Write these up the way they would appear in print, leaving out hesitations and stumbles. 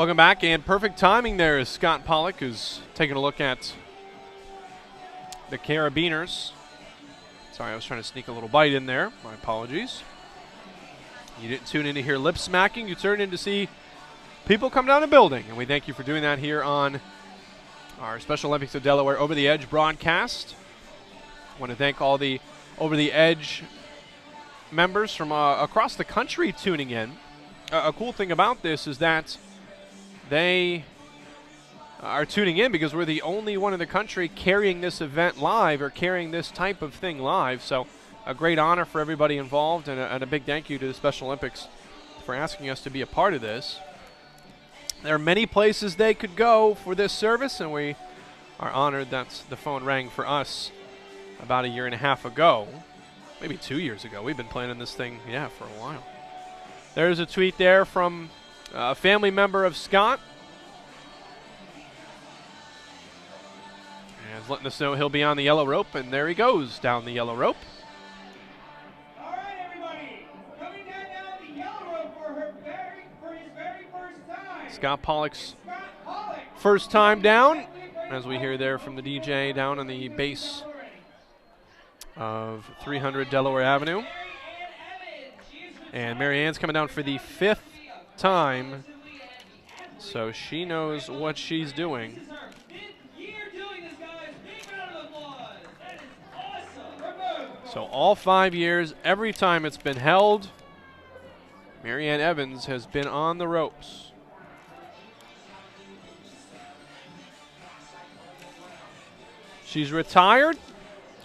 Welcome back, and perfect timing there is Scott Pollack, who's taking a look at the Carabiners. Sorry, I was trying to sneak a little bite in there. My apologies. You didn't tune in to hear lip smacking. You tuned in to see people come down the building, and we thank you for doing that here on our Special Olympics of Delaware Over the Edge broadcast. I want to thank all the Over the Edge members from across the country tuning in. A cool thing about this is that they are tuning in because we're the only one in the country carrying this event live or carrying this type of thing live. So a great honor for everybody involved, and a big thank you to the Special Olympics for asking us to be a part of this. There are many places they could go for this service, and we are honored that the phone rang for us about a year and a half ago, maybe 2 years ago. We've been planning this thing, for a while. There's a tweet there from a family member of Scott. And he's letting us know he'll be on the yellow rope, and there he goes down the yellow rope. All right, everybody, coming down the yellow rope for his very first time. Scott Pollack's first time down, as we hear there from the DJ down on the base of 300 Delaware Avenue. And Marianne's coming down for the 5th time, so she knows what she's doing. So all 5 years, every time it's been held, Marianne Evans has been on the ropes. She's retired.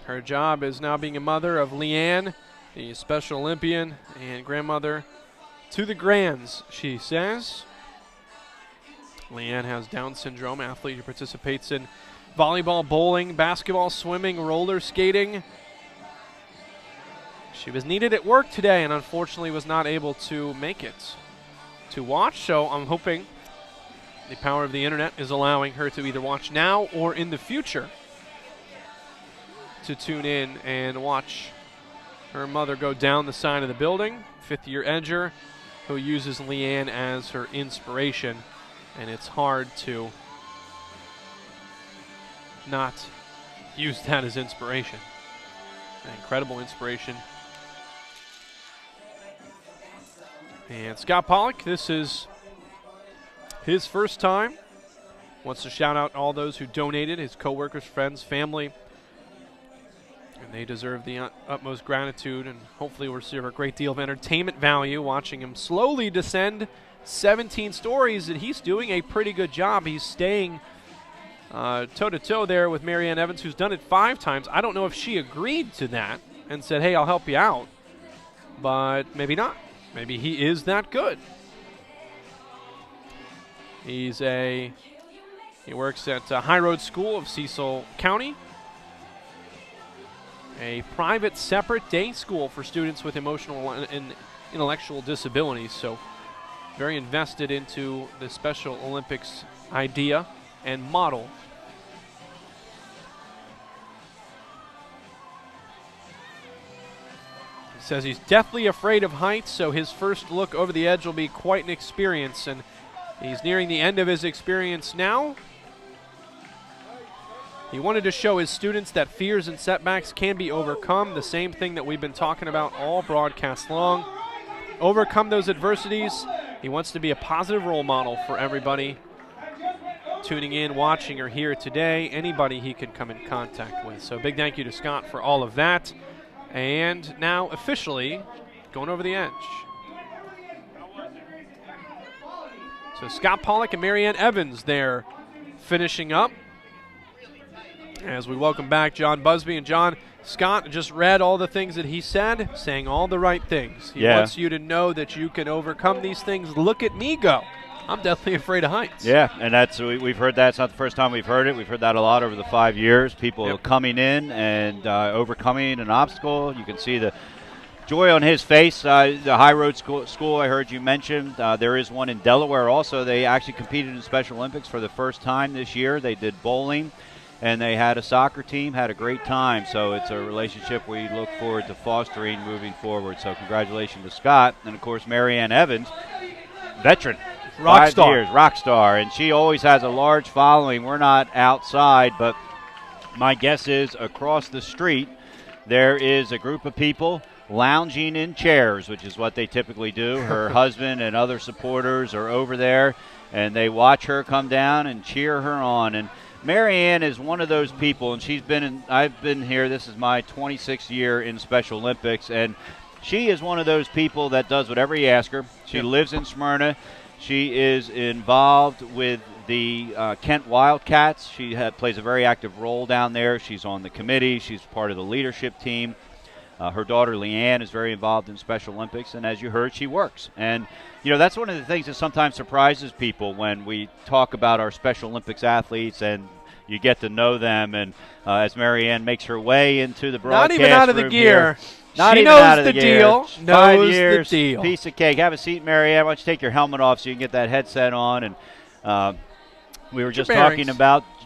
Her job is now being a mother of Leanne, the Special Olympian, and grandmother to the grands, she says. Leanne has Down syndrome, athlete who participates in volleyball, bowling, basketball, swimming, roller skating. She was needed at work today and unfortunately was not able to make it to watch, so I'm hoping the power of the internet is allowing her to either watch now or in the future to tune in and watch her mother go down the side of the building. 5th-year edger who uses Leanne as her inspiration, and it's hard to not use that as inspiration. An incredible inspiration. And Scott Pollack, this is his first time. Wants to shout out all those who donated, his coworkers, friends, family. And they deserve the utmost gratitude, and hopefully we'll receive a great deal of entertainment value watching him slowly descend 17 stories, and he's doing a pretty good job. He's staying toe-to-toe there with Marianne Evans, who's done it 5 times. I don't know if she agreed to that and said, hey, I'll help you out, but maybe not. Maybe he is that good. He works at High Road School of Cecil County, a private separate day school for students with emotional and intellectual disabilities. So very invested into the Special Olympics idea and model. He says he's deathly afraid of heights, so his first look over the edge will be quite an experience, and he's nearing the end of his experience now. He wanted to show his students that fears and setbacks can be overcome, the same thing that we've been talking about all broadcast long. Overcome those adversities. He wants to be a positive role model for everybody tuning in, watching, or here today, anybody he can come in contact with. So big thank you to Scott for all of that. And now officially going over the edge. So Scott Pollack and Marianne Evans there finishing up. As we welcome back John Busby. And John, Scott just read all the things that he said, saying all the right things. He wants you to know that you can overcome these things. Look at me go. I'm definitely afraid of heights. Yeah, and that's we've heard that. It's not the first time we've heard it. We've heard that a lot over the 5 years. People coming in and overcoming an obstacle. You can see the joy on his face. The High Road School I heard you mention. There is one in Delaware also. They actually competed in Special Olympics for the first time this year. They did bowling, and they had a soccer team, had a great time. So it's a relationship we look forward to fostering moving forward. So congratulations to Scott. And, of course, Marianne Evans, veteran. Rock 5 star. years, rock star, and she always has a large following. We're not outside, but my guess is across the street there is a group of people lounging in chairs, which is what they typically do. Her husband and other supporters are over there, and they watch her come down and cheer her on. And Marianne is one of those people, and I've been here, this is my 26th year in Special Olympics, and she is one of those people that does whatever you ask her. She lives in Smyrna. She is involved with the Kent Wildcats. She plays a very active role down there. She's on the committee. She's part of the leadership team. Her daughter, Leanne, is very involved in Special Olympics, and as you heard, she works. And, that's one of the things that sometimes surprises people when we talk about our Special Olympics athletes and you get to know them. And as Marianne makes her way into the broadcast Not even out of the room gear. Here, not she even knows out of the gear. deal. 5 Knows years, the deal. piece of cake. Have a seat, Marianne. Why don't you take your helmet off so you can get that headset on? And we were just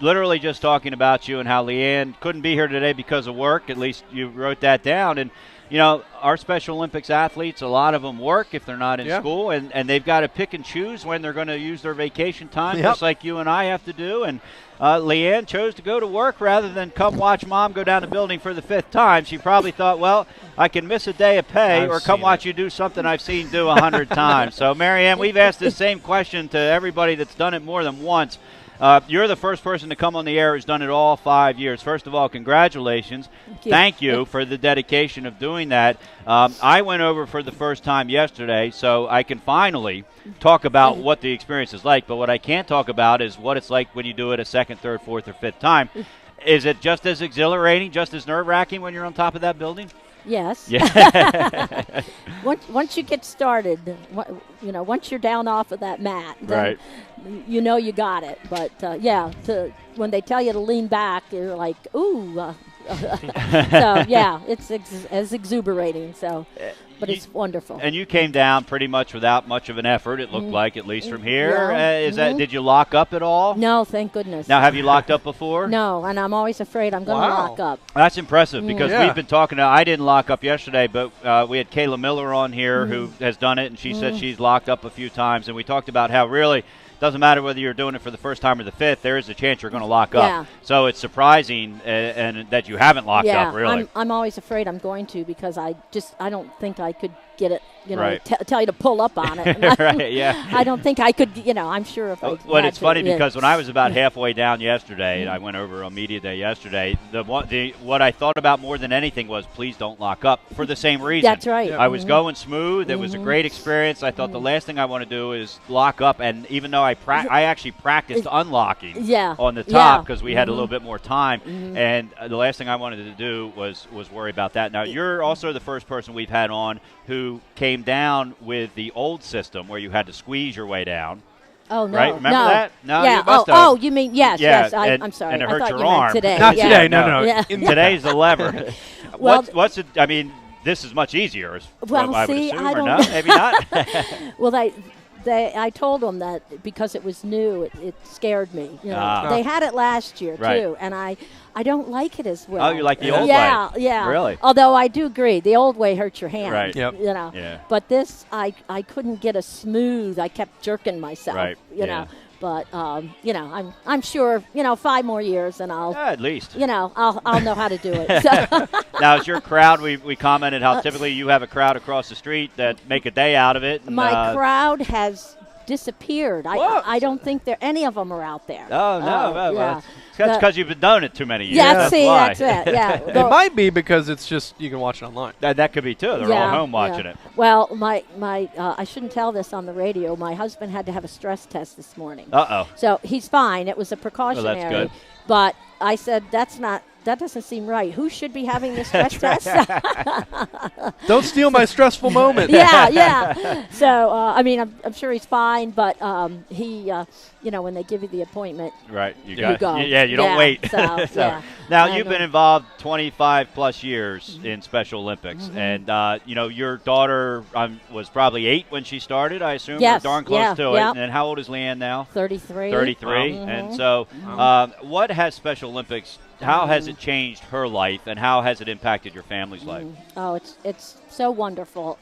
literally just talking about you and how Leanne couldn't be here today because of work. At least you wrote that down. And, our Special Olympics athletes, a lot of them work if they're not in school, and they've got to pick and choose when they're going to use their vacation time, just like you and I have to do. And Leanne chose to go to work rather than come watch Mom go down the building for the 5th time. She probably thought, well, I can miss a day of pay or come watch you do something I've seen do 100 times. So, Marianne, we've asked the same question to everybody that's done it more than once. You're the first person to come on the air who's done it all 5 years. First of all, congratulations. Thank you for the dedication of doing that. I went over for the first time yesterday, so I can finally talk about what the experience is like. But what I can't talk about is what it's like when you do it a 2nd, 3rd, 4th, or 5th time. Is it just as exhilarating, just as nerve-wracking when you're on top of that building? Yes. Yeah. Once you get started, once you're down off of that mat, then Right. You got it. But when they tell you to lean back, you're like, ooh. So it's as exuberating. So, but it's wonderful. And you came down pretty much without much of an effort. It looked like, at least from here. Yeah. Did you lock up at all? No, thank goodness. Now, have you locked up before? No, and I'm always afraid I'm going to lock up. That's impressive because we've been talking to, I didn't lock up yesterday, but we had Kayla Miller on here who has done it, and she said she's locked up a few times. And we talked about how really doesn't matter whether you're doing it for the first time or the 5th, there is a chance you're going to lock up. So it's surprising and that you haven't locked up, really. I'm always afraid I'm going to because I don't think I could get it, Right. tell you to pull up on it. Right, yeah. I don't think I could, I'm sure if I Well, had it's funny to, because when I was about halfway down yesterday, and I went over on Media Day yesterday, what I thought about more than anything was please don't lock up for the same reason. That's right. I was going smooth. It was a great experience. I thought the last thing I want to do is lock up, and even though I actually practiced unlocking on the top because we had a little bit more time, and the last thing I wanted to do was worry about that. Now, you're also the first person we've had on who came down with the old system where you had to squeeze your way down. Oh, no. Right? Remember that? No, yeah. you must have. Oh, you mean, yes. And, I'm sorry. And it I hurt thought your you meant arm. today. Not yeah. today, no. Yeah. Today's the lever. Well, what's it? I mean, this is much easier. Well, I would see, assume, I or don't no? Maybe not. Well, I told them that because it was new, it scared me. They had it last year too, and I don't like it as well. Oh, you like the old way? Yeah. Really? Although I do agree, the old way hurts your hand. Right. Yep. Yeah. But this, I couldn't get a smooth. I kept jerking myself. Right. You know. But I'm sure 5 more years and I'll at least I'll know how to do it. So. Now, is your crowd? We commented how typically you have a crowd across the street that make a day out of it. And, my crowd has disappeared. I don't think any of them are out there. Oh no! Yeah. That's because you've been doing it too many years. Yeah, that's why. that's it. Yeah, It might be because it's just you can watch it online. That could be too. They're all home watching it. Well, my I shouldn't tell this on the radio. My husband had to have a stress test this morning. Uh-oh. So he's fine. It was a precautionary. Well, that's good. But I said that doesn't seem right. Who should be having the stress test? Don't steal my stressful moment. Yeah. So, I'm sure he's fine, but he, when they give you the appointment, right, you go. Yeah, you don't wait. So, Now, you've been involved 25 plus years in Special Olympics, and your daughter was probably 8 when she started, I assume. Yes. Or darn close to it. Yeah. And how old is Leanne now? 33. 33. And so, what has Special Olympics how has it changed her life, and how has it impacted your family's life? Oh, it's so wonderful.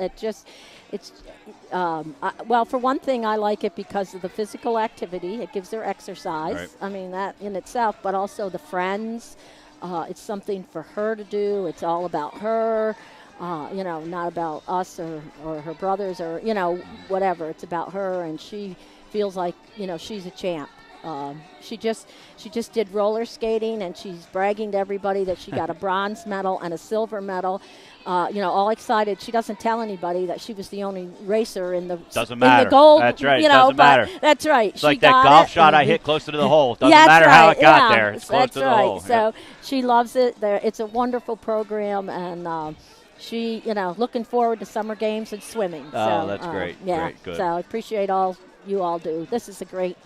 Well, for one thing, I like it because of the physical activity. It gives her exercise. Right. I mean, that in itself, but also the friends. It's something for her to do. It's all about her, not about us or her brothers or, whatever. It's about her, and she feels like, she's a champ. She just did roller skating, and she's bragging to everybody that she got a bronze medal and a silver medal. All excited. She doesn't tell anybody that she was the only racer in the doesn't matter. In the gold. That's right. Doesn't matter. That's right. It's she like that golf shot I hit closer to the hole. Doesn't matter how it got there. It's close to the hole. So she loves it. It's a wonderful program, and she, looking forward to summer games and swimming. Oh, that's great. Yeah. Great. Good. So I appreciate all you all do. This is a great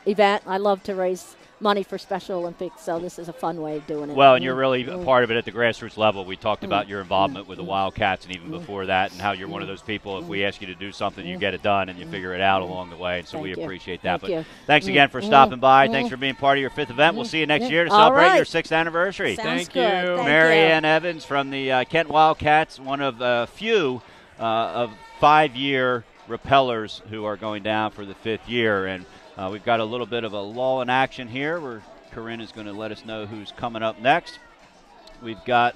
event. I love to raise money for Special Olympics, so this is a fun way of doing it. Well, and you're really a part of it at the grassroots level. We talked about your involvement with the Wildcats and even before that, and how you're one of those people, if we ask you to do something, you get it done and you figure it out along the way, and so we appreciate that. Thank you. Thanks again for stopping by. Thanks for being part of your 5th event. We'll see you next year to celebrate your 6th anniversary. Sounds Thank good. you. Thank Marianne you. Evans from the Kent Wildcats, one of a few of 5-year repellers who are going down for the 5th year. And we've got a little bit of a lull in action here where Corinne is going to let us know who's coming up next. We've got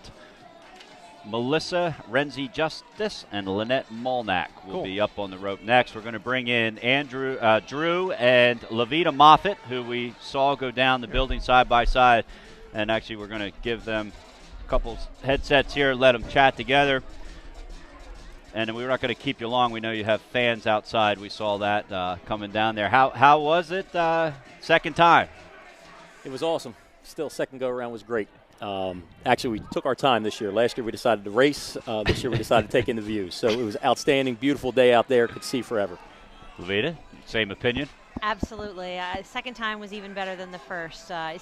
Melissa, Renzi Justice, and Lynette Malnak will be up on the rope next. We're going to bring in Drew and Levita Mofatt, who we saw go down the building side by side. And actually, we're going to give them a couple headsets here, let them chat together. And we're not going to keep you long. We know you have fans outside. We saw that coming down there. How was it? Second time? It was awesome. Still, second go-around was great. Actually, we took our time this year. Last year, we decided to race. This year, we decided to take in the views. So it was outstanding, beautiful day out there. Could see forever. Levita, same opinion? Absolutely. Second time was even better than the first. I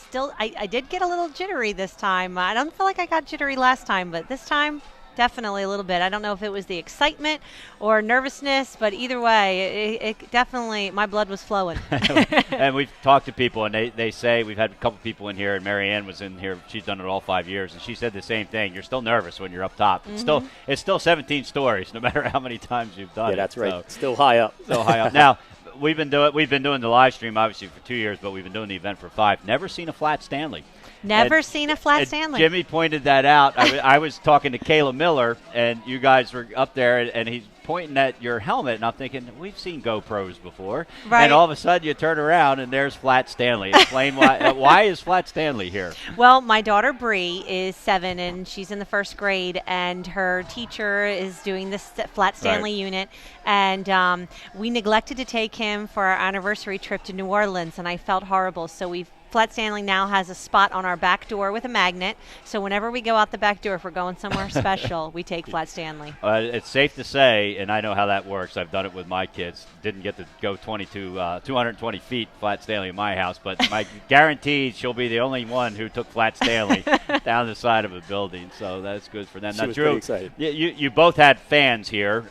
did get a little jittery this time. I don't feel like I got jittery last time, but this time, definitely a little bit. I don't know if it was the excitement or nervousness, but either way, it definitely, my blood was flowing. And we've talked to people, and they say, we've had a couple people in here, and Marianne was in here. She's done it all 5 years, and she said the same thing. You're still nervous when you're up top. It's still 17 stories, no matter how many times you've done it. Yeah, that's right. So, still high up. Still high up. Now, we've been doing the live stream obviously for 2 years, but we've been doing the event for 5. Never seen a flat Stanley. Never seen a flat Stanley. Jimmy pointed that out. I was talking to Kayla Miller, and you guys were up there, and he's pointing at your helmet, and I'm thinking, we've seen GoPros before. Right. And all of a sudden, you turn around, and there's Flat Stanley. Explain why. Why is Flat Stanley here? Well, my daughter Bree is 7, and she's in the 1st grade, and her teacher is doing this Flat Stanley unit, and we neglected to take him for our anniversary trip to New Orleans, and I felt horrible, so Flat Stanley now has a spot on our back door with a magnet. So whenever we go out the back door, if we're going somewhere special, we take Flat Stanley. It's safe to say, and I know how that works. I've done it with my kids. Didn't get to go 220 feet Flat Stanley in my house, but I guaranteed she'll be the only one who took Flat Stanley down the side of a building. So that's good for them. She now, was Drew, pretty excited. You both had fans here,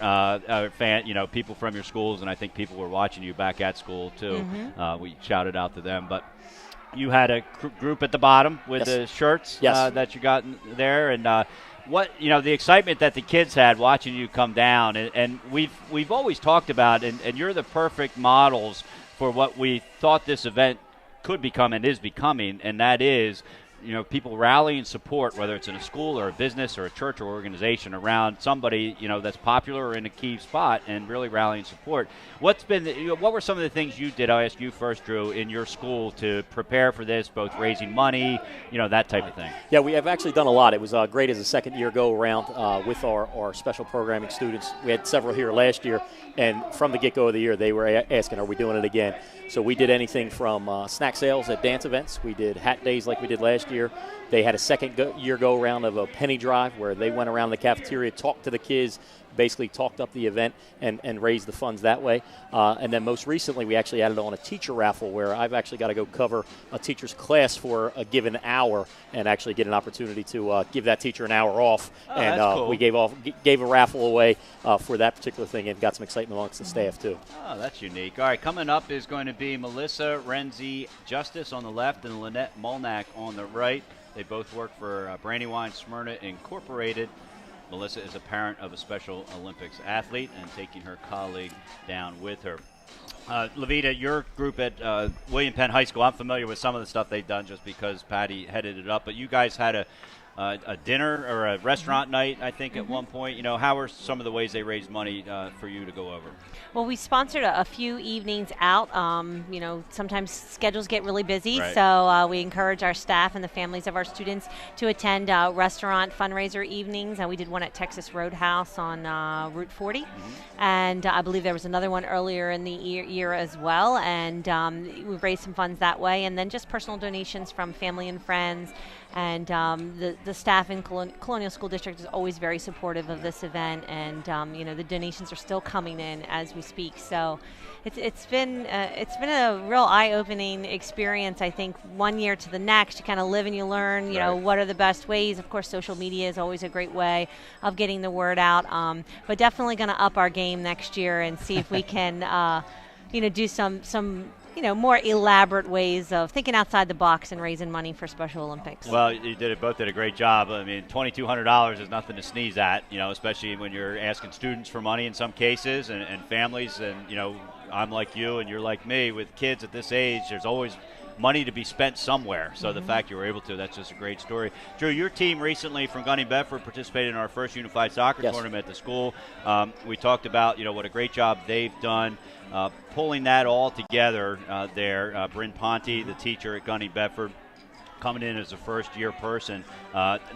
people from your schools, and I think people were watching you back at school too. We shouted out to them, but. You had a group at the bottom with the shirts that you got there, and the excitement that the kids had watching you come down, and we've always talked about, and you're the perfect models for what we thought this event could become and is becoming, and that is, people rally and support, whether it's in a school or a business or a church or organization, around somebody, that's popular or in a key spot, and really rally and support. What were some of the things you did, I'll ask you first, Drew, in your school to prepare for this, both raising money, that type of thing? Yeah, we have actually done a lot. It was great as a second-year go-around with our special programming students. We had several here last year, and from the get-go of the year, they were asking, are we doing it again? So we did anything from snack sales at dance events. We did hat days like we did last year. They had a second-year go-around of a penny drive where they went around the cafeteria, talked to the kids, basically talked up the event and raised the funds that way. And then most recently, we actually added on a teacher raffle where I've actually got to go cover a teacher's class for a given hour and actually get an opportunity to give that teacher an hour off. And that's cool. we gave a raffle away for that particular thing and got some excitement amongst the staff too. Oh, that's unique. All right, coming up is going to be Melissa Renzi Justice on the left and Lynette Malnak on the right. They both work for Brandywine Smyrna Incorporated. Melissa is a parent of a Special Olympics athlete and taking her colleague down with her. Levita, your group at William Penn High School, I'm familiar with some of the stuff they've done just because Patty headed it up, but you guys had a dinner or a restaurant night, I think, at one point. You know, how are some of the ways they raised money for you to go over? Well, we sponsored a few evenings out. You know, sometimes schedules get really busy, Right. so we encourage our staff and the families of our students to attend restaurant fundraiser evenings. We did one at Texas Roadhouse on Route 40, and I believe there was another one earlier in the year as well, and we raised some funds that way, and then just personal donations from family and friends. And the staff in Colonial School District is always very supportive of this event, and you know, the donations are still coming in as we speak. So it's been a real eye-opening experience. I think one year to the next, you kind of live and you learn. You know, what are the best ways? Of course, social media is always a great way of getting the word out. But definitely going to up our game next year and see if we can you know, do some you know, more elaborate ways of thinking outside the box and raising money for Special Olympics. Well, you both did a great job. I mean, $2,200 is nothing to sneeze at, you know, especially when you're asking students for money in some cases and families. And, you know, I'm like you and you're like me with kids at this age. There's always money to be spent somewhere. So the fact you were able to, that's just a great story. Drew, your team recently from Gunny Bedford participated in our first unified soccer tournament at the school. We talked about, you know, what a great job they've done pulling that all together there. Bryn Ponte, the teacher at Gunny Bedford, coming in as a first-year person,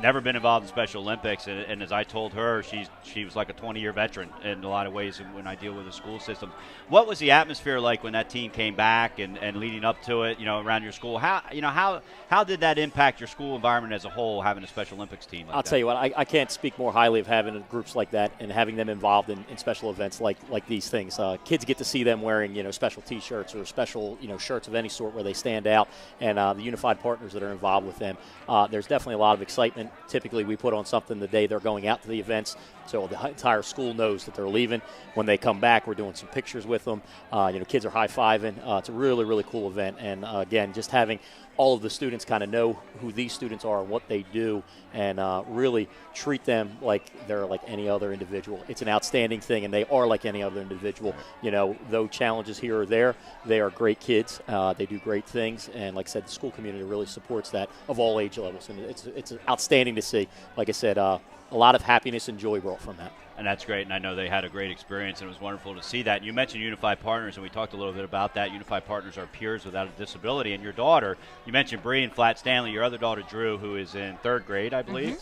never been involved in Special Olympics, and as I told her, she was like a 20-year veteran in a lot of ways when I deal with the school system. What was the atmosphere like when that team came back and leading up to it, you know, around your school? How did that impact your school environment as a whole, having a Special Olympics team like that? I'll tell you what, I can't speak more highly of having groups like that and having them involved in special events like these things. Kids get to see them wearing, you know, special T-shirts or special, you know, shirts of any sort where they stand out, and the unified partners that are involved with them. There's definitely a lot of excitement. Typically, we put on something the day they're going out to the events, so the entire school knows that they're leaving. When they come back, we're doing some pictures with them. You know, kids are high-fiving. It's a really, really cool event. And again, just having all of the students kind of know who these students are and what they do, and really treat them like they're like any other individual. It's an outstanding thing, and they are like any other individual. You know, though challenges here or there, they are great kids. They do great things, and like I said, the school community really supports that of all age levels, and it's outstanding to see. Like I said, a lot of happiness and joy brought from that. And that's great, and I know they had a great experience, and it was wonderful to see that. And you mentioned Unified Partners, and we talked a little bit about that. Unified Partners are peers without a disability. And your daughter, you mentioned Bree and Flat Stanley, your other daughter, Drew, who is in third grade, I believe.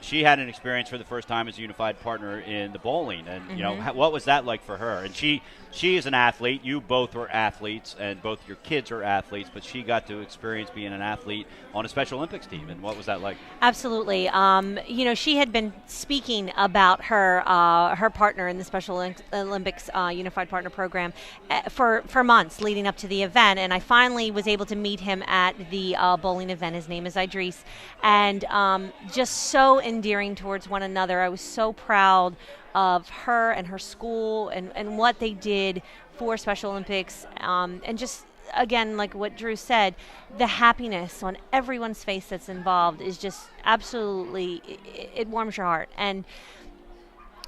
She had an experience for the first time as a Unified Partner in the bowling. And, you know, what was that like for her? And she is an athlete. You both were athletes, and both your kids are athletes, but she got to experience being an athlete on a Special Olympics team. And what was that like? Absolutely. You know, she had been speaking about her partner in the Special Olympics Unified Partner Program for months leading up to the event, and I finally was able to meet him at the bowling event. His name is Idris, and just so endearing towards one another. I was so proud of her and her school and what they did for Special Olympics, and just again, like what Drew said, the happiness on everyone's face that's involved is just absolutely, it warms your heart. And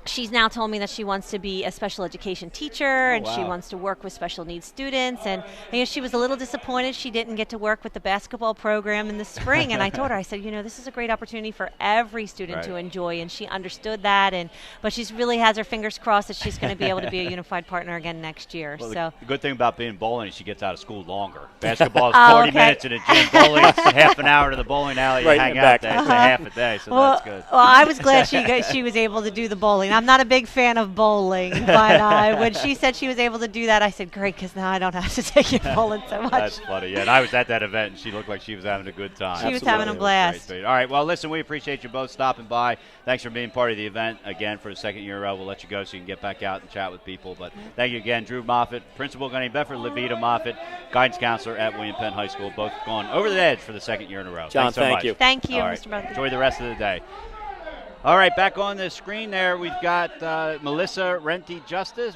she's now told me that she wants to be a special education teacher, and she wants to work with special needs students. And you know, she was a little disappointed she didn't get to work with the basketball program in the spring. And I told her, I said, you know, this is a great opportunity for every student to enjoy. And she understood that. But she's really has her fingers crossed that she's going to be able to be a unified partner again next year. Well, so the good thing about being bowling is she gets out of school longer. Basketball is 40 minutes in a gym. Bowling is half an hour to the bowling alley. You hang out there. It's a half a day, so that's good. Well, I was glad she was able to do the bowling. bowling. I'm not a big fan of bowling, but when she said she was able to do that, I said, great, because now I don't have to take you bowling so much. That's funny. Yeah, and I was at that event, and she looked like she was having a good time. She was having a blast. All right, well, listen, we appreciate you both stopping by. Thanks for being part of the event again for the second year in a row. We'll let you go so you can get back out and chat with people. But thank you again, Drew Mofatt, Principal Gunny Bedford, Levita Mofatt, Guidance Counselor at William Penn High School, both gone over the edge for the second year in a row. John, Thanks so thank much. you. Thank you, All right. Mr. Bugby. Enjoy the rest of the day. All right, back on the screen there, we've got Renzi Justice,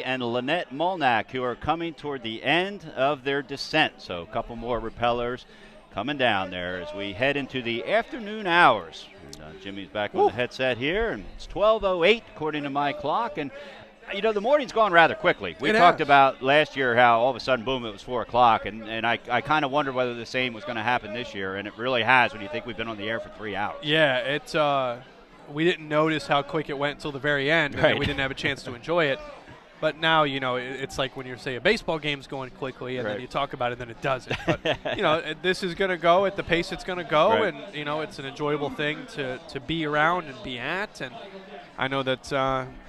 and Lynette Malnak, who are coming toward the end of their descent. So a couple more rappellers coming down there as we head into the afternoon hours. And, Jimmy's back on the headset here, and it's 12:08 according to my clock. And you know, the morning's gone rather quickly. We talked about last year how all of a sudden, boom, it was 4 o'clock, and I kind of wondered whether the same was going to happen this year, and it really has when you think we've been on the air for 3 hours. Yeah, it's we didn't notice how quick it went until the very end, and then we didn't have a chance to enjoy it. But now, you know, it's like when you say a baseball game's going quickly, and then you talk about it, and then it doesn't. But, you know, this is going to go at the pace it's going to go, and, you know, it's an enjoyable thing to be around and be at. And I know that,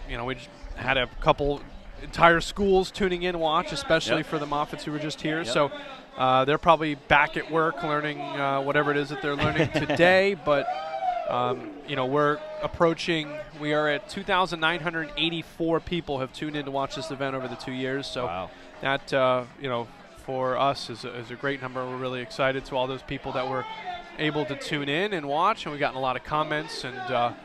you know, we just had a couple entire schools tuning in watch, especially for the Moffatts who were just here. So they're probably back at work learning whatever it is that they're learning today. But, you know, we are at 2,984 people have tuned in to watch this event over the 2 years. So that, you know, for us is a great number. We're really excited to all those people that were able to tune in and watch. And we've gotten a lot of comments and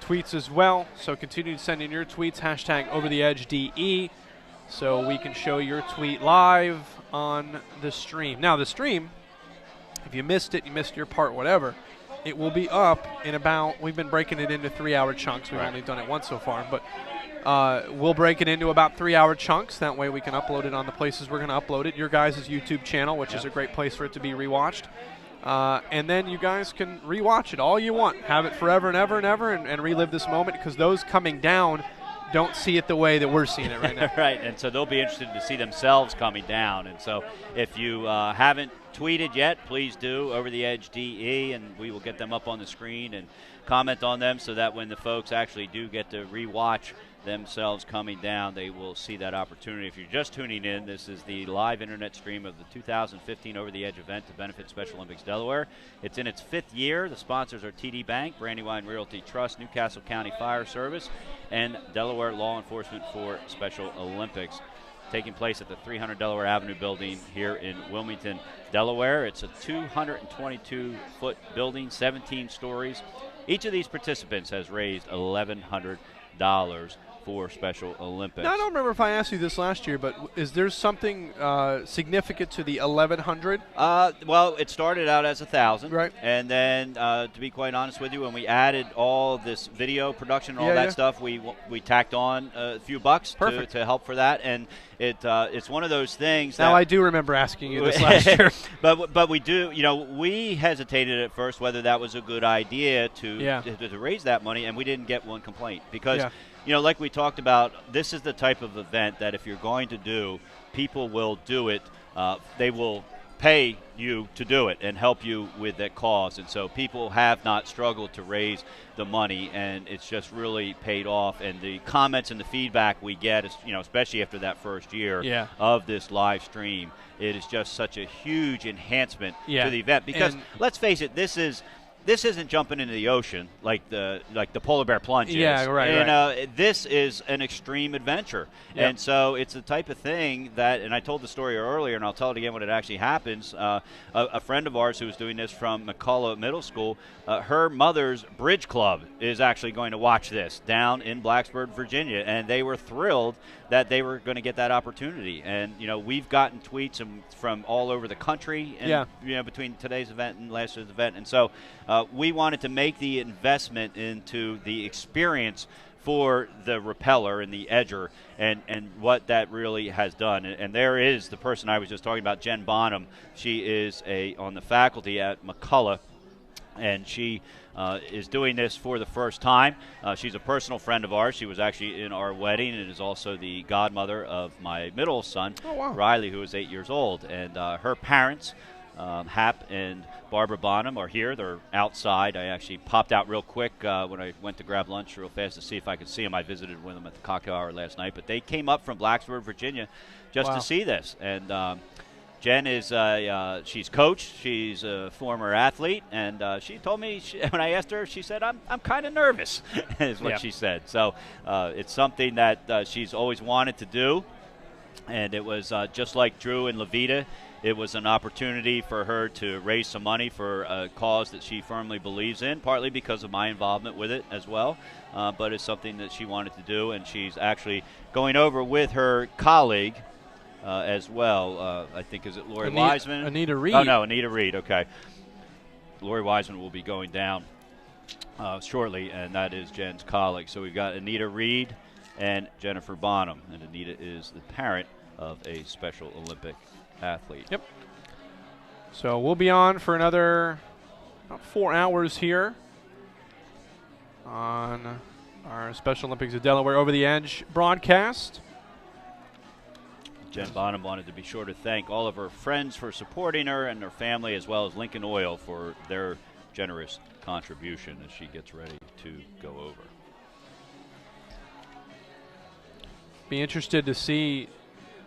tweets as well. So continue to send in your tweets, #OverTheEdgeDE, so we can show your tweet live on the stream. Now, the stream, if you missed it, you missed your part, whatever, it will be up in about, we've been breaking it into 3-hour chunks. We've only done it once so far, but we'll break it into about 3-hour chunks. That way we can upload it on the places we're going to upload it. Your guys' YouTube channel, which is a great place for it to be rewatched. And then you guys can rewatch it all you want. Have it forever and ever and ever and relive this moment, because those coming down don't see it the way that we're seeing it right now. Right, and so they'll be interested to see themselves coming down. And so if you haven't tweeted yet, please do, Over the Edge DE, and we will get them up on the screen and comment on them so that when the folks actually do get to rewatch themselves coming down, they will see that opportunity. If you're just tuning in, this is the live internet stream of the 2015 Over the Edge event to benefit Special Olympics Delaware. It's in its 5th year. The sponsors are TD Bank, Brandywine Realty Trust, Newcastle County Fire Service, and Delaware Law Enforcement for Special Olympics. Taking place at the 300 Delaware Avenue building here in Wilmington, Delaware. It's a 222-foot building, 17 stories. Each of these participants has raised $1,100 for Special Olympics. Now, I don't remember if I asked you this last year, but is there something significant to the 1,100? Well, it started out as 1,000, right? And then, to be quite honest with you, when we added all this video production and all that stuff, we tacked on a few bucks to help for that, and it's one of those things. Now, I do remember asking you this last year, but we do. You know, we hesitated at first whether that was a good idea to raise that money, and we didn't get one complaint because. Yeah. You know, like we talked about, this is the type of event that if you're going to do, people will do it. They will pay you to do it and help you with that cause. And so people have not struggled to raise the money, and it's just really paid off. And the comments and the feedback we get, is, you know, especially after that first year of this live stream, it is just such a huge enhancement to the event. Because let's face it, this isn't jumping into the ocean like the polar bear plunge is. Yeah, right. And this is an extreme adventure. Yep. And so it's the type of thing that, and I told the story earlier, and I'll tell it again when it actually happens. A friend of ours who was doing this from McCullough Middle School, her mother's bridge club is actually going to watch this down in Blacksburg, Virginia, and they were thrilled that they were going to get that opportunity. And, you know, we've gotten tweets from all over the country and, you know, between today's event and last year's event. And so we wanted to make the investment into the experience for the repeller and the edger and what that really has done. And there is the person I was just talking about, Jen Bonham. She is on the faculty at McCullough, and she is doing this for the first time. She's a personal friend of ours. She was actually in our wedding and is also the godmother of my middle son, Riley, who is 8 years old. And her parents Hap and Barbara Bonham are here. They're outside. I actually popped out real quick when I went to grab lunch real fast to see if I could see them. I visited with them at the cocktail hour last night. But they came up from Blacksburg, Virginia, just to see this. And Jen is she's coached. She's a former athlete. And she told me, when I asked her, she said, I'm kind of nervous, is what she said. So it's something that she's always wanted to do. And it was just like Drew and Levita. It was an opportunity for her to raise some money for a cause that she firmly believes in, partly because of my involvement with it as well. But it's something that she wanted to do, and she's actually going over with her colleague as well. I think, is it Lori Wiseman? Anita Reed. Oh, no, Anita Reed, okay. Lori Wiseman will be going down shortly, and that is Jen's colleague. So we've got Anita Reed and Jennifer Bonham, and Anita is the parent of a Special Olympic athlete. Yep. So we'll be on for another about 4 hours here on our Special Olympics of Delaware Over the Edge broadcast. Jen Bonham wanted to be sure to thank all of her friends for supporting her and her family, as well as Lincoln Oil for their generous contribution as she gets ready to go over. Be interested to see,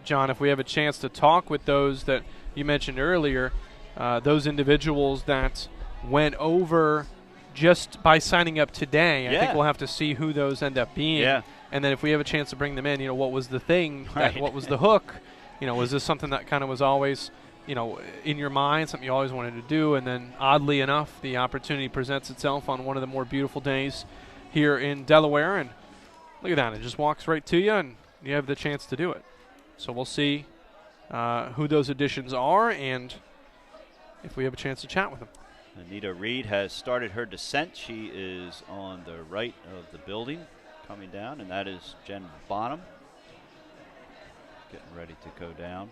John, if we have a chance to talk with those that you mentioned earlier, those individuals that went over just by signing up today. I think we'll have to see who those end up being. Yeah. And then if we have a chance to bring them in, what was the thing? What was the hook? Was this something that kind of was always, in your mind, something you always wanted to do? And then oddly enough, the opportunity presents itself on one of the more beautiful days here in Delaware. And look at that. It just walks right to you, and you have the chance to do it. So we'll see who those additions are and if we have a chance to chat with them. Anita Reed has started her descent. She is on the right of the building coming down, and that is Jen Bonham getting ready to go down.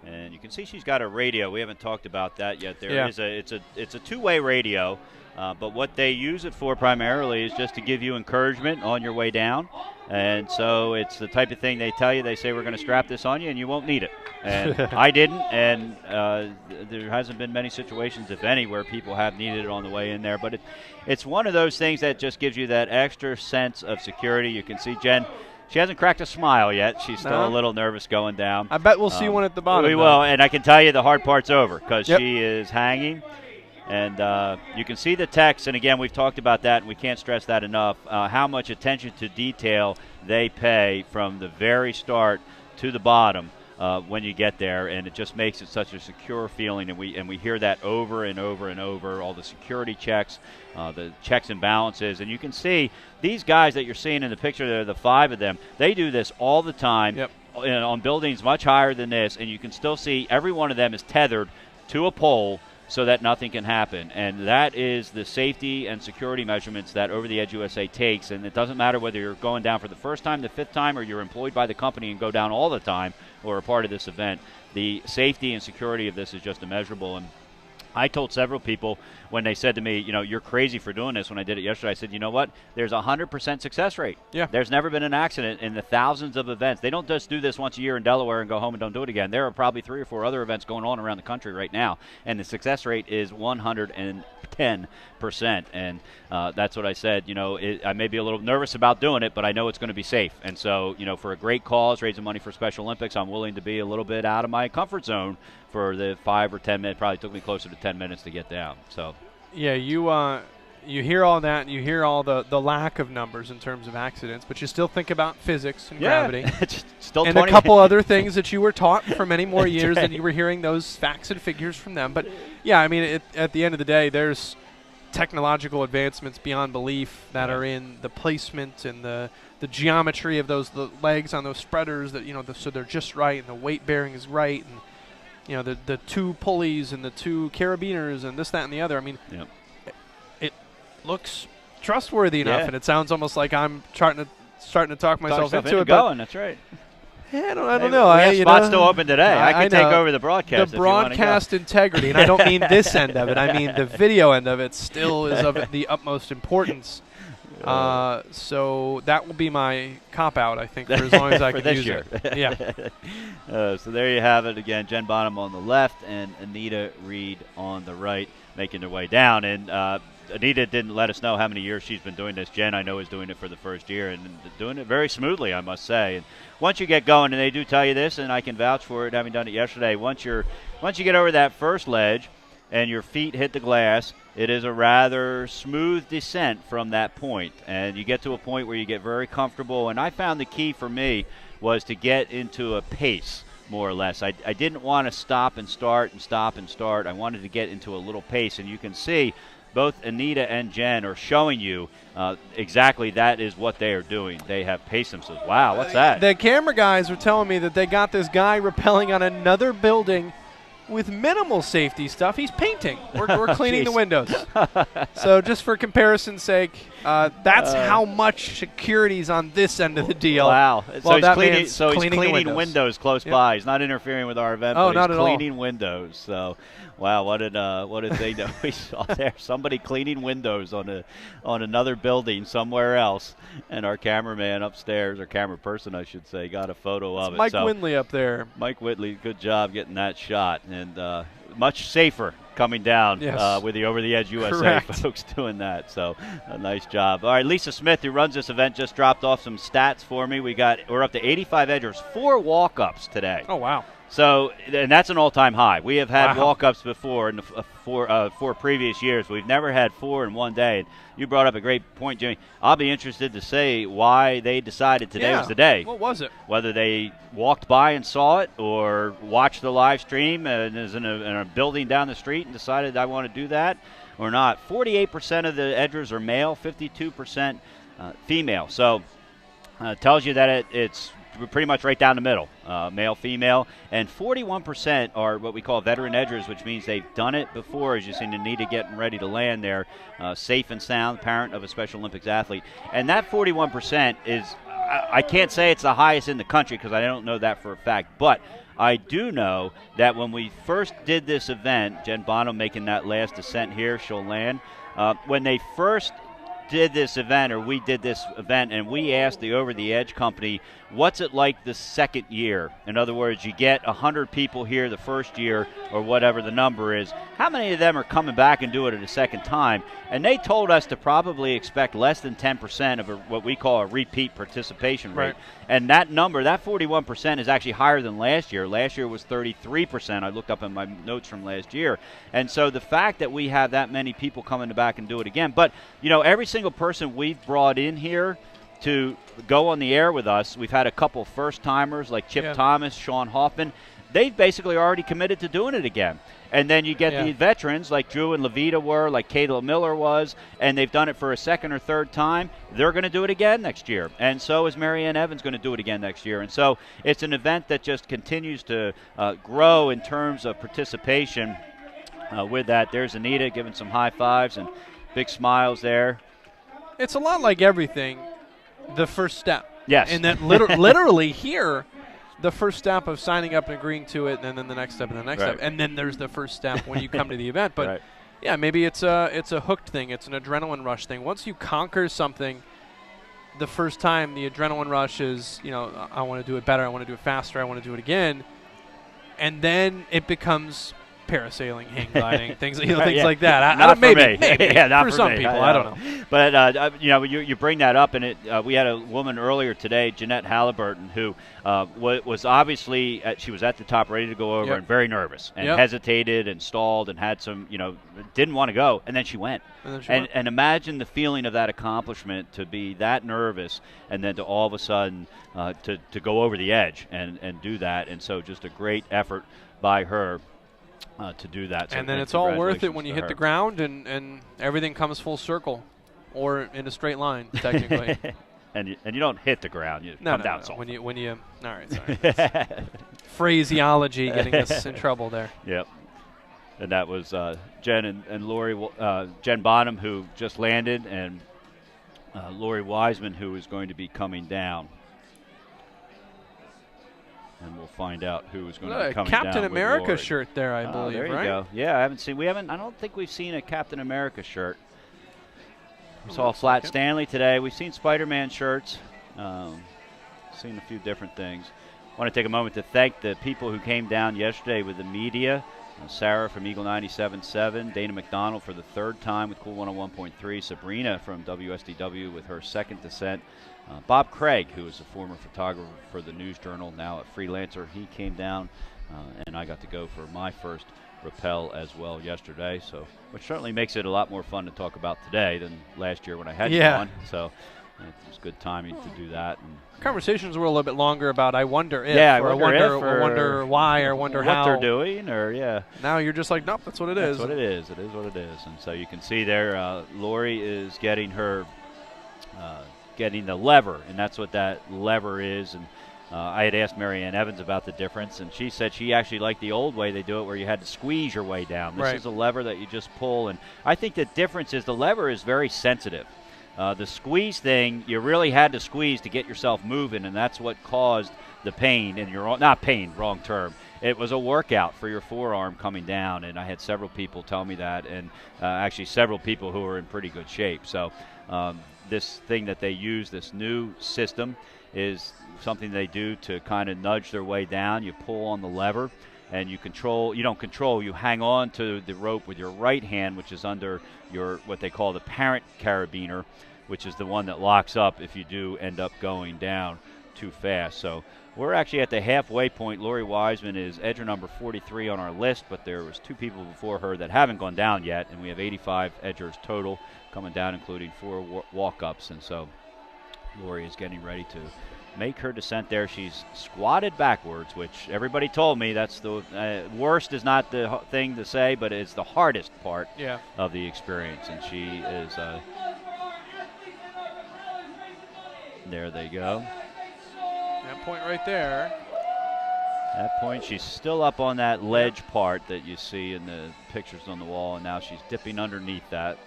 And you can see she's got a radio. We haven't talked about that yet. It's a two-way radio, but what they use it for primarily is just to give you encouragement on your way down. And so it's the type of thing they tell you. They say, we're going to strap this on you, and you won't need it. And I didn't, and there hasn't been many situations, if any, where people have needed it on the way in there. But it's one of those things that just gives you that extra sense of security. You can see Jen. She hasn't cracked a smile yet. She's still a little nervous going down. I bet we'll see one at the bottom. We will, and I can tell you the hard part's over because she is hanging. And you can see the text, and again, we've talked about that, and we can't stress that enough, how much attention to detail they pay from the very start to the bottom when you get there, and it just makes it such a secure feeling, and we hear that over and over and over, all the security checks, the checks and balances, and you can see these guys that you're seeing in the picture there, the 5 of them, they do this all the time on buildings much higher than this, and you can still see every one of them is tethered to a pole so that nothing can happen. And that is the safety and security measurements that Over the Edge USA takes. And it doesn't matter whether you're going down for the first time, the 5th time, or you're employed by the company and go down all the time or a part of this event. The safety and security of this is just immeasurable. And I told several people when they said to me, you're crazy for doing this when I did it yesterday, I said, you know what? There's a 100% success rate. Yeah. There's never been an accident in the thousands of events. They don't just do this once a year in Delaware and go home and don't do it again. There are probably 3 or 4 other events going on around the country right now, and the success rate is 110%. And that's what I said. I may be a little nervous about doing it, but I know it's going to be safe. And so, for a great cause, raising money for Special Olympics, I'm willing to be a little bit out of my comfort zone for the 5 or 10 minutes. Probably took me closer to 10 minutes to get down. So. Yeah, you hear all that, and you hear all the lack of numbers in terms of accidents, but you still think about physics and gravity. Still and a couple other things that you were taught for many more years, and you were hearing those facts and figures from them. But, yeah, I mean, at the end of the day, there's technological advancements beyond belief that are in the placement and the geometry of the legs on those spreaders that, so they're just right, and the weight bearing is right, and the 2 pulleys and the 2 carabiners and this, that, and the other. I mean, it looks trustworthy enough, and it sounds almost like I'm starting to talk myself into it. That's right. I don't know. We have spots still open today. I can take over the broadcast. The broadcast integrity, and I don't mean this end of it. I mean the video end of it still is of the utmost importance. So that will be my cop-out, I think, for as long as I for can this use year. it. Yeah. So there you have it again. Jen Bonham on the left and Anita Reed on the right, making their way down. And Anita didn't let us know how many years she's been doing this. Jen, I know, is doing it for the first year and doing it very smoothly, I must say. And once you get going, and they do tell you this, and I can vouch for it, having done it yesterday. Once you get over that first ledge and your feet hit the glass, it is a rather smooth descent from that point. And you get to a point where you get very comfortable. And I found the key for me was to get into a pace, more or less. I didn't want to stop and start and stop and start. I wanted to get into a little pace. And you can see both Anita and Jen are showing you exactly that is what they are doing. They have paced themselves. Wow, what's that? The camera guys were telling me that they got this guy rappelling on another building with minimal safety stuff. He's painting. We're cleaning the windows. So just for comparison's sake, that's how much security's on this end of the deal. Wow. Well, He's cleaning windows close by. He's not interfering with our event, but not he's at all. cleaning windows. So, wow, what did they know we saw there? Somebody cleaning windows on another building somewhere else, and our cameraman upstairs, or camera person, I should say, got a photo of it. Mike Windley up there. Mike Whitley, good job getting that shot, and much safer coming down with the Over the Edge USA Correct. folks doing that. So a nice job. All right, Lisa Smith, who runs this event, just dropped off some stats for me. We're up to 85 edgers, 4 walk-ups today. Oh, wow. So, and that's an all-time high. We have had walk-ups before in the four previous years. We've never had 4 in one day. And you brought up a great point, Jimmy. I'll be interested to say why they decided today was the day. What was it? Whether they walked by and saw it or watched the live stream and is in a building down the street and decided I want to do that or not. 48% of the edgers are male, 52% female. So it tells you that it's pretty much right down the middle, male, female, and 41% are what we call veteran edgers, which means they've done it before, as you've seen Anita getting ready to land there, safe and sound, parent of a Special Olympics athlete. And that 41% is, I can't say it's the highest in the country because I don't know that for a fact, but I do know that when we first did this event, Jen Bonham making that last descent here, she'll land, when they first did this event, or we did this event, and we asked the Over the Edge company, what's it like the second year? In other words, you get 100 people here the first year, or whatever the number is. How many of them are coming back and do it a second time? And they told us to probably expect less than 10% of what we call a repeat participation rate. Right. And that number, that 41%, is actually higher than last year. Last year was 33%. I looked up in my notes from last year. And so the fact that we have that many people coming back and do it again. But, you know, every single person we've brought in here to go on the air with us, we've had a couple first-timers like Chip Thomas, Sean Hoffman. They've basically already committed to doing it again. And then you get the veterans like Drew and Levita were, like Kayla Miller was, and they've done it for a second or third time. They're going to do it again next year. And so is Marianne Evans going to do it again next year. And so it's an event that just continues to grow in terms of participation with that. There's Anita giving some high fives and big smiles there. It's a lot like everything, the first step. Yes. And that literally here, the first step of signing up and agreeing to it, and then the next step and the next step. And then there's the first step when you come to the event. But, yeah, maybe it's a hooked thing. It's an adrenaline rush thing. Once you conquer something the first time, the adrenaline rush is, you know, I want to do it better. I want to do it faster. I want to do it again. And then it becomes parasailing, hang gliding, things like that. Not maybe, for me. Maybe. Not for for some me. people. I don't know. But, you know, you bring that up, and we had a woman earlier today, Jeanette Halliburton, who was obviously, she was at the top ready to go over and very nervous and hesitated and stalled and had some, you know, didn't want to go, and then she went. And imagine the feeling of that accomplishment, to be that nervous and then to all of a sudden to go over the edge and do that. And so just a great effort by her. To do that. So and then it's all worth it when you hit the ground and everything comes full circle or in a straight line, technically. and you don't hit the ground. You come down soft. When you all right, sorry. Phraseology getting us in trouble there. Yep. And that was Jen and Lori, Jen Bonham, who just landed, and Lori Wiseman, who is going to be coming down. And we'll find out who is going to be coming down. Captain America shirt there, I believe, there you right? go. Yeah, I don't think we've seen a Captain America shirt. We saw Flat Stanley today. We've seen Spider-Man shirts, seen a few different things. I want to take a moment to thank the people who came down yesterday with the media. Sarah from Eagle 97.7, Dana McDonald for the third time with Cool 101.3, Sabrina from WSDW with her second descent, Bob Craig, who is a former photographer for the News Journal, now a freelancer. He came down, and I got to go for my first rappel as well yesterday, so which certainly makes it a lot more fun to talk about today than last year when I hadn't gone. So it was good timing to do that. And conversations were a little bit longer about I wonder if, or I wonder why, or wonder what how they're doing, or Now you're just like, nope, that's what it is. That's what it is. It is what it is. And so you can see there, Lori is getting her, getting the lever, and that's what that lever is. And I had asked Marianne Evans about the difference, and she said she actually liked the old way they do it, where you had to squeeze your way down. This is a lever that you just pull, and I think the difference is the lever is very sensitive. The squeeze thing, you really had to squeeze to get yourself moving, and that's what caused the pain. And not pain, wrong term. It was a workout for your forearm coming down, and I had several people tell me that, and actually several people who are in pretty good shape. So this thing that they use, this new system, is something they do to kind of nudge their way down. You pull on the lever, and you don't control, you hang on to the rope with your right hand, which is under your, what they call the parent carabiner, which is the one that locks up if you do end up going down too fast. So we're actually at the halfway point. Lori Wiseman is edger number 43 on our list, but there was 2 people before her that haven't gone down yet, and we have 85 edgers total coming down, including 4 walk-ups. And so Lori is getting ready to make her descent there. She's squatted backwards, which everybody told me that's the worst is not the thing to say, but it's the hardest part of the experience. And she is there they go. That point right there. That point, she's still up on that ledge part that you see in the pictures on the wall, and now she's dipping underneath that.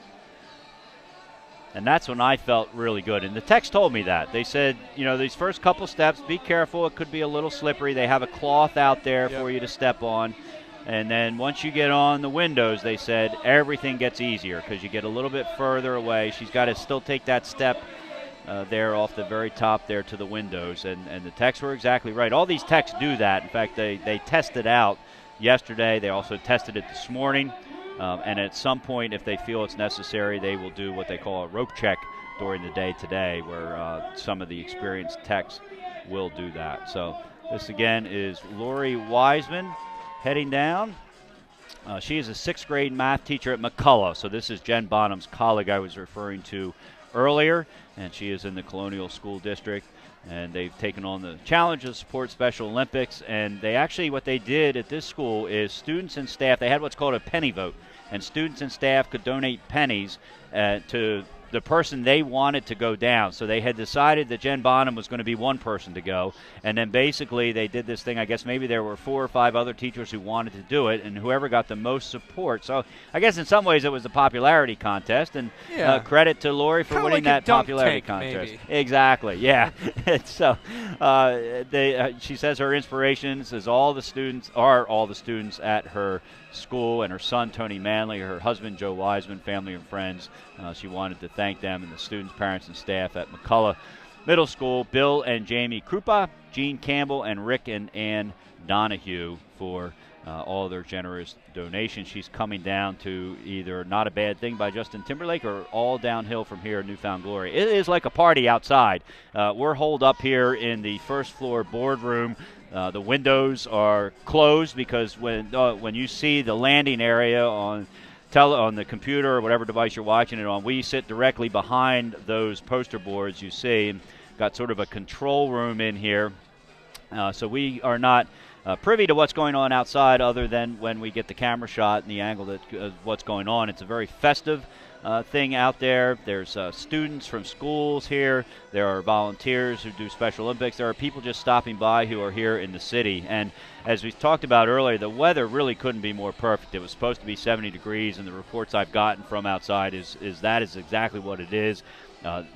And that's when I felt really good. And the text told me that. They said, these first couple steps, be careful. It could be a little slippery. They have a cloth out there for you to step on. And then once you get on the windows, they said, everything gets easier because you get a little bit further away. She's got to still take that step there off the very top there to the windows. And the texts were exactly right. All these texts do that. In fact, they tested out yesterday. They also tested it this morning. And at some point, if they feel it's necessary, they will do what they call a rope check during the day today, where some of the experienced techs will do that. So this, again, is Lori Wiseman heading down. She is a 6th grade math teacher at McCullough. So this is Jen Bonham's colleague I was referring to earlier, and she is in the Colonial School District. And they've taken on the challenge of support Special Olympics. And they actually, what they did at this school is students and staff, they had what's called a penny vote. And students and staff could donate pennies to the person they wanted to go down. So they had decided that Jen Bonham was going to be one person to go. And then basically they did this thing. I guess maybe there were 4 or 5 other teachers who wanted to do it, and whoever got the most support. So I guess in some ways it was a popularity contest, and credit to Lori for winning that popularity contest. Maybe. Exactly, yeah. So she says her inspirations is all the students at her school, and her son Tony Manley, her husband Joe Wiseman, family and friends. She wanted to thank them and the students, parents, and staff at McCullough Middle School, Bill and Jamie Krupa, Gene Campbell, and Rick and Ann Donahue for all their generous donations. She's coming down to either Not a Bad Thing by Justin Timberlake or All Downhill from Here, New Found Glory. It is like a party outside. We're holed up here in the first floor boardroom. The windows are closed because when you see the landing area on the computer or whatever device you're watching it on, we sit directly behind those poster boards you see, and got sort of a control room in here. So we are not privy to what's going on outside other than when we get the camera shot and the angle that what's going on. It's a very festive thing out there. There's students from schools here. There are volunteers who do Special Olympics. There are people just stopping by who are here in the city. And as we talked about earlier, the weather really couldn't be more perfect. It was supposed to be 70 degrees, and the reports I've gotten from outside is exactly what it is.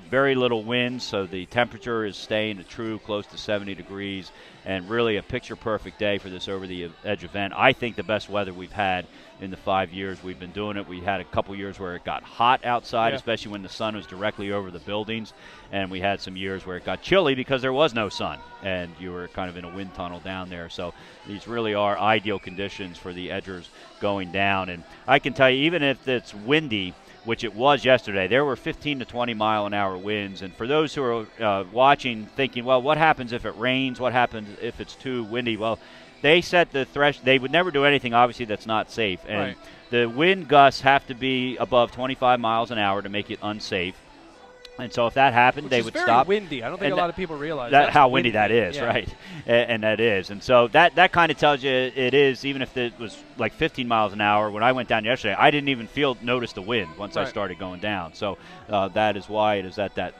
Very little wind, so the temperature is staying a true close to 70 degrees, and really a picture-perfect day for this over-the-edge event. I think the best weather we've had in the 5 years we've been doing it. We had a couple years where it got hot outside, especially when the sun was directly over the buildings, and we had some years where it got chilly because there was no sun, and you were kind of in a wind tunnel down there. So these really are ideal conditions for the edgers going down. And I can tell you, even if it's windy, which it was yesterday, there were 15 to 20 mile an hour winds. And for those who are watching thinking, well, what happens if it rains? What happens if it's too windy? Well, they set the threshold. They would never do anything, obviously, that's not safe. And the wind gusts have to be above 25 miles an hour to make it unsafe. And so if that happened, they would stop. Very windy. I don't think a lot of people realize that how windy that is, right? And that is. And so that kind of tells you it is, even if it was like 15 miles an hour. When I went down yesterday, I didn't even notice the wind once I started going down. So that is why it is at that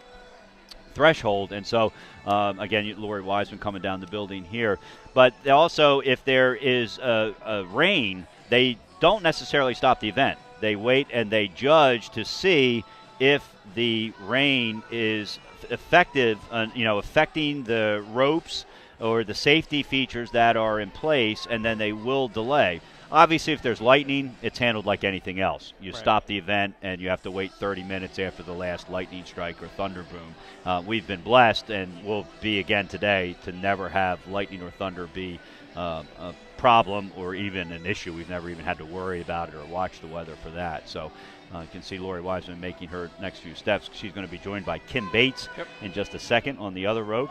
threshold. And so, again, Lori Wiseman coming down the building here. But also, if there is a rain, they don't necessarily stop the event. They wait and they judge to see if the rain is effective, affecting the ropes or the safety features that are in place, and then they will delay. Obviously, if there's lightning, it's handled like anything else. You stop the event, and you have to wait 30 minutes after the last lightning strike or thunder boom. We've been blessed, and will be again today, to never have lightning or thunder be a problem or even an issue. We've never even had to worry about it or watch the weather for that. So you can see Lori Wiseman making her next few steps. She's going to be joined by Kim Bates in just a second on the other rope.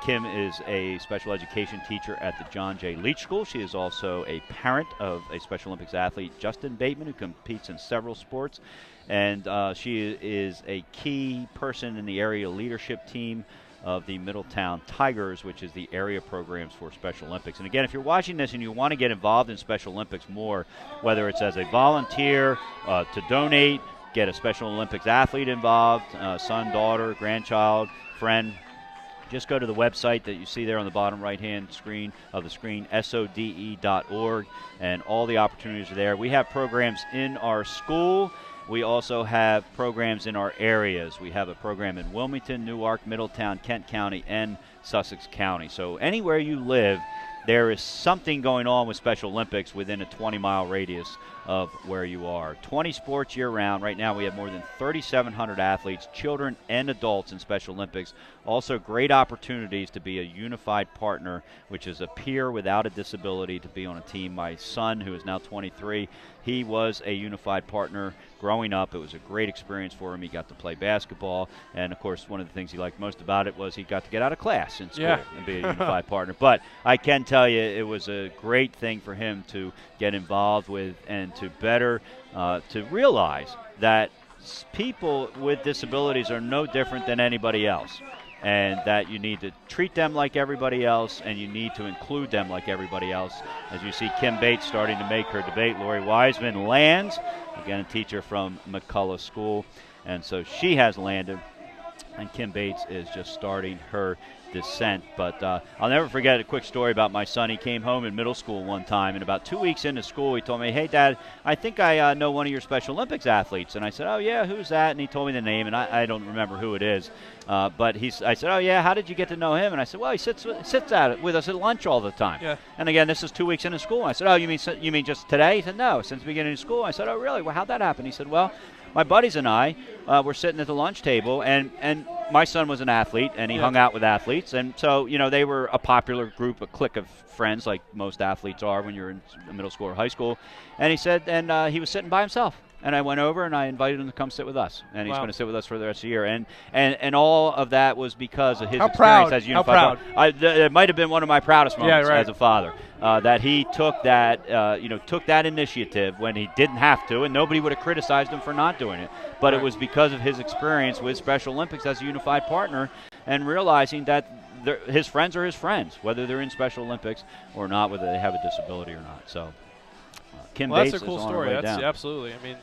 Kim is a special education teacher at the John J. Leach School. She is also a parent of a Special Olympics athlete, Justin Bateman, who competes in several sports. And she is a key person in the area leadership team of the Middletown Tigers, which is the area programs for Special Olympics. And again, if you're watching this and you want to get involved in Special Olympics more, whether it's as a volunteer, to donate, get a Special Olympics athlete involved, son, daughter, grandchild, friend, just go to the website that you see there on the bottom right-hand screen of the screen, SODE.org, and all the opportunities are there. We have programs in our school. We also have programs in our areas. We have a program in Wilmington, Newark, Middletown, Kent County, and Sussex County. So anywhere you live, there is something going on with Special Olympics within a 20-mile radius of where you are. 20 sports year-round. Right now we have more than 3,700 athletes, children and adults in Special Olympics. Also great opportunities to be a unified partner, which is a peer without a disability, to be on a team. My son, who is now 23, he was a unified partner growing up. It was a great experience for him. He got to play basketball, and of course one of the things he liked most about it was he got to get out of class in school and be a unified partner. But I can tell you it was a great thing for him to get involved with, and to better to realize that people with disabilities are no different than anybody else, and that you need to treat them like everybody else, and you need to include them like everybody else. As you see Kim Bates starting to make her debate. Lori Wiseman lands, again a teacher from McCullough School, and so she has landed, and Kim Bates is just starting her descent. But I'll never forget a quick story about my son. He came home in middle school one time, and about 2 weeks into school he told me, "Hey Dad, I think I know one of your Special Olympics athletes." And I said, "Oh yeah, who's that?" And he told me the name, and I don't remember who it is. But I said, "Oh yeah, how did you get to know him?" And I said, "Well, he sits with us at lunch all the time." Yeah. And again, this is 2 weeks into school. And I said, "Oh, you mean just today?" He said, "No, since the beginning of school." I said, "Oh really? Well, how'd that happen?" He said, "Well, my buddies and I were sitting at the lunch table, and my son was an athlete, and he hung out with athletes, and so they were a popular group, a clique of friends, like most athletes are when you're in middle school or high school." And he said, and he was sitting by himself. And I went over and I invited him to come sit with us, and he's going to sit with us for the rest of the year. And all of that was because of his experience as a unified. How proud! It might have been one of my proudest moments as a father, that he took that initiative when he didn't have to, and nobody would have criticized him for not doing it. But it was because of his experience with Special Olympics as a unified partner, and realizing that his friends are his friends, whether they're in Special Olympics or not, whether they have a disability or not. So. Kim Bates that's a cool is story. That's down. Absolutely. I mean,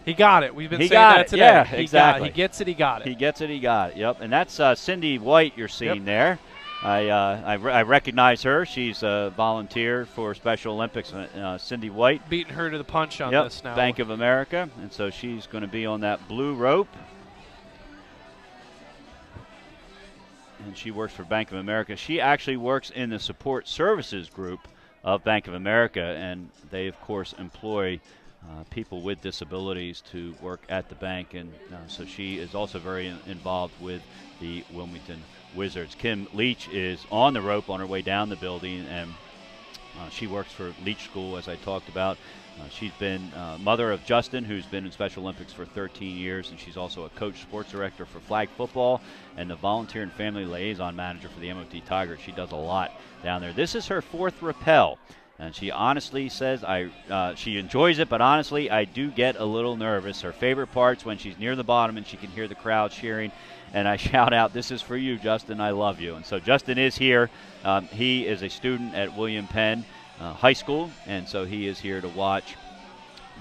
he got it. We've been saying that today. Yeah, exactly. He gets it. He got it. He gets it. He got it. Yep. And that's Cindy White you're seeing there. I recognize her. She's a volunteer for Special Olympics. Cindy White. Beating her to the punch on this now. Bank of America. And so she's going to be on that blue rope. and she works for Bank of America. She actually works in the support services group of Bank of America, and they, of course, employ people with disabilities to work at the bank, and so she is also very involved with the Wilmington Wizards. Kim Leach is on the rope on her way down the building, and she works for Leach School, as I talked about. She's been mother of Justin, who's been in Special Olympics for 13 years, and she's also a coach sports director for flag football and the volunteer and family liaison manager for the MOT Tigers. She does a lot down there. This is her 4th rappel, and she honestly says she enjoys it, but honestly, I do get a little nervous. Her favorite part's when she's near the bottom and she can hear the crowd cheering, and I shout out, "This is for you, Justin, I love you." And so Justin is here. He is a student at William Penn High School, and so he is here to watch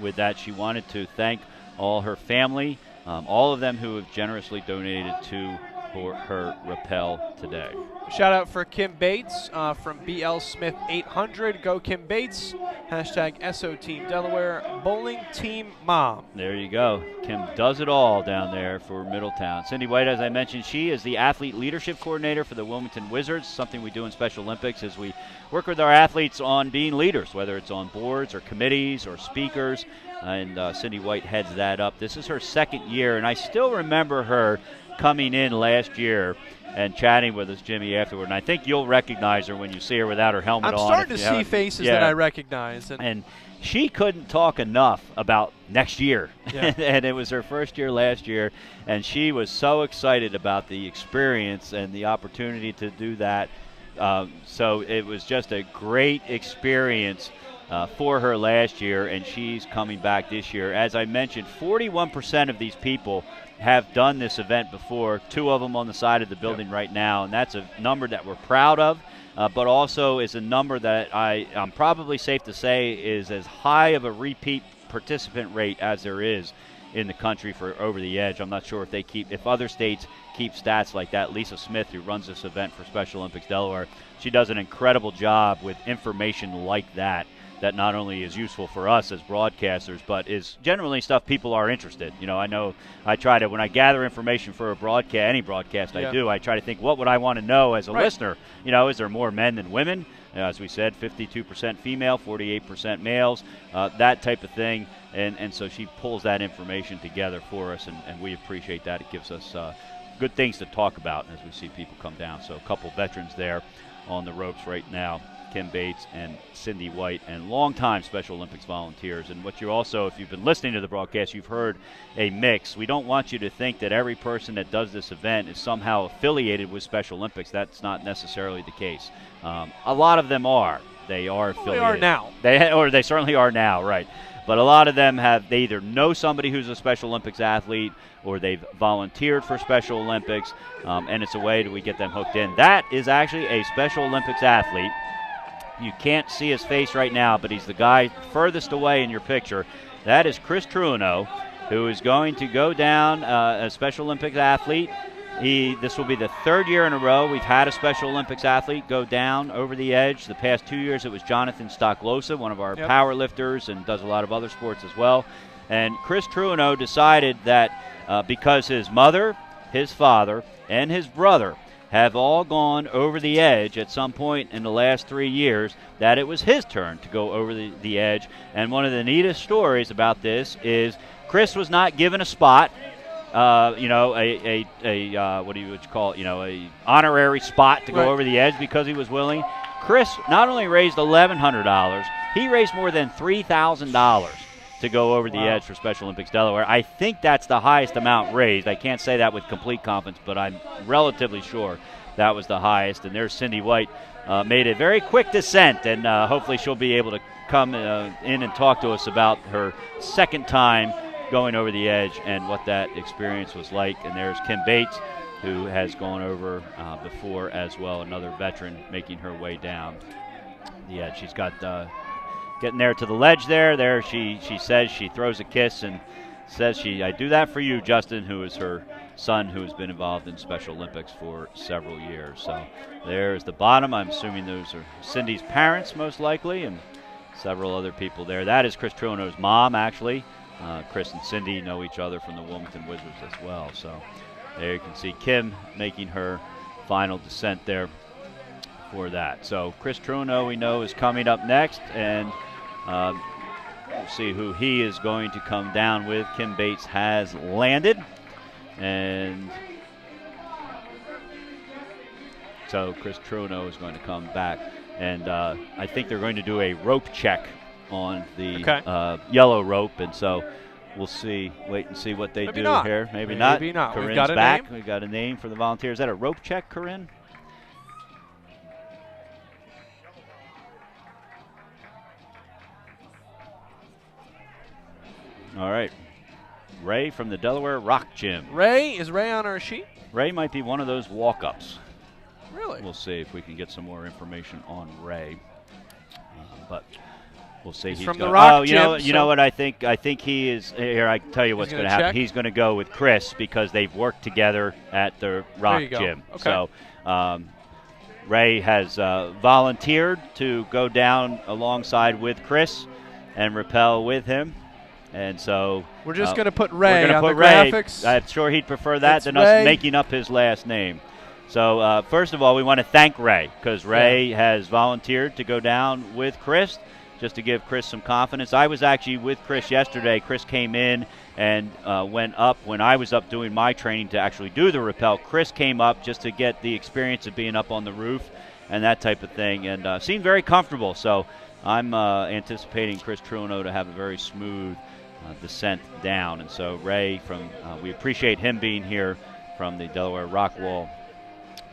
with that. She wanted to thank all her family, all of them who have generously donated to her rappel today. Shout out for Kim Bates from BL Smith 800. Go Kim Bates. Hashtag SO Team Delaware. Bowling Team Mom. There you go. Kim does it all down there for Middletown. Cindy White, as I mentioned, she is the athlete leadership coordinator for the Wilmington Wizards. Something we do in Special Olympics is we work with our athletes on being leaders, whether it's on boards or committees or speakers. And Cindy White heads that up. This is her 2nd year, and I still remember her coming in last year and chatting with us, Jimmy, afterward. And I think you'll recognize her when you see her without her helmet on. I'm starting to see faces that I recognize. And she couldn't talk enough about next year. Yeah. And it was her 1st year last year, and she was so excited about the experience and the opportunity to do that. So it was just a great experience for her last year, and she's coming back this year. As I mentioned, 41% of these people have done this event before, 2 of them on the side of the building right now, and that's a number that we're proud of, but also is a number that I'm probably safe to say is as high of a repeat participant rate as there is in the country for Over the Edge. I'm not sure if other states keep stats like that. Lisa Smith, who runs this event for Special Olympics Delaware, she does an incredible job with information like that not only is useful for us as broadcasters, but is generally stuff people are interested. I know I try to, when I gather information for a broadcast, any broadcast I do, I try to think, what would I want to know as a listener? Is there more men than women? As we said, 52% female, 48% males, that type of thing. And so she pulls that information together for us, and we appreciate that. It gives us good things to talk about as we see people come down. So a couple veterans there on the ropes right now, Kim Bates and Cindy White, and longtime Special Olympics volunteers. And what you also, if you've been listening to the broadcast, you've heard a mix. We don't want you to think that every person that does this event is somehow affiliated with Special Olympics. That's not necessarily the case. A lot of them are. They are affiliated. They are now. They certainly are now, right. But a lot of them they either know somebody who's a Special Olympics athlete, or they've volunteered for Special Olympics, and it's a way that we get them hooked in. That is actually a Special Olympics athlete. You can't see his face right now, but he's the guy furthest away in your picture. That is Chris Truino, who is going to go down a Special Olympics athlete. This will be the 3rd year in a row we've had a Special Olympics athlete go down over the edge. The past 2 years it was Jonathan Stocklosa, one of our power lifters, and does a lot of other sports as well. And Chris Truino decided that because his mother, his father, and his brother have all gone over the edge at some point in the last 3 years, that it was his turn to go over the edge. And one of the neatest stories about this is Chris was not given a spot, what do you call it, a honorary spot to go over the edge because he was willing. Chris not only raised $1,100, he raised more than $3,000 to go over the edge for Special Olympics Delaware. I think that's the highest amount raised. I can't say that with complete confidence, but I'm relatively sure that was the highest. And there's Cindy White, made a very quick descent, and hopefully she'll be able to come in and talk to us about her 2nd time going over the edge and what that experience was like. And there's Kim Bates, who has gone over before as well, another veteran making her way down the edge. She's got getting there to the ledge there she says, she throws a kiss and says, I do that for you, Justin, who is her son, who has been involved in Special Olympics for several years. So there's the bottom. I'm assuming those are Cindy's parents, most likely, and several other people there. That is Chris Truino's mom, actually. Chris and Cindy know each other from the Wilmington Wizards as well. So there you can see Kim making her final descent there for that. So Chris Truino, we know, is coming up next, and we'll see who he is going to come down with. Kim Bates has landed, and so Chris Truino is going to come back, and I think they're going to do a rope check on the yellow rope, and so we'll see. Wait and see what they do here. Maybe not. Maybe not. Corinne's We've got a back. name. We've got a name for the volunteers. Is that a rope check, Corinne? All right. Ray from the Delaware Rock Gym. Is Ray on our sheet? Ray might be one of those walk-ups. Really? We'll see if we can get some more information on Ray. But we'll see. He's from the Rock Gym. You know what I think? I think he is. Here, I can tell you what's going to happen. Check? He's going to go with Chris because they've worked together at the Rock Gym. Okay. So Ray has volunteered to go down alongside with Chris and rappel with him. And so we're just going to put Ray on the Ray. graphics. I'm sure he'd prefer that than us Ray. making up his last name. So first of all, we want to thank Ray because Ray has volunteered to go down with Chris just to give Chris some confidence. I was actually with Chris yesterday. Chris came in and went up when I was up doing my training to actually do the rappel. Chris came up just to get the experience of being up on the roof and that type of thing, and seemed very comfortable. So I'm anticipating Chris Truino to have a very smooth descent down. And so Ray, we appreciate him being here from the Delaware Rockwall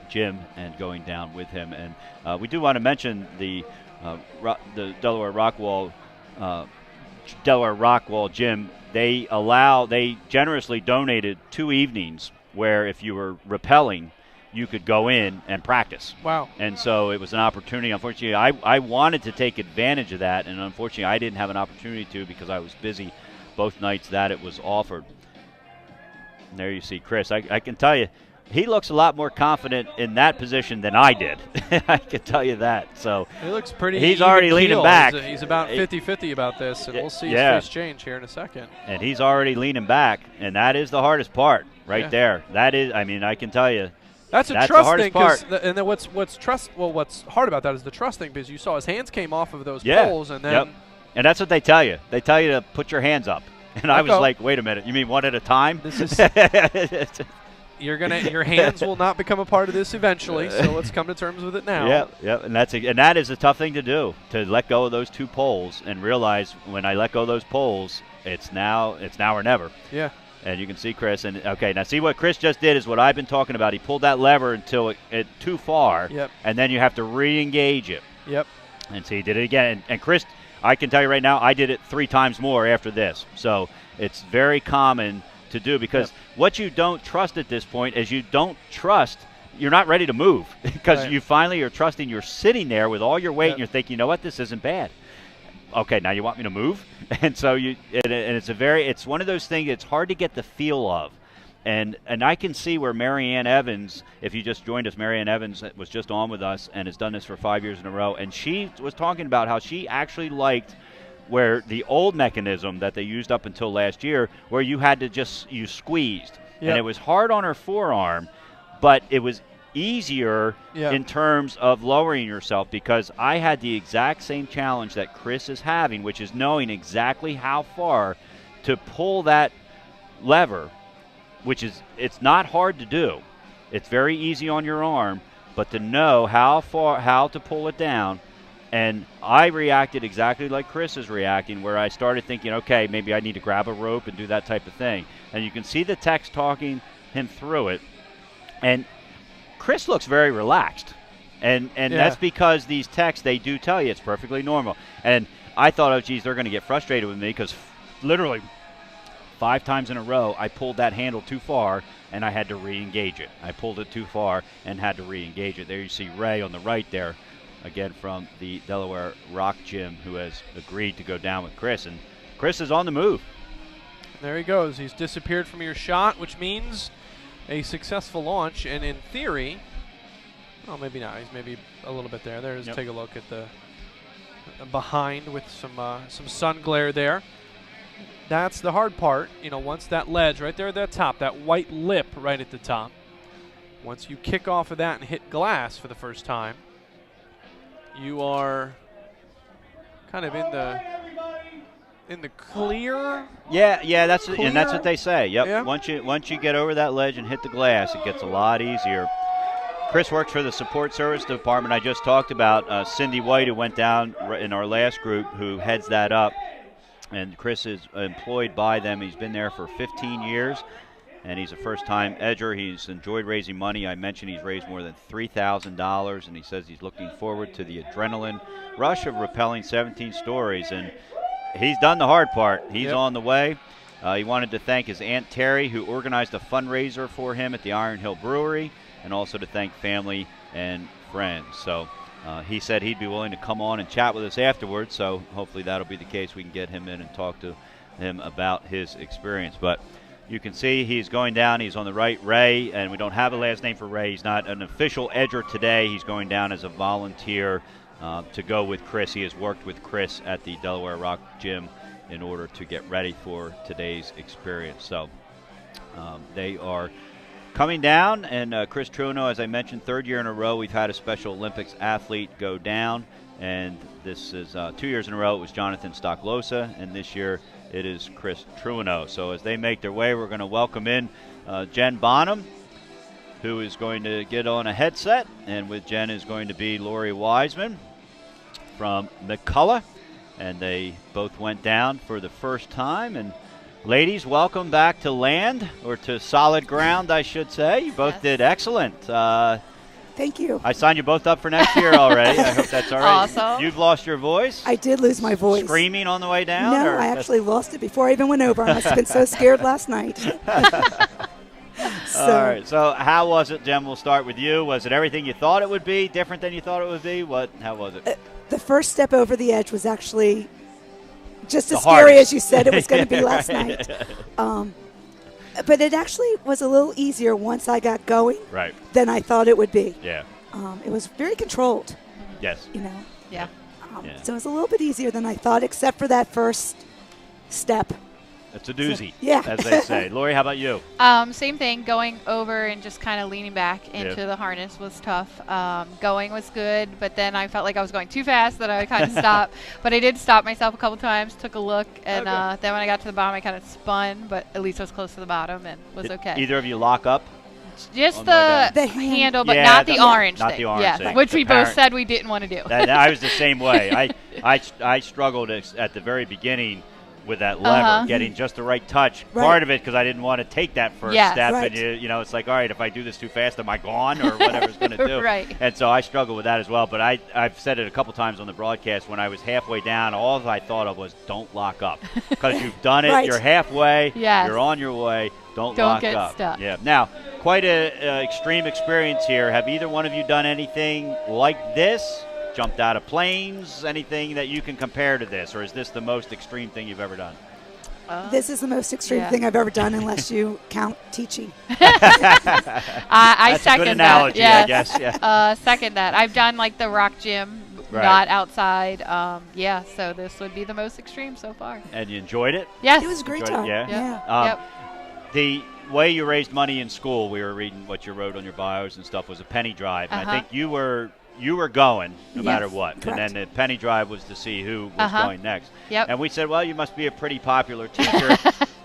Gym and going down with him. And we do want to mention the Delaware Rockwall Gym. They generously donated 2 evenings where if you were rappelling, you could go in and practice. Wow. And so it was an opportunity. Unfortunately, I wanted to take advantage of that, and unfortunately I didn't have an opportunity to because I was busy both nights that it was offered. And there you see Chris. I can tell you, he looks a lot more confident in that position than I did. I can tell you that. So he looks pretty. He's already leaning back. He's about 50-50 about this, and we'll see his face change here in a second. And he's already leaning back, and that is the hardest part right there. That is, I mean, I can tell you. That's the trust thing, part. And then what's hard about that is the trust thing, because you saw his hands came off of those poles, and then. Yep. And that's what they tell you. They tell you to put your hands up. And I was like, wait a minute, you mean one at a time? This is your hands will not become a part of this eventually, so let's come to terms with it now. Yeah, and that is a tough thing to do, to let go of those 2 poles and realize when I let go of those poles, it's now or never. Yeah. And you can see Chris, and okay, now see what Chris just did is what I've been talking about. He pulled that lever until it too far, and then you have to re-engage it. Yep. And so he did it again. And Chris, I can tell you right now, I did it 3 times more after this. So it's very common to do because what you don't trust at this point is you're not ready to move because you finally are trusting you're sitting there with all your weight and you're thinking, you know what, this isn't bad. Okay, now you want me to move? And so it's one of those things it's hard to get the feel of. And I can see where Marianne Evans, if you just joined us, Marianne Evans was just on with us and has done this for 5 years in a row. And she was talking about how she actually liked where the old mechanism that they used up until last year, where you had to you squeezed. Yep. And it was hard on her forearm, but it was easier in terms of lowering yourself because I had the exact same challenge that Chris is having, which is knowing exactly how far to pull that lever. It's not hard to do. It's very easy on your arm, but to know how to pull it down. And I reacted exactly like Chris is reacting, where I started thinking, okay, maybe I need to grab a rope and do that type of thing. And you can see the techs talking him through it. And Chris looks very relaxed. And that's because these techs, they do tell you it's perfectly normal. And I thought, oh, geez, they're going to get frustrated with me because literally 5 times in a row, I pulled that handle too far, and I had to re-engage it. I pulled it too far and had to re-engage it. There you see Ray on the right there, again from the Delaware Rock Gym, who has agreed to go down with Chris. And Chris is on the move. There he goes. He's disappeared from your shot, which means a successful launch. And in theory, oh, maybe not. He's maybe a little bit there. There's take a look at the behind with some sun glare there. That's the hard part, once that ledge right there at that top, that white lip right at the top. once you kick off of that and hit glass for the first time, you are kind of in the clear. Yeah, that's Clear. and that's what they say. Yep. Yeah. Once you get over that ledge and hit the glass, it gets a lot easier. Chris works for the support service department I just talked about. Cindy White, who went down in our last group, who heads that up, and Chris is employed by them. He's been there for 15 years, and he's a first-time edger. He's enjoyed raising money. I mentioned he's raised more than $3,000, and he says he's looking forward to the adrenaline rush of rappelling 17 stories, and he's done the hard part. He's on the way. He wanted to thank his Aunt Terry, who organized a fundraiser for him at the Iron Hill Brewery, and also to thank family and friends. So he said he'd be willing to come on and chat with us afterwards, so hopefully that'll be the case. We can get him in and talk to him about his experience. But you can see he's going down. He's on the right, Ray, and we don't have a last name for Ray. He's not an official edger today. He's going down as a volunteer to go with Chris. He has worked with Chris at the Delaware Rock Gym in order to get ready for today's experience. So they are coming down, and Chris Truino, as I mentioned, third year in a row we've had a Special Olympics athlete go down, and this is 2 years in a row it was Jonathan Stocklosa, and this year it is Chris Truino. So as they make their way, we're going to welcome in Jen Bonham, who is going to get on a headset, and with Jen is going to be Lori Wiseman from McCullough, and they both went down for the first time. And ladies, welcome back to land, or to solid ground, I should say. You both did excellent. Thank you. I signed you both up for next year already. I hope that's all right. Awesome. You've lost your voice? I did lose my voice. Screaming on the way down? No, or I actually lost it before I even went over. I must have been so scared last night. All right. So how was it, Jen? We'll start with you. Was it everything you thought it would be? Different than you thought it would be? How was it? The first step over the edge was actually just as The scary hardest. as you said it was going to be last Right. night. But it actually was a little easier once I got going Right. than I thought it would be. Yeah. It was very controlled, Yes. you know. Yeah. Yeah. So it was a little bit easier than I thought, except for that first step. It's a doozy, Yeah. as they say. Lori, how about you? Same thing. Going over and just kind of leaning back into the harness was tough. Going was good, but then I felt like I was going too fast that I kind of stopped. But I did stop myself a couple times, took a look, and then when I got to the bottom, I kind of spun, but at least I was close to the bottom and was Did okay. either of you lock up? Just on the way the down? handle, but Yeah, not the orange not thing. the orange yeah, thing. which The we both parent- said we didn't want to do. I was the same way. I struggled at the very beginning with that lever, getting just the right touch. Right. Part of it because I didn't want to take that first Yes. step, Right. and you know, it's like, all right, if I do this too fast, am I gone or whatever it's going to do? Right. And so I struggled with that as well. But I've said it a couple times on the broadcast. When I was halfway down, all I thought of was, don't lock up, because you've done it. Right. You're halfway. Yes. You're on your way. Don't lock get up. stuck. Yeah. Now, quite a extreme experience here. Have either one of you done anything like this? Jumped out of planes? Anything that you can compare to this, or is this the most extreme thing you've ever done? This is the most extreme Yeah. thing I've ever done, unless you count teaching. I That's a second good analogy, that. I Yes. guess. Yeah. Second that. I've done like the rock gym, Right. not outside. So this would be the most extreme so far. And you enjoyed it? Yes. It was a great Enjoyed it, time. yeah? Yeah. Yep. The way you raised money in school, we were reading what you wrote on your bios and stuff, was a penny drive. And I think you were going no Yes, matter what. correct. And then the penny drive was to see who was going next. Yep. And we said, well, you must be a pretty popular teacher.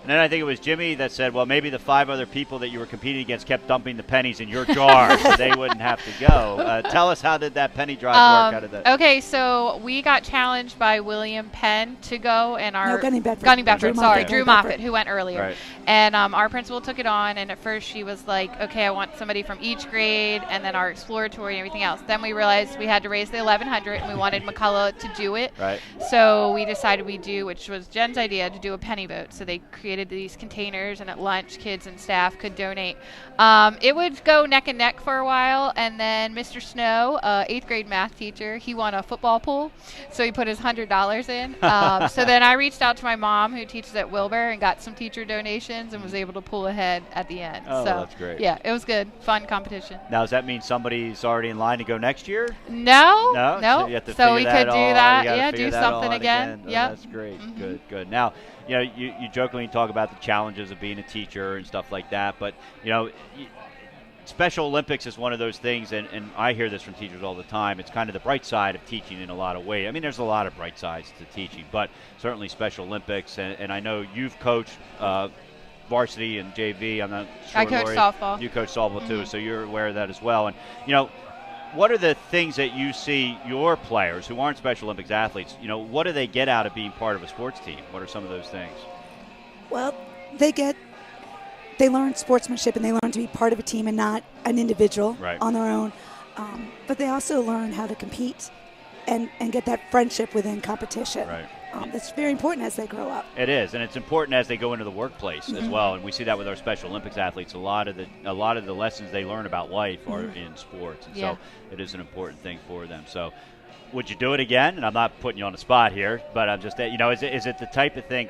And then I think it was Jimmy that said, well, maybe the 5 other people that you were competing against kept dumping the pennies in your jar so they wouldn't have to go. Tell us, how did that penny drive work out of that? Okay, so we got challenged by William Penn to go, and our Gunning Bedford. Drew sorry, Moffett. Drew Moffett, who went earlier. Right. And our principal took it on, and at first she was like, okay, I want somebody from each grade, and then our exploratory and everything else. Then we realized we had to raise the 1,100, and we wanted McCullough to do it. Right. So we decided we'd do, which was Jen's idea, to do a penny vote. So they created these containers, and at lunch, kids and staff could donate. It would go neck and neck for a while, and then Mr. Snow, 8th grade math teacher, he won a football pool, so he put his $100 in. So then I reached out to my mom, who teaches at Wilbur, and got some teacher donations and was able to pull ahead at the end. Oh, so that's great. Yeah, it was good. Fun competition. Now, does that mean somebody's already in line to go next year? No. So you have to So figure we that could do all- you that. gotta Yeah, figure do that something all out again. Oh, Yep. that's great. Mhm. Good. Now, you know, you jokingly talk about the challenges of being a teacher and stuff like that, but you know, Special Olympics is one of those things, and I hear this from teachers all the time. It's kind of the bright side of teaching in a lot of ways. I mean, there's a lot of bright sides to teaching, but certainly Special Olympics. And I know you've coached varsity and JV. I'm not sure. I coach Lori, softball. You coach softball too, so you're aware of that as well. And what are the things that you see your players who aren't Special Olympics athletes? What do they get out of being part of a sports team? What are some of those things? Well, they learn sportsmanship and they learn to be part of a team and not an individual on their own. But they also learn how to compete and get that friendship within competition. Right. That's very important as they grow up. It is, and it's important as they go into the workplace as well. And we see that with our Special Olympics athletes. A lot of the lessons they learn about life are in sports, and so it is an important thing for them. So, would you do it again? And I'm not putting you on the spot here, but I'm just, is it the type of thing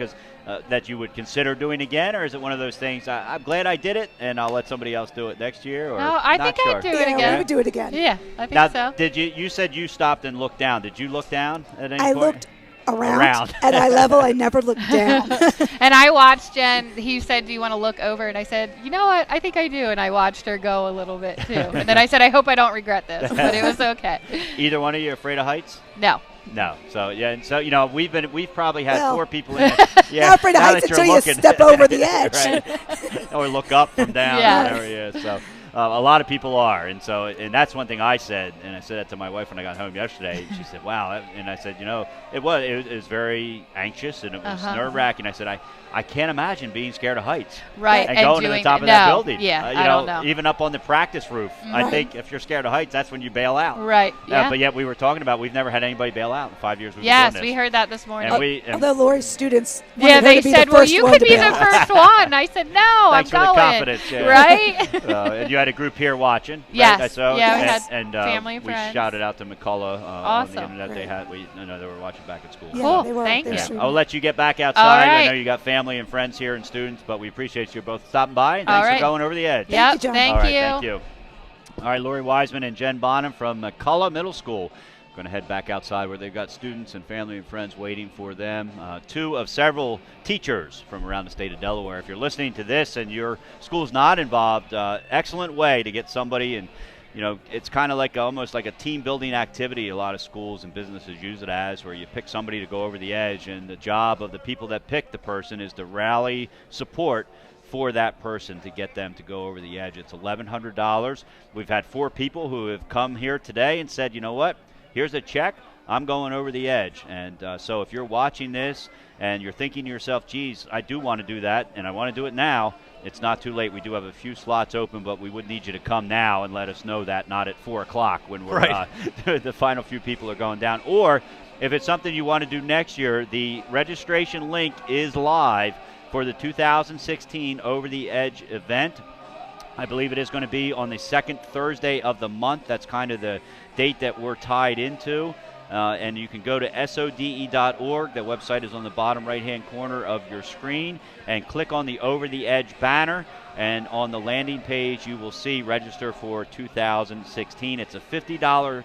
that you would consider doing again, or is it one of those things? I'm glad I did it, and I'll let somebody else do it next year. Or no, I think I'd do it again. I would do it again. Yeah, I think now, so. Did you? You said you stopped and looked down. Did you look down at any I point? looked around. At eye level, I never looked down. And I watched Jen. He said, "Do you want to look over?" And I said, "You know what? I think I do." And I watched her go a little bit too. And then I said, "I hope I don't regret this," but it was okay. Either one of you afraid of heights? No. No. So and so we've probably had 4 people in it. Not afraid of heights until you step over the edge. Right. Or look up from down. Yeah. So a lot of people are, and that's one thing I said, and I said that to my wife when I got home yesterday. She said, "Wow," and I said, it was very anxious and it was nerve-wracking. I said, I can't imagine being scared of heights. Right. And going to the top of that building. Yeah, I don't know. Even up on the practice roof. I think if you're scared of heights, that's when you bail out. Right. Yeah. But yet we were talking about we've never had anybody bail out in 5 years we've been Yes, doing we this. heard that this morning. Although Lori's students they said, "Well, you could be the first one." And I said, "No, Thanks I'm for going." the confidence. Yeah. Right? And you had a group here watching. Yes. Right? So, yeah, we had and family and we friends. shouted out to McCullough awesome. on the internet. They were watching back at school. Yeah, cool. they were. Thank you. I'll let you get back outside. Right. I know you got family and friends here and students, but we appreciate you both stopping by. And All thanks right. for going over the edge. Yep. John. Thank All right, you. thank you. All right, Lori Wiseman and Jen Bonham from McCullough Middle School. Going to head back outside where they've got students and family and friends waiting for them. 2 of several teachers from around the state of Delaware. If you're listening to this and your school's not involved, excellent way to get somebody. And it's kind of like almost like a team building activity. A lot of schools and businesses use it as, where you pick somebody to go over the edge, and the job of the people that pick the person is to rally support for that person to get them to go over the edge. It's $1,100. We've had 4 people who have come here today and said, "You know what? Here's a check. I'm going over the edge." And so if you're watching this and you're thinking to yourself, "Geez, I do want to do that, and I want to do it now," it's not too late. We do have a few slots open, but we would need you to come now and let us know that, not at 4 o'clock when we're the final few people are going down. Or if it's something you want to do next year, the registration link is live for the 2016 Over the Edge event. I believe it is going to be on the 2nd Thursday of the month. That's kind of the date that we're tied into. And you can go to SODE.org. That website is on the bottom right-hand corner of your screen. And click on the Over the Edge banner. And on the landing page, you will see Register for 2016. It's a $50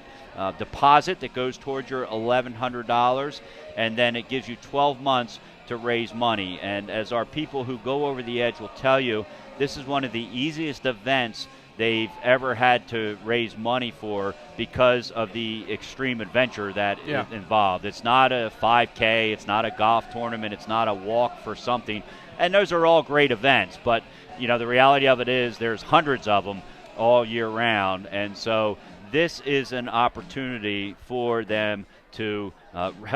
deposit that goes towards your $1,100. And then it gives you 12 months to raise money. And as our people who go over the edge will tell you, this is one of the easiest events they've ever had to raise money for because of the extreme adventure that is involved. It's not a 5K, it's not a golf tournament, it's not a walk for something. And those are all great events, but the reality of it is there's hundreds of them all year round. And so this is an opportunity for them to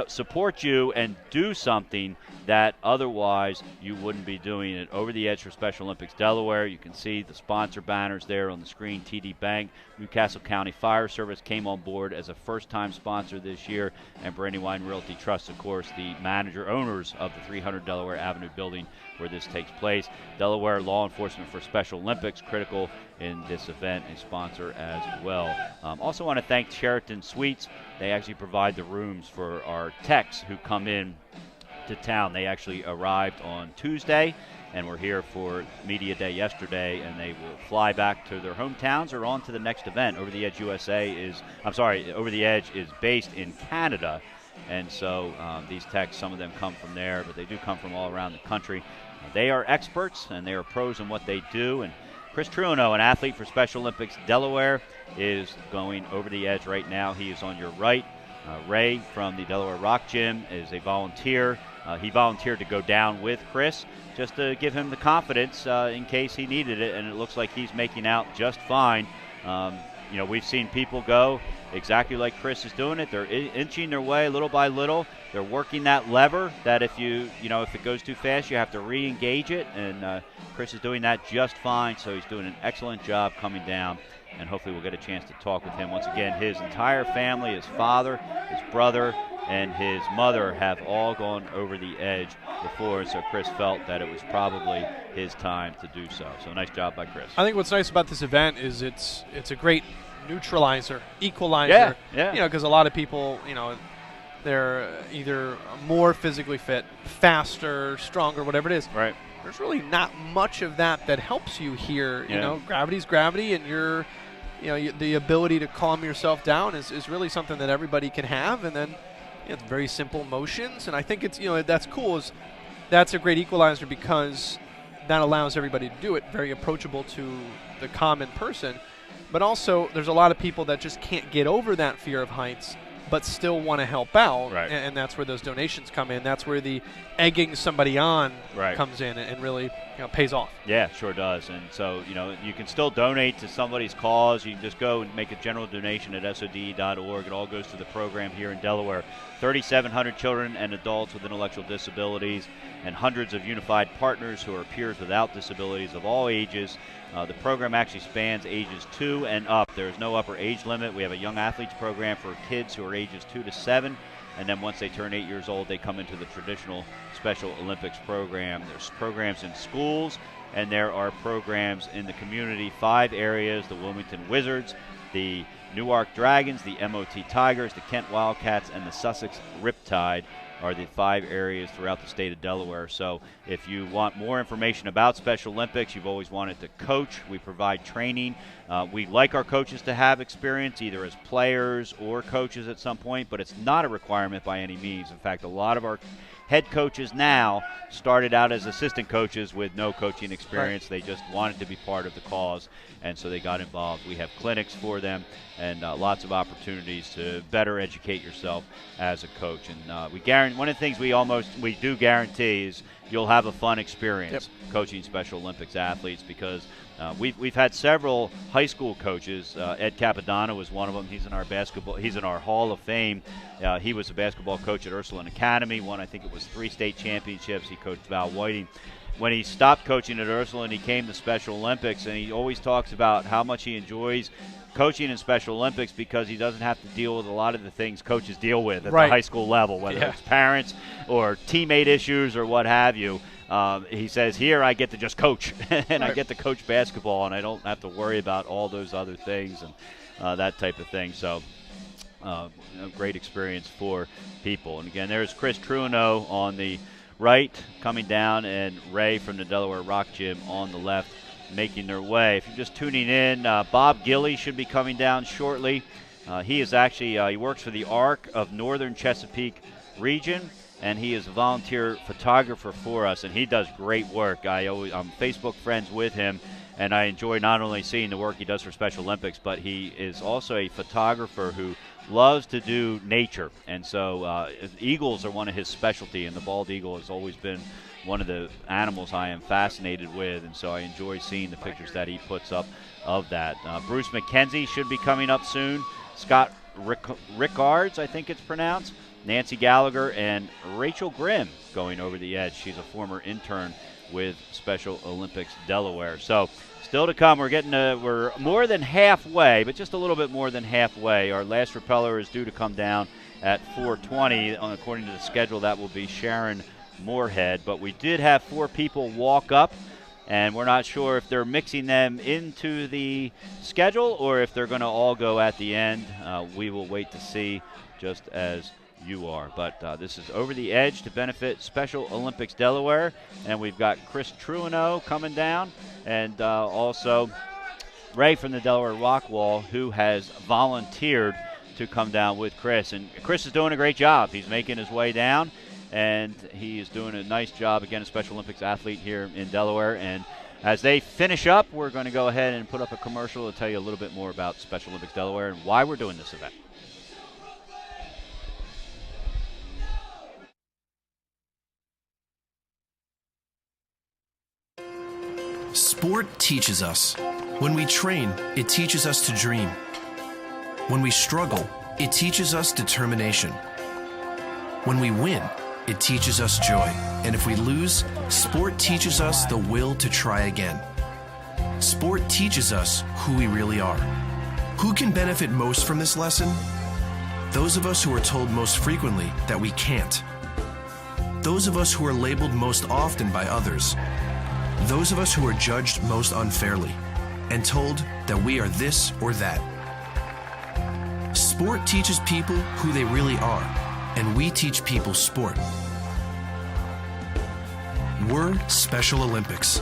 support you and do something that otherwise you wouldn't be doing it. Over the Edge for Special Olympics Delaware. You can see the sponsor banners there on the screen. TD Bank, Newcastle County Fire Service came on board as a first-time sponsor this year, and Brandywine Realty Trust, of course, the owners of the 300 Delaware Avenue building where this takes place. Delaware Law Enforcement for Special Olympics, critical in this event, a sponsor as well. Also want to thank Sheraton Suites. They actually provide the rooms for our techs who come in to town. They actually arrived on Tuesday and were here for Media Day yesterday, and they will fly back to their hometowns or on to the next event. Over the Edge Over the Edge is based in Canada, and so these techs, some of them come from there, but they do come from all around the country. They are experts and they are pros in what they do, and Chris Truino, an athlete for Special Olympics Delaware, is going over the edge right now. He is on your right. Ray from the Delaware Rock Gym is a volunteer. He volunteered to go down with Chris just to give him the confidence in case he needed it, and it looks like he's making out just fine. We've seen people go exactly like Chris is doing it. They're inching their way little by little. They're working that lever that if it goes too fast, you have to re-engage it, and Chris is doing that just fine, so he's doing an excellent job coming down, and hopefully we'll get a chance to talk with him. Once again, his entire family, his father, his brother, and his mother have all gone over the edge before, so Chris felt that it was probably his time to do so. So nice job by Chris. I think what's nice about this event is it's a great neutralizer, equalizer. Yeah. Because a lot of people, they're either more physically fit, faster, stronger, whatever it is. Right. There's really not much of that helps you here. Gravity's gravity, and the ability to calm yourself down is really something that everybody can have. And then it's very simple motions, and I think it's that's cool. That's a great equalizer because that allows everybody to do it, very approachable to the common person. But also, there's a lot of people that just can't get over that fear of heights, but still want to help out, right. and that's where those donations come in. That's where the egging somebody on comes in and really pays off. Yeah, sure does. And so, you can still donate to somebody's cause. You can just go and make a general donation at SODE.org. It all goes to the program here in Delaware. 3,700 children and adults with intellectual disabilities and hundreds of unified partners who are peers without disabilities of all ages. The program actually spans ages 2 and up. There is no upper age limit. We have a young athletes program for kids who are ages 2 to 7. And then once they turn 8 years old, they come into the traditional Special Olympics program. There's programs in schools, and there are programs in the community. 5 areas: the Wilmington Wizards, the Newark Dragons, the MOT Tigers, the Kent Wildcats, and the Sussex Riptide are the 5 areas throughout the state of Delaware. So if you want more information about Special Olympics, you've always wanted to coach, we provide training. We like our coaches to have experience either as players or coaches at some point, but it's not a requirement by any means. In fact, a lot of our head coaches now started out as assistant coaches with no coaching experience. Right. They just wanted to be part of the cause, and so they got involved. We have clinics for them and lots of opportunities to better educate yourself as a coach. And we guarantee, one of the things we do guarantee is you'll have a fun experience coaching Special Olympics athletes, because we've had several high school coaches. Ed Capadonna was one of them. He's in our Hall of Fame. He was a basketball coach at Ursuline Academy. Won, I think it was 3 state championships. He coached Val Whiting. When he stopped coaching at Ursuline, he came to Special Olympics, and he always talks about how much he enjoys coaching in Special Olympics because he doesn't have to deal with a lot of the things coaches deal with at the high school level, whether it's parents or teammate issues or what have you. He says, here I get to just coach, and I get to coach basketball, and I don't have to worry about all those other things and that type of thing. So a great experience for people. And again, there's Chris Truino on the right coming down, and Ray from the Delaware Rock Gym on the left making their way. If you're just tuning in, Bob Gilly should be coming down shortly. He is actually, he works for the ARC of Northern Chesapeake Region, and he is a volunteer photographer for us, and he does great work. I'm Facebook friends with him, and I enjoy not only seeing the work he does for Special Olympics, but he is also a photographer who loves to do nature. And so eagles are one of his specialty, and the bald eagle has always been one of the animals I am fascinated with, and so I enjoy seeing the pictures that he puts up of that. Bruce McKenzie should be coming up soon. Scott Rickards, I think it's pronounced. Nancy Gallagher and Rachel Grimm going over the edge. She's a former intern with Special Olympics Delaware. So still to come. We're more than halfway, but just a little bit more than halfway. Our last repeller is due to come down at 4:20. According to the schedule, that will be Sharon Moorhead. But we did have 4 people walk up, and we're not sure if they're mixing them into the schedule or if they're going to all go at the end. We will wait to see, just as you are. But this is Over the Edge to benefit Special Olympics Delaware, and we've got Chris Truino coming down, and also Ray from the Delaware Rock Wall, who has volunteered to come down with Chris. And Chris is doing a great job. He's making his way down, and he is doing a nice job. Again, a Special Olympics athlete here in Delaware, and As they finish up, we're going to go ahead and put up a commercial to tell you a little bit more about Special Olympics Delaware and why we're doing this event. Sport teaches us. When we train, it teaches us to dream. When we struggle, it teaches us determination. When we win, it teaches us joy. And if we lose, sport teaches us the will to try again. Sport teaches us who we really are. Who can benefit most from this lesson? Those of us who are told most frequently that we can't. Those of us who are labeled most often by others. Those of us who are judged most unfairly and told that we are this or that. Sport teaches people who they really are, and we teach people sport. We're Special Olympics.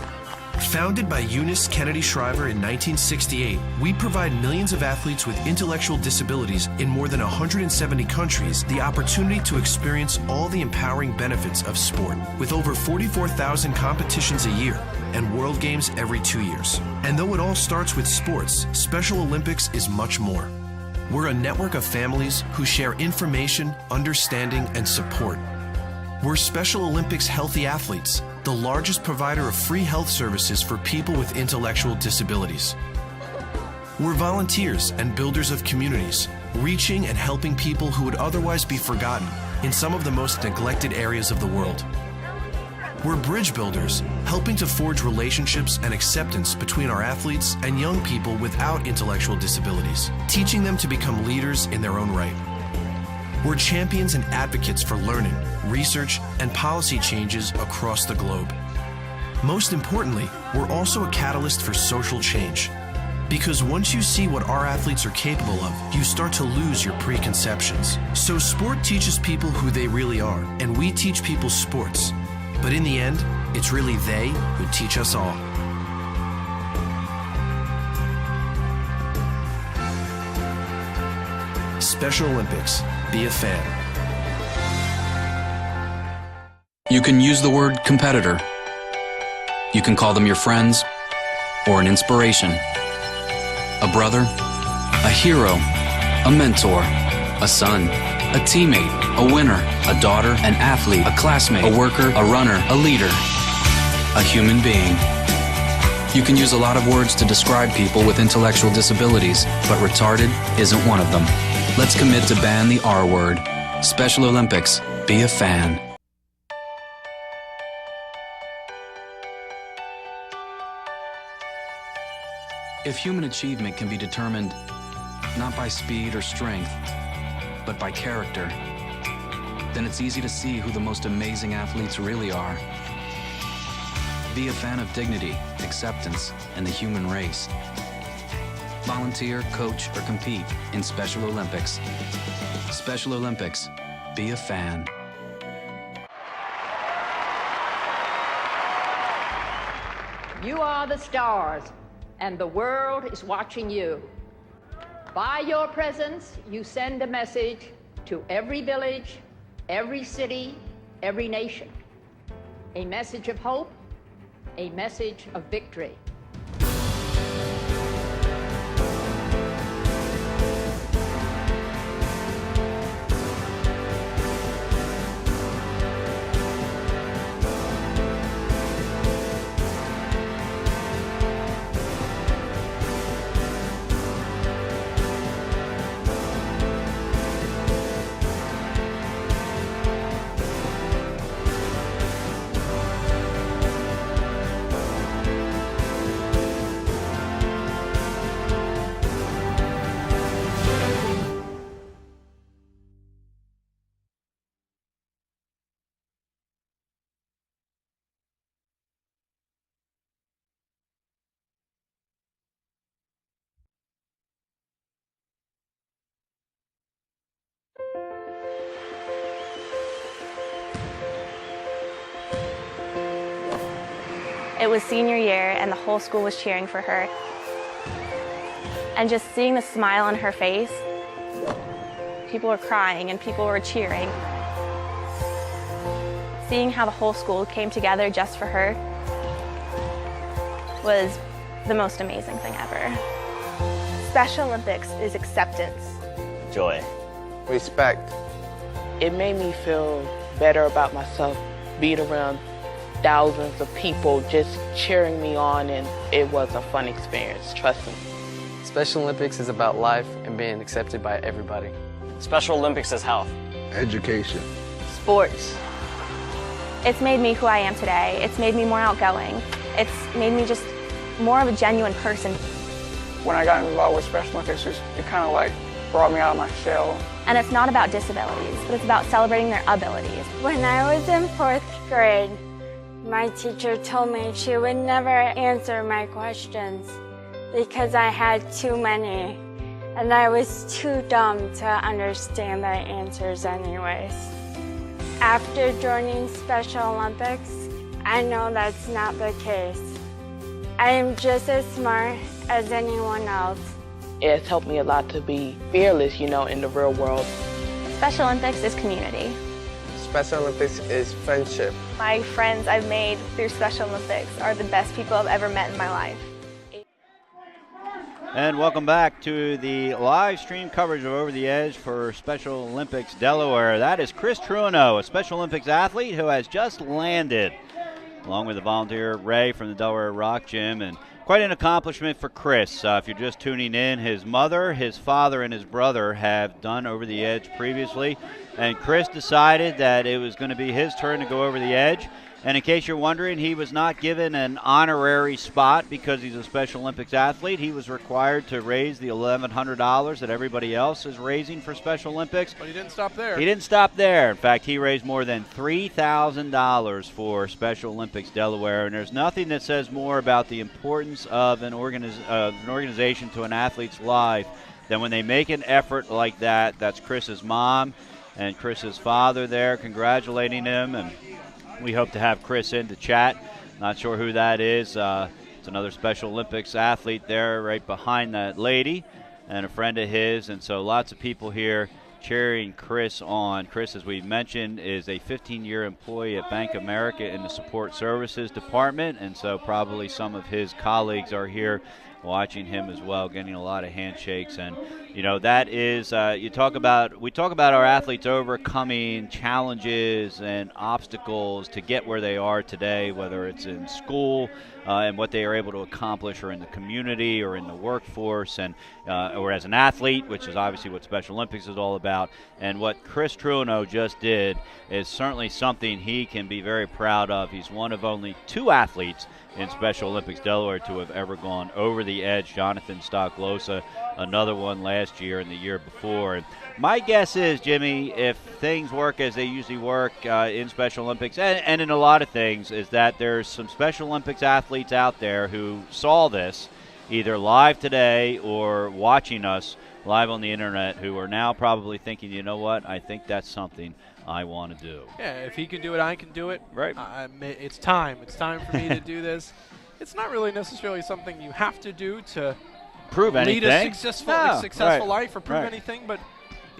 Founded by Eunice Kennedy Shriver in 1968, we provide millions of athletes with intellectual disabilities in more than 170 countries the opportunity to experience all the empowering benefits of sport, with over 44,000 competitions a year and World Games every 2 years. And though it all starts with sports, Special Olympics is much more. We're a network of families who share information, understanding, and support. We're Special Olympics Healthy Athletes, the largest provider of free health services for people with intellectual disabilities. We're volunteers and builders of communities, reaching and helping people who would otherwise be forgotten in some of the most neglected areas of the world. We're bridge builders, helping to forge relationships and acceptance between our athletes and young people without intellectual disabilities, teaching them to become leaders in their own right. We're champions and advocates for learning, research, and policy changes across the globe. Most importantly, we're also a catalyst for social change. Because once you see what our athletes are capable of, you start to lose your preconceptions. So sport teaches people who they really are, and we teach people sports. But in the end, it's really they who teach us all. Special Olympics. Be a fan. You can use the word competitor. You can call them your friends or an inspiration. A brother, a hero, a mentor, a son, a teammate, a winner, a daughter, an athlete, a classmate, a worker, a runner, a leader, a human being. You can use a lot of words to describe people with intellectual disabilities, but retarded isn't one of them. Let's commit to ban the R word. Special Olympics. Be a fan. If human achievement can be determined not by speed or strength, but by character, then it's easy to see who the most amazing athletes really are. Be a fan of dignity, acceptance, and the human race. Volunteer, coach, or compete in Special Olympics. Special Olympics. Be a fan. You are the stars, and the world is watching you. By your presence, you send a message to every village, every city, every nation. A message of hope, a message of victory. It was senior year and the whole school was cheering for her. And just seeing the smile on her face, people were crying and people were cheering. Seeing how the whole school came together just for her, was the most amazing thing ever. Special Olympics is acceptance. Joy. Respect. It made me feel better about myself, being around thousands of people just cheering me on, and it was a fun experience, trust me. Special Olympics is about life and being accepted by everybody. Special Olympics is health. Education. Sports. It's made me who I am today. It's made me more outgoing. It's made me just more of a genuine person. When I got involved with Special Olympics, it kind of like brought me out of my shell. And it's not about disabilities, but it's about celebrating their abilities. When I was in 4th grade, my teacher told me she would never answer my questions because I had too many, and I was too dumb to understand the answers anyways. After joining Special Olympics, I know that's not the case. I am just as smart as anyone else. It's helped me a lot to be fearless, in the real world. Special Olympics is community. Special Olympics is friendship. My friends I've made through Special Olympics are the best people I've ever met in my life. And welcome back to the live stream coverage of Over the Edge for Special Olympics Delaware. That is Chris Truino, a Special Olympics athlete who has just landed, along with the volunteer Ray from the Delaware Rock Gym. And quite an accomplishment for Chris. If you're just tuning in, his mother, his father, and his brother have done Over the Edge previously. And Chris decided that it was going to be his turn to go over the edge. And in case you're wondering, he was not given an honorary spot because he's a Special Olympics athlete. He was required to raise the $1,100 that everybody else is raising for Special Olympics. But he didn't stop there. He didn't stop there. In fact, he raised more than $3,000 for Special Olympics Delaware. And there's nothing that says more about the importance of an organization to an athlete's life than when they make an effort like that. That's Chris's mom and Chris's father there congratulating him. And we hope to have Chris in to chat. Not sure who that is. It's another Special Olympics athlete there right behind that lady and a friend of his. And so lots of people here cheering Chris on. Chris, as we mentioned, is a 15-year employee at Bank of America in the Support Services Department. And so probably some of his colleagues are here watching him as well, getting a lot of handshakes. And that is we talk about our athletes overcoming challenges and obstacles to get where they are today, whether it's in school and what they are able to accomplish, or in the community, or in the workforce, and or as an athlete, which is obviously what Special Olympics is all about. And what Chris Truino just did is certainly something he can be very proud of. He's one of only 2 athletes in Special Olympics Delaware to have ever gone over the edge. Jonathan Stocklosa, another one last year and the year before. And my guess is, Jimmy, if things work as they usually work in Special Olympics and in a lot of things, is that there's some Special Olympics athletes out there who saw this either live today or watching us live on the internet, who are now probably thinking, you know what, I think that's something I want to do. Yeah, if he can do it, I can do it. Right. It's time. It's time for me to do this. It's not really necessarily something you have to do to prove lead anything. A successful life or prove anything, but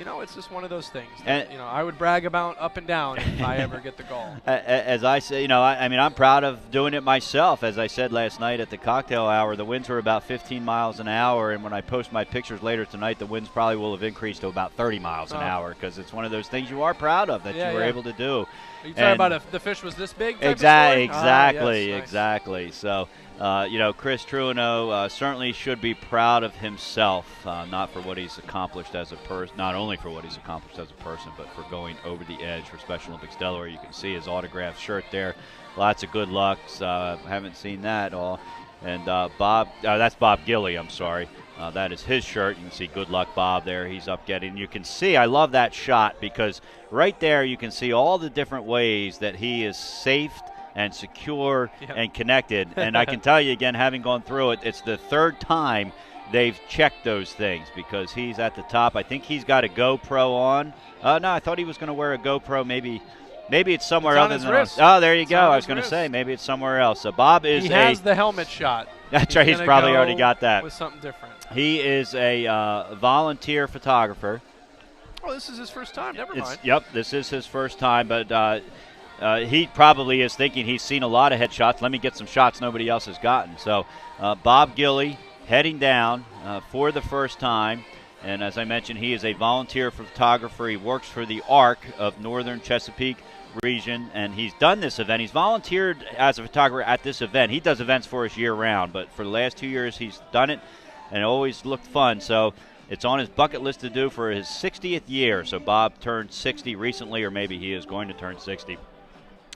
it's just one of those things that, I would brag about up and down if I ever get the goal. As I say, I'm proud of doing it myself. As I said last night at the cocktail hour, the winds were about 15 miles an hour, and when I post my pictures later tonight, the winds probably will have increased to about 30 miles an hour, because it's one of those things you are proud of that you were able to do. Are you talking about if the fish was this big? Exactly. So, Chris Truino certainly should be proud of himself, not for what he's accomplished as a person, not only for what he's accomplished as a person, but for going over the edge for Special Olympics Delaware. You can see his autographed shirt there. Lots of good lucks. Haven't seen that all. And Bob, that's Bob Gilly, I'm sorry. That is his shirt. You can see good luck Bob there. He's up getting. You can see, I love that shot, because right there you can see all the different ways that he is safe and secure and connected. And I can tell you again, having gone through it, it's the 3rd time they've checked those things, because he's at the top. I think he's got a GoPro on. No, I thought he was going to wear a GoPro. Maybe it's somewhere other than us. Oh, there you go. I was going to say maybe it's somewhere else. So Bob is he has the helmet shot. That's right. He's probably already got that. With something different. He is a volunteer photographer. Oh, this is his first time. Never mind. Yep, this is his first time. But he probably is thinking he's seen a lot of headshots. Let me get some shots nobody else has gotten. So Bob Gilly heading down for the first time. And as I mentioned, he is a volunteer photographer. He works for the ARC of Northern Chesapeake region, and he's done this event. He's volunteered as a photographer at this event. He does events for us year-round, but for the last 2 years he's done it, and it always looked fun. So it's on his bucket list to do for his 60th year. So Bob turned 60 recently, or maybe he is going to turn 60.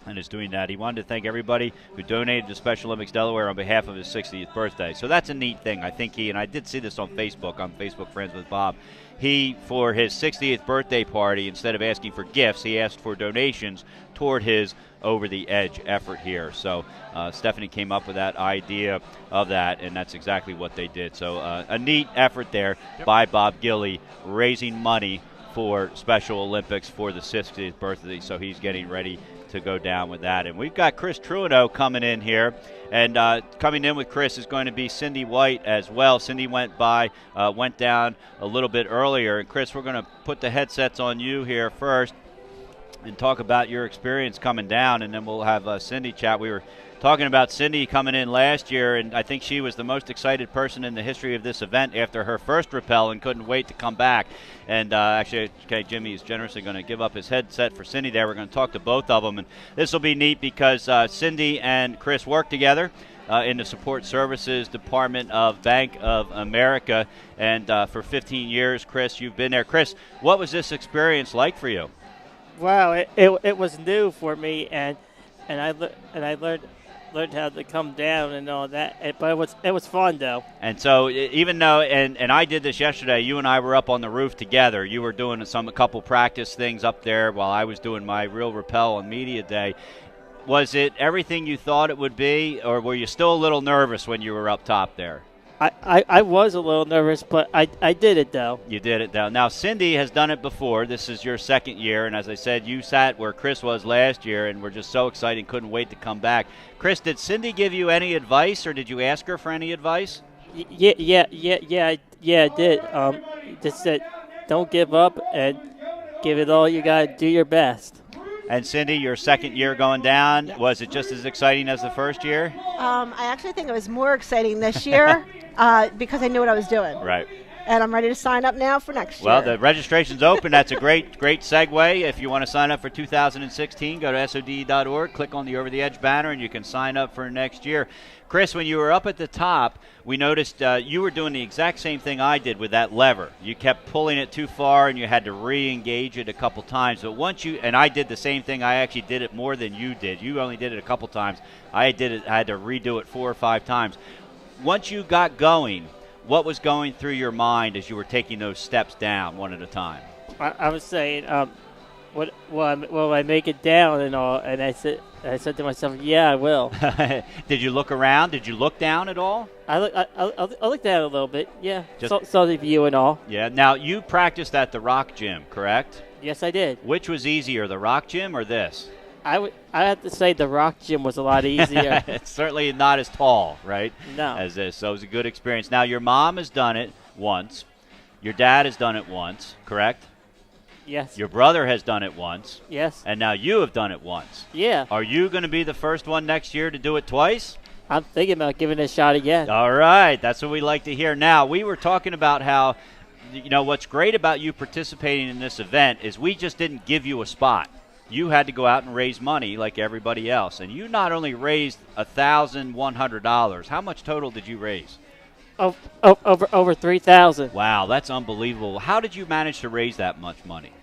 And is doing that. He wanted to thank everybody who donated to Special Olympics Delaware on behalf of his 60th birthday. So that's a neat thing. I think and I did see this on Facebook. I'm Facebook friends with Bob. He, for his 60th birthday party, instead of asking for gifts, he asked for donations toward his Over the Edge effort here. So Stephanie came up with that idea of that, and that's exactly what they did. So a neat effort there by Bob Gilly, raising money for Special Olympics for the 60th birthday. So he's getting ready to go down with that. And we've got Chris Truino coming in here, and coming in with Chris is going to be Cindy White as well. Cindy went down a little bit earlier. And Chris, we're going to put the headsets on you here first and talk about your experience coming down, and then we'll have Cindy chat. We were talking about Cindy coming in last year, and I think she was the most excited person in the history of this event after her first rappel and couldn't wait to come back. And actually, okay, Jimmy is generously going to give up his headset for Cindy there. We're going to talk to both of them, and this will be neat because Cindy and Chris work together in the Support Services Department of Bank of America, and for 15 years, Chris, you've been there. Chris, what was this experience like for you? Wow, it was new for me, and I learned how to come down and all that. But it was fun though. And so even though and I did this yesterday, you and I were up on the roof together. You were doing a couple practice things up there while I was doing my real rappel on media day. Was it everything you thought it would be, or were you still a little nervous when you were up top there? I was a little nervous, but I did it, though. You did it, though. Now, Cindy has done it before. This is your second year, and as I said, you sat where Chris was last year, and we're just so excited and couldn't wait to come back. Chris, did Cindy give you any advice, or did you ask her for any advice? Yeah, I did. Just said, don't give up and give it all you got. Do your best. And Cindy, your second year going down, was it just as exciting as the first year? I actually think it was more exciting this year because I knew what I was doing. Right. And I'm ready to sign up now for next year. Well, the registration's open. That's a great segue. If you want to sign up for 2016, go to SOD.org, click on the Over the Edge banner, and you can sign up for next year. Chris, when you were up at the top, we noticed you were doing the exact same thing I did with that lever. You kept pulling it too far, and you had to re-engage it a couple times. But once and I did the same thing. I actually did it more than you did. You only did it a couple times. I had to redo it 4 or 5 times. Once you got going, what was going through your mind as you were taking those steps down one at a time? I was saying, will I make it down and all? And I said to myself, yeah, I will. Did you look around? Did you look down at all? I looked down a little bit, yeah. Saw the view and all. Yeah. Now, you practiced at the rock gym, correct? Yes, I did. Which was easier, the rock gym or this? I have to say the rock gym was a lot easier. It's certainly not as tall, right? No. As this. So it was a good experience. Now, your mom has done it once. Your dad has done it once, correct? Yes. Your brother has done it once. Yes. And now you have done it once. Yeah. Are you going to be the first one next year to do it twice? I'm thinking about giving it a shot again. All right. That's what we like to hear. Now, we were talking about how, what's great about you participating in this event is we just didn't give you a spot. You had to go out and raise money like everybody else. And you not only raised $1,100. How much total did you raise? Over $3,000. Wow, that's unbelievable. How did you manage to raise that much money?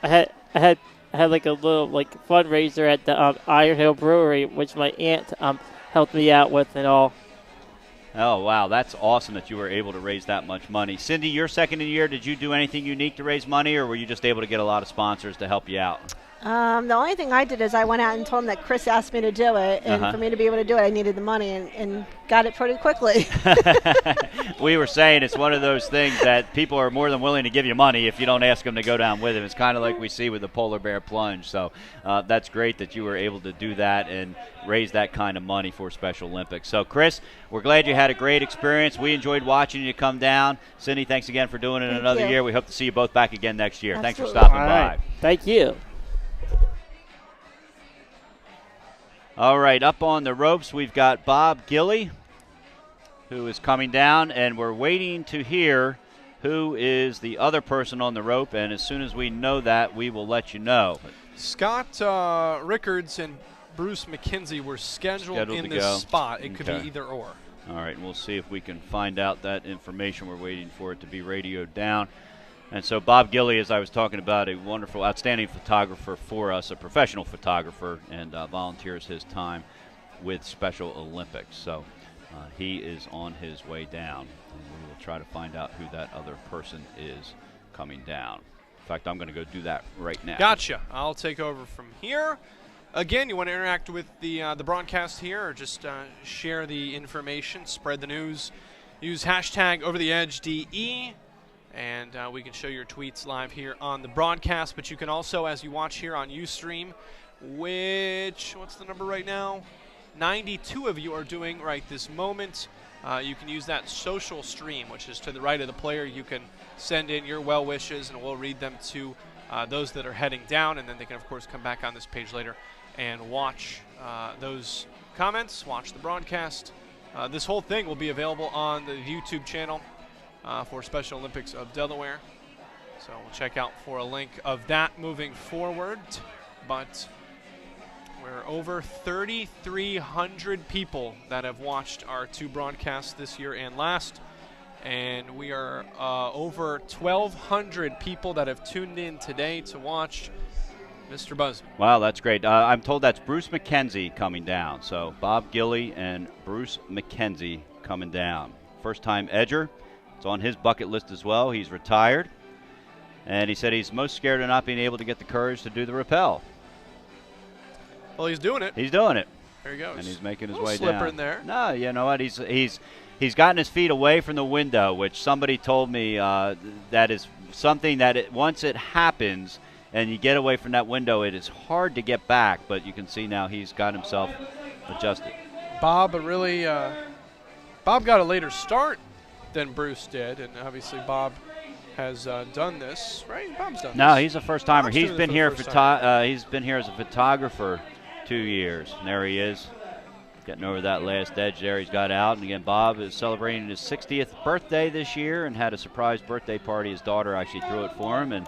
I had like a little fundraiser at the Iron Hill Brewery, which my aunt helped me out with and all. Oh, wow, that's awesome that you were able to raise that much money. Cindy, your second year, did you do anything unique to raise money, or were you just able to get a lot of sponsors to help you out? The only thing I did is I went out and told him that Chris asked me to do it, and for me to be able to do it, I needed the money, and got it pretty quickly. We were saying it's one of those things that people are more than willing to give you money if you don't ask them to go down with them. It's kind of like we see with the polar bear plunge. So that's great that you were able to do that and raise that kind of money for Special Olympics. So, Chris, we're glad you had a great experience. We enjoyed watching you come down. Cindy, thanks again for doing it another year. We hope to see you both back again next year. Absolutely. Thanks for stopping by. Thank you. All right, up on the ropes, we've got Bob Gilly, who is coming down, and we're waiting to hear who is the other person on the rope, and as soon as we know that, we will let you know. Scott Rickards and Bruce McKenzie were scheduled in this spot. It could be either or. All right, and we'll see if we can find out that information. We're waiting for it to be radioed down. And so Bob Gilly, as I was talking about, a wonderful, outstanding photographer for us, a professional photographer, and volunteers his time with Special Olympics. So he is on his way down, and we will try to find out who that other person is coming down. In fact, I'm going to go do that right now. Gotcha. I'll take over from here. Again, you want to interact with the broadcast here, or just share the information, spread the news, use hashtag #OverTheEdgeDE, and we can show your tweets live here on the broadcast. But you can also, as you watch here on Ustream, what's the number right now? 92 of you are doing right this moment. You can use that social stream, which is to the right of the player. You can send in your well wishes, and we'll read them to those that are heading down, and then they can, of course, come back on this page later and watch those comments, watch the broadcast. This whole thing will be available on the YouTube channel for Special Olympics of Delaware. So we'll check out for a link of that moving forward. But we're over 3,300 people that have watched our two broadcasts this year and last. And we are over 1,200 people that have tuned in today to watch Mr. Busby. Wow, that's great. I'm told that's Bruce McKenzie coming down. So Bob Gilly and Bruce McKenzie coming down. First-time edger. It's on his bucket list as well. He's retired. And he said he's most scared of not being able to get the courage to do the rappel. Well, he's doing it. He's doing it. There he goes. And he's making his a way slipper down. In there. No, you know what? He's gotten his feet away from the window, which somebody told me that is something that once it happens and you get away from that window, it is hard to get back. But you can see now he's got himself adjusted. Bob got a later start than Bruce did, and obviously Bob has done this, right? Bob's done this. No, he's a first-timer. He's been here he's been here as a photographer 2 years. And there he is, getting over that last edge there. He's got out. And again, Bob is celebrating his 60th birthday this year and had a surprise birthday party. His daughter actually threw it for him and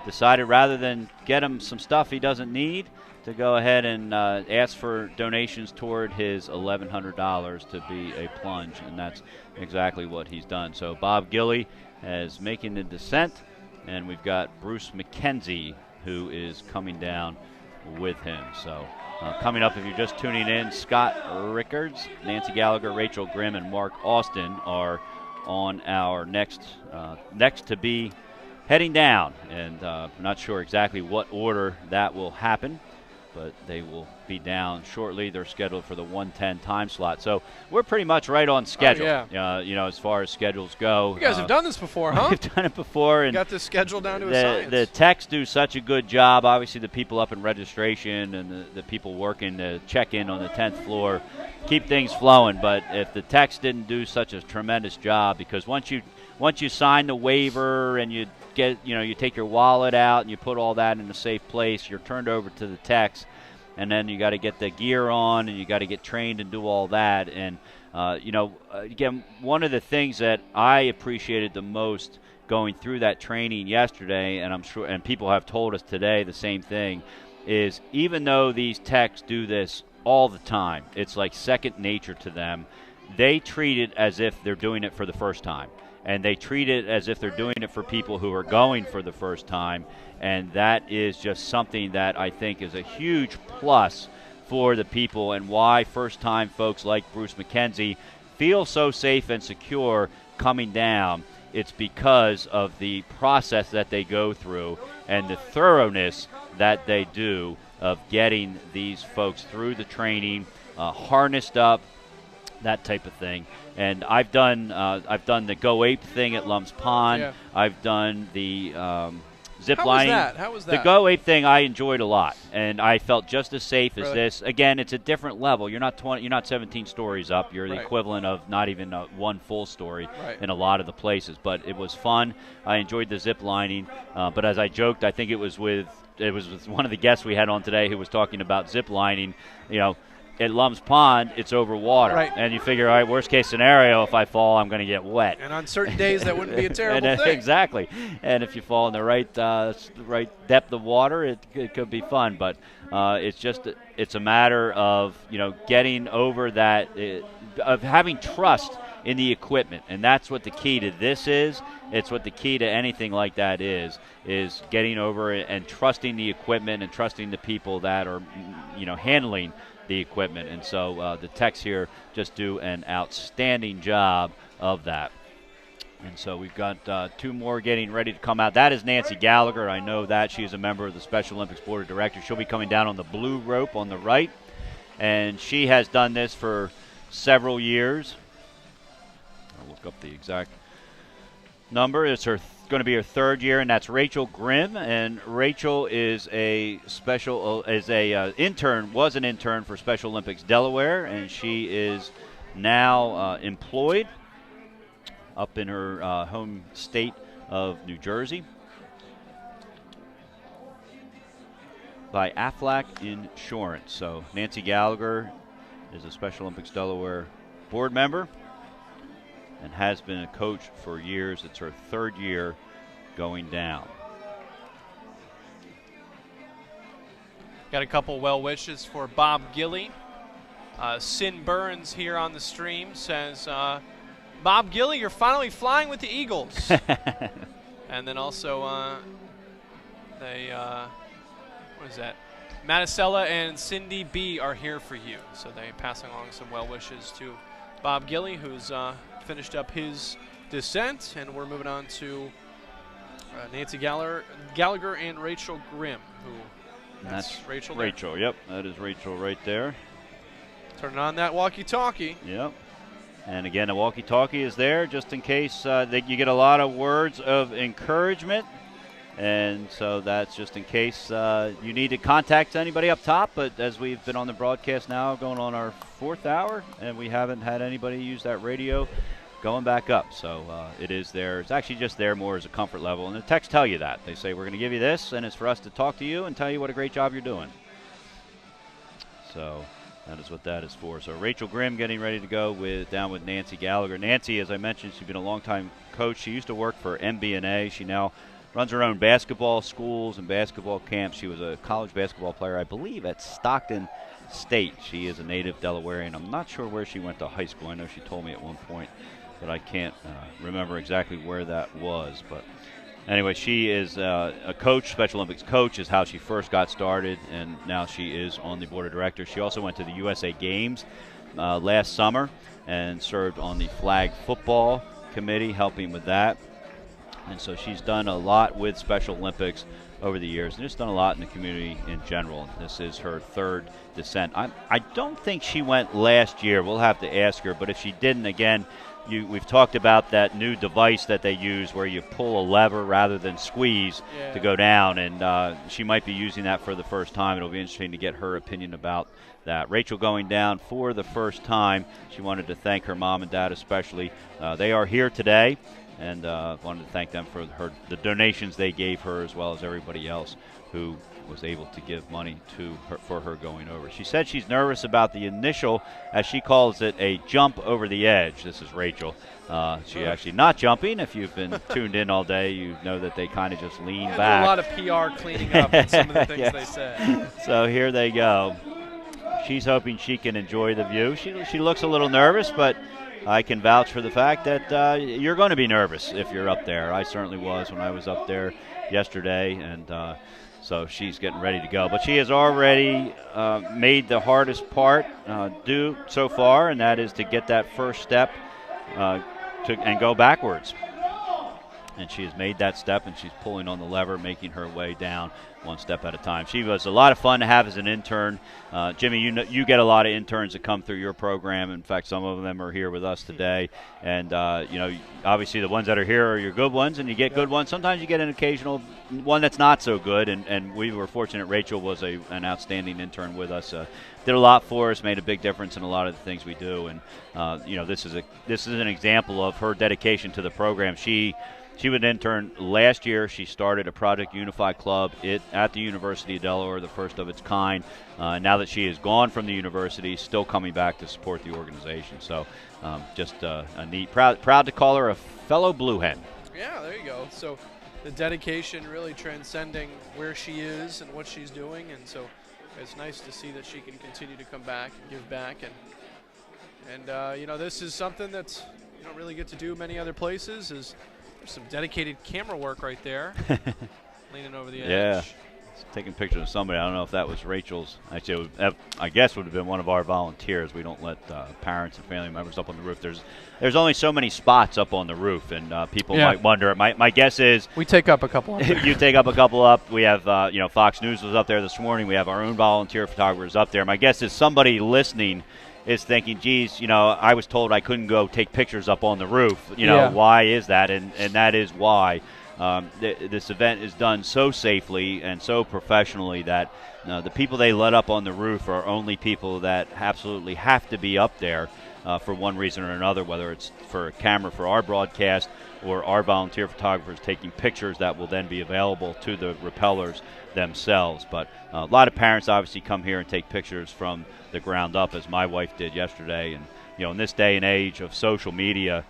decided rather than get him some stuff he doesn't need to go ahead and ask for donations toward his $1,100 to be a plunge. And that's exactly what he's done. So Bob Gilly is making the descent, and we've got Bruce McKenzie who is coming down with him. So coming up, if you're just tuning in, Scott Rickards, Nancy Gallagher, Rachel Grimm, and Mark Austin are on our next to be heading down. And I'm not sure exactly what order that will happen, but they will be down shortly. They're scheduled for the 1:10 time slot. So we're pretty much right on schedule, as far as schedules go. You guys have done this before, huh? We've done it before. And got this schedule down to a science. The techs do such a good job. Obviously, the people up in registration and the people working the check-in on the 10th floor keep things flowing. But if the techs didn't do such a tremendous job, because once you sign the waiver and you take your wallet out and you put all that in a safe place, you're turned over to the techs. And then you got to get the gear on, and you got to get trained and do all that. And again, one of the things that I appreciated the most going through that training yesterday, and I'm sure, and people have told us today the same thing, is even though these techs do this all the time, it's like second nature to them. They treat it as if they're doing it for the first time. And they treat it as if they're doing it for people who are going for the first time. And that is just something that I think is a huge plus for the people, and why first-time folks like Bruce McKenzie feel so safe and secure coming down. It's because of the process that they go through and the thoroughness that they do of getting these folks through the training, harnessed up, that type of thing. And I've done the Go Ape thing at Lumps Pond. Yeah. I've done the zip lining. How was that? The Go Ape thing I enjoyed a lot, and I felt just as safe as Really? this. Again, it's a different level. You're not 17 stories up. You're the Right. equivalent of not even one full story Right. in a lot of the places. But it was fun. I enjoyed the zip lining. But as I joked, I think it was with one of the guests we had on today who was talking about zip lining. at Lum's Pond, it's over water. Right. And you figure, all right, worst case scenario, if I fall, I'm going to get wet. And on certain days, that wouldn't be a terrible thing. Exactly. And if you fall in the right depth of water, it could be fun. But it's a matter of, getting over that, of having trust in the equipment. And that's what the key to this is. It's what the key to anything like that is getting over it and trusting the equipment and trusting the people that are, handling the equipment. And so the techs here just do an outstanding job of that. And so we've got 2 more getting ready to come out. That is Nancy Gallagher. I know that. She's a member of the Special Olympics Board of Directors. She'll be coming down on the blue rope on the right. And she has done this for several years. I'll look up the exact number. It's going to be her 3rd year, and that's Rachel Grimm. And Rachel is was an intern for Special Olympics Delaware, and she is now employed up in her home state of New Jersey by Aflac Insurance. So Nancy Gallagher is a Special Olympics Delaware board member and has been a coach for years. It's her 3rd year going down. Got a couple well wishes for Bob Gilly. Sin Burns here on the stream says, Bob Gilly, you're finally flying with the Eagles. And then also, what is that? Maticella and Cindy B are here for you. So they passing along some well wishes to Bob Gilly, who's finished up his descent. And we're moving on to Nancy Gallagher and Rachel Grimm, that's Rachel there. Rachel, yep. That is Rachel right there. Turning on that walkie-talkie. Yep. And again, the walkie-talkie is there just in case you get a lot of words of encouragement. And so that's just in case you need to contact anybody up top. But as we've been on the broadcast now, going on our 4th hour, and we haven't had anybody use that radio, going back up. So it is there. It's actually just there more as a comfort level. And the texts tell you that. They say, we're going to give you this, and it's for us to talk to you and tell you what a great job you're doing. So that is what that is for. So Rachel Grimm getting ready to go down with Nancy Gallagher. Nancy, as I mentioned, she's been a long-time coach. She used to work for MBNA. She now runs her own basketball schools and basketball camps. She was a college basketball player, I believe, at Stockton State. She is a native Delawarean. I'm not sure where she went to high school. I know she told me at one point, but I can't remember exactly where that was. But anyway, she is a coach, Special Olympics coach is how she first got started, and now she is on the board of directors. She also went to the USA Games last summer and served on the flag football committee, helping with that. And so she's done a lot with Special Olympics over the years and just done a lot in the community in general. This is her 3rd descent. I don't think she went last year. We'll have to ask her. But if she didn't, again, we've talked about that new device that they use where you pull a lever rather than squeeze to go down. And she might be using that for the first time. It'll be interesting to get her opinion about that. Rachel going down for the first time. She wanted to thank her mom and dad especially. They are here today. And wanted to thank them for the donations they gave her, as well as everybody else who was able to give money to her for her going over. She said she's nervous about the initial, as she calls it, a jump over the edge. This is Rachel. She actually not jumping. If you've been tuned in all day, you know that they kind of just lean back. A lot of PR cleaning up on some of the things they said. So here they go. She's hoping she can enjoy the view. She looks a little nervous, but I can vouch for the fact that you're going to be nervous if you're up there. I certainly was when I was up there yesterday, and so she's getting ready to go. But she has already made the hardest part do so far, and that is to get that first step and go backwards. And she has made that step, and she's pulling on the lever, making her way down one step at a time. She was a lot of fun to have as an intern. Jimmy, you get a lot of interns that come through your program. In fact, some of them are here with us today. And, obviously the ones that are here are your good ones, and you get good ones. Sometimes you get an occasional one that's not so good, and we were fortunate. Rachel was an outstanding intern with us. Did a lot for us, made a big difference in a lot of the things we do. And, this is an example of her dedication to the program. She She was an intern last year. She started a Project Unify club at the University of Delaware, the first of its kind. Now that she is gone from the university, still coming back to support the organization. So just a neat, proud to call her a fellow Blue Hen. Yeah, there you go. So the dedication really transcending where she is and what she's doing, and so it's nice to see that she can continue to come back and give back. And you know, this is something that you don't really get to do many other places. There's some dedicated camera work right there, leaning over the edge. Yeah, taking pictures of somebody. I don't know if that was Rachel's. Actually, I guess would have been one of our volunteers. We don't let parents and family members up on the roof. There's only so many spots up on the roof, and people might wonder. My guess is we take up a couple. Up you take up a couple up. We have Fox News was up there this morning. We have our own volunteer photographers up there. My guess is somebody listening is thinking, geez, I was told I couldn't go take pictures up on the roof. Why is that? And that is why. This event is done so safely and so professionally that the people they let up on the roof are only people that absolutely have to be up there for one reason or another, whether it's for a camera for our broadcast or our volunteer photographers taking pictures that will then be available to the rappellers themselves. But a lot of parents obviously come here and take pictures from the ground up, as my wife did yesterday. And in this day and age of social media,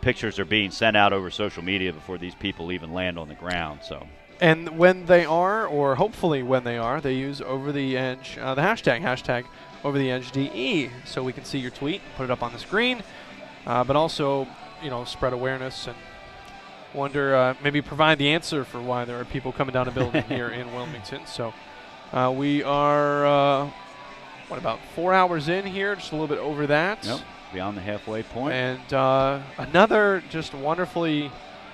pictures are being sent out over social media before these people even land on the ground. So, and when they are, or hopefully when they are, they use Over the Edge, the hashtag Over the Edge DE, so we can see your tweet, put it up on the screen, but also spread awareness and wonder, maybe provide the answer for why there are people coming down a building here in Wilmington. So we are about 4 hours in here, just a little bit over that. Yep, beyond the halfway point. And another just wonderfully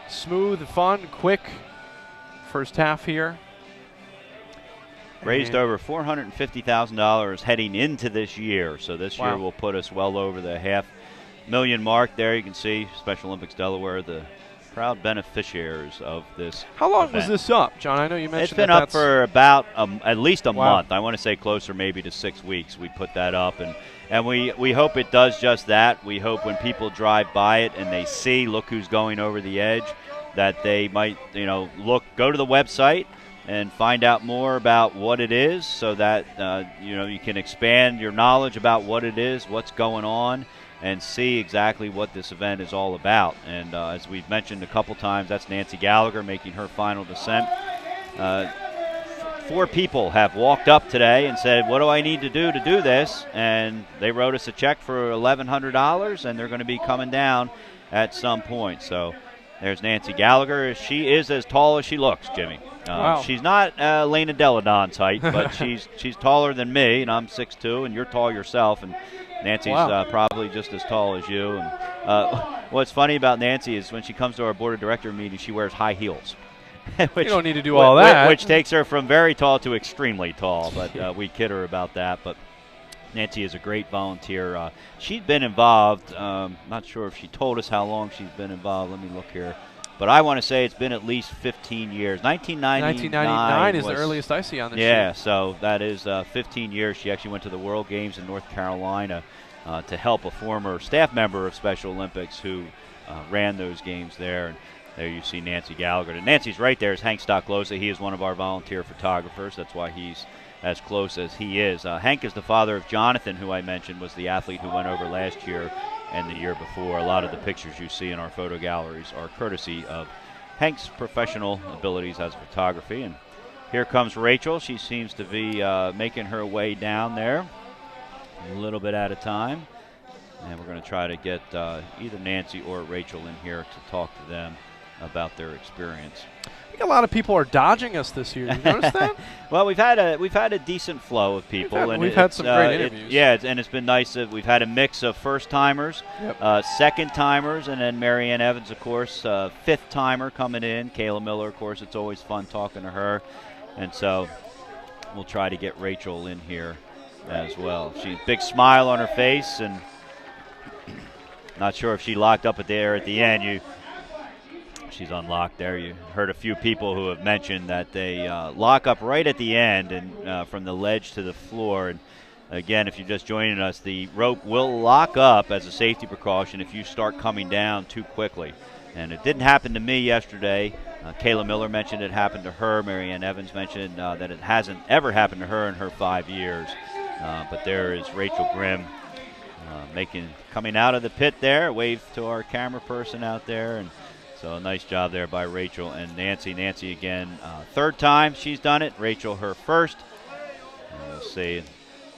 smooth, fun, quick first half here. Raised over $450,000 heading into this year. So this year will put us well over the $500,000 mark there. You can see Special Olympics Delaware, the proud beneficiaries of this. How long event. was this up, John? I know you mentioned it's been up for about at least a month. I want to say closer maybe to 6 weeks. We put that up, and we hope it does just that. We hope when people drive by it and they see, look who's going over the edge, that they might go to the website and find out more about what it is, so that you can expand your knowledge about what it is, what's going on, and see exactly what this event is all about. And as we've mentioned a couple times, that's Nancy Gallagher making her final descent. 4 people have walked up today and said, what do I need to do this? And they wrote us a check for $1,100, and they're going to be coming down at some point. So there's Nancy Gallagher. She is as tall as she looks, Jimmy. She's not Lena Deladon's height, but she's taller than me, and I'm 6'2", and you're tall yourself, and Nancy's probably just as tall as you. And what's funny about Nancy is when she comes to our board of director meeting, she wears high heels. You don't need to do all that. Which takes her from very tall to extremely tall, but we kid her about that. But Nancy is a great volunteer. She's been involved. Not sure if she told us how long she's been involved. Let me look here. But I want to say it's been at least 15 years. 1999 is the earliest I see on this sheet. sheet. So that is 15 years. She actually went to the World Games in North Carolina to help a former staff member of Special Olympics who ran those games there. And there you see Nancy Gallagher. And Nancy's right there is Hank Stocklosa. He is one of our volunteer photographers. That's why he's as close as he is. Hank is the father of Jonathan, who I mentioned was the athlete who went over last year and the year before. A lot of the pictures you see in our photo galleries are courtesy of Hank's professional abilities as photography. And here comes Rachel. She seems to be making her way down there a little bit at a time. And we're going to try to get either Nancy or Rachel in here to talk to them about their experience. I think a lot of people are dodging us this year. You notice that? Well, we've had a decent flow of people, we've had some great interviews. And it's been nice that we've had a mix of first timers, second timers, and then Marianne Evans, of course, fifth timer coming in. Kayla Miller, of course, it's always fun talking to her, and so we'll try to get Rachel in here as well. She's big smile on her face, and not sure if she locked up there at the end. She's unlocked there. You heard a few people who have mentioned that they lock up right at the end and from the ledge to the floor. And again, if you're just joining us, the rope will lock up as a safety precaution if you start coming down too quickly. And it didn't happen to me yesterday. Kayla Miller mentioned it happened to her. Marianne Evans mentioned that it hasn't ever happened to her in her 5 years. But there is Rachel Grimm coming out of the pit there. Wave to our camera person out there. And so a nice job there by Rachel and Nancy. Nancy again, third time she's done it. Rachel her first. We'll see.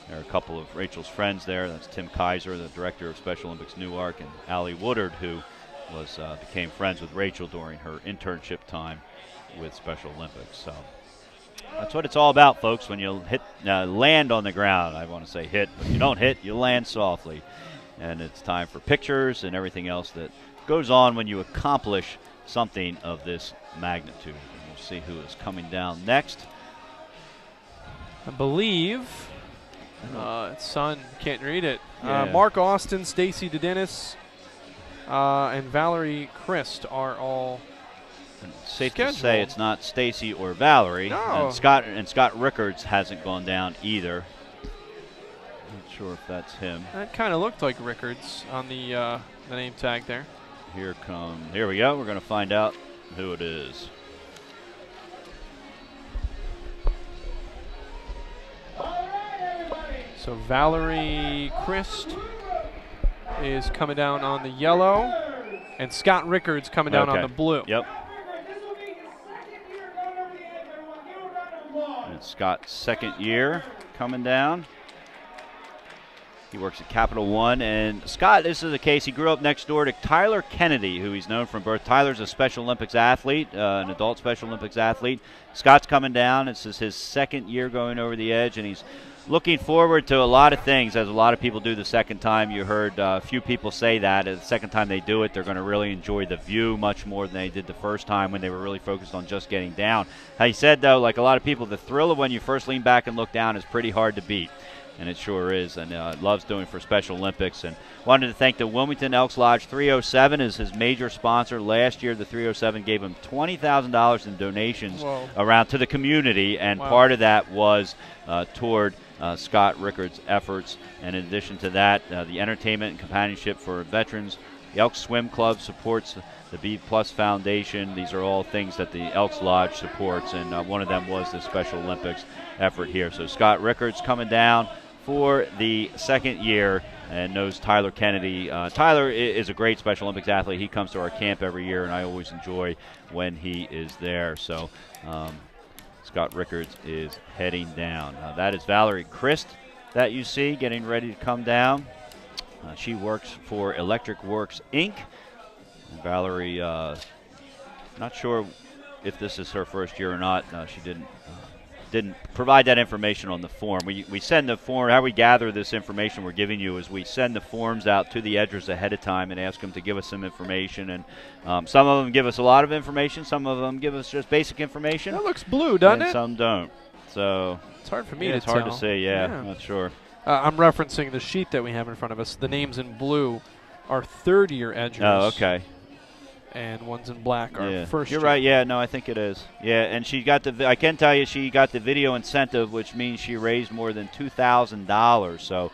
There are a couple of Rachel's friends there. That's Tim Kaiser, the director of Special Olympics Newark, and Allie Woodard, who became friends with Rachel during her internship time with Special Olympics. So that's what it's all about, folks. When you land on the ground, I want to say hit, but you don't hit, you land softly. And it's time for pictures and everything else that goes on when you accomplish something of this magnitude. And we'll see who is coming down next. I believe son can't read it. Yeah. Mark Austin, Stacy DeDennis, and Valerie Christ are all safe scheduled. to say it's not Stacy or Valerie. No. And Scott Rickards hasn't gone down either. Not sure if that's him. That kind of looked like Rickards on the name tag there. Here we go. We're going to find out who it is. So Valerie Christ is coming down on the yellow, and Scott Rickards coming down on the blue. Yep. And Scott's second year coming down. He works at Capital One. And Scott, this is the case, he grew up next door to Tyler Kennedy, who he's known from birth. Tyler's a Special Olympics athlete, an adult Special Olympics athlete. Scott's coming down. This is his second year going over the edge, and he's looking forward to a lot of things, as a lot of people do the second time. You heard a few people say that the second time they do it, they're going to really enjoy the view much more than they did the first time when they were really focused on just getting down. He said, though, like a lot of people, the thrill of when you first lean back and look down is pretty hard to beat. And it sure is, and loves doing for Special Olympics. And wanted to thank the Wilmington Elks Lodge 307 as his major sponsor. Last year, the 307 gave him $20,000 in donations around to the community, and part of that was toward Scott Rickards' efforts. And in addition to that, the entertainment and companionship for veterans. The Elks Swim Club supports the B Plus Foundation. These are all things that the Elks Lodge supports, and one of them was the Special Olympics effort here. So Scott Rickards coming down for the second year and knows Tyler Kennedy. Tyler is a great Special Olympics athlete. He comes to our camp every year, and I always enjoy when he is there. So Scott Rickards is heading down. That is Valerie Christ that you see getting ready to come down. She works for Electric Works, Inc. Valerie, not sure if this is her first year or not. She didn't provide that information on the form. We send the form. How we gather this information we're giving you is we send the forms out to the edgers ahead of time and ask them to give us some information. And some of them give us a lot of information. Some of them give us just basic information. That looks blue, doesn't it? Some don't. So it's hard for me to it's tell. It's hard to say. Yeah, not sure. I'm referencing the sheet that we have in front of us. The names in blue are third-year edgers. Oh, okay. And ones in black are first year. You're right, yeah, no, I think it is. Yeah, and she got I can tell you she got the video incentive, which means she raised more than $2,000. So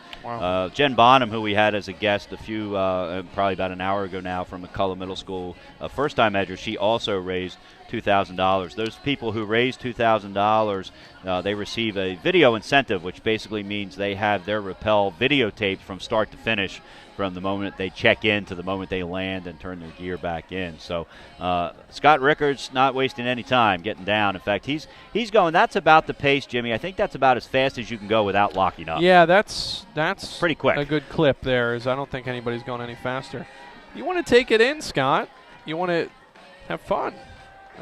Jen Bonham, who we had as a guest probably about an hour ago now from McCullough Middle School, a first-time edger, she also raised $2,000. Those people who raise $2,000, they receive a video incentive, which basically means they have their rappel videotaped from start to finish, from the moment they check in to the moment they land and turn their gear back in. So Scott Rickards not wasting any time getting down. In fact, he's going. That's about the pace, Jimmy. I think that's about as fast as you can go without locking up. Yeah, that's pretty quick. A good clip there. I don't think anybody's going any faster. You want to take it in, Scott. You want to have fun.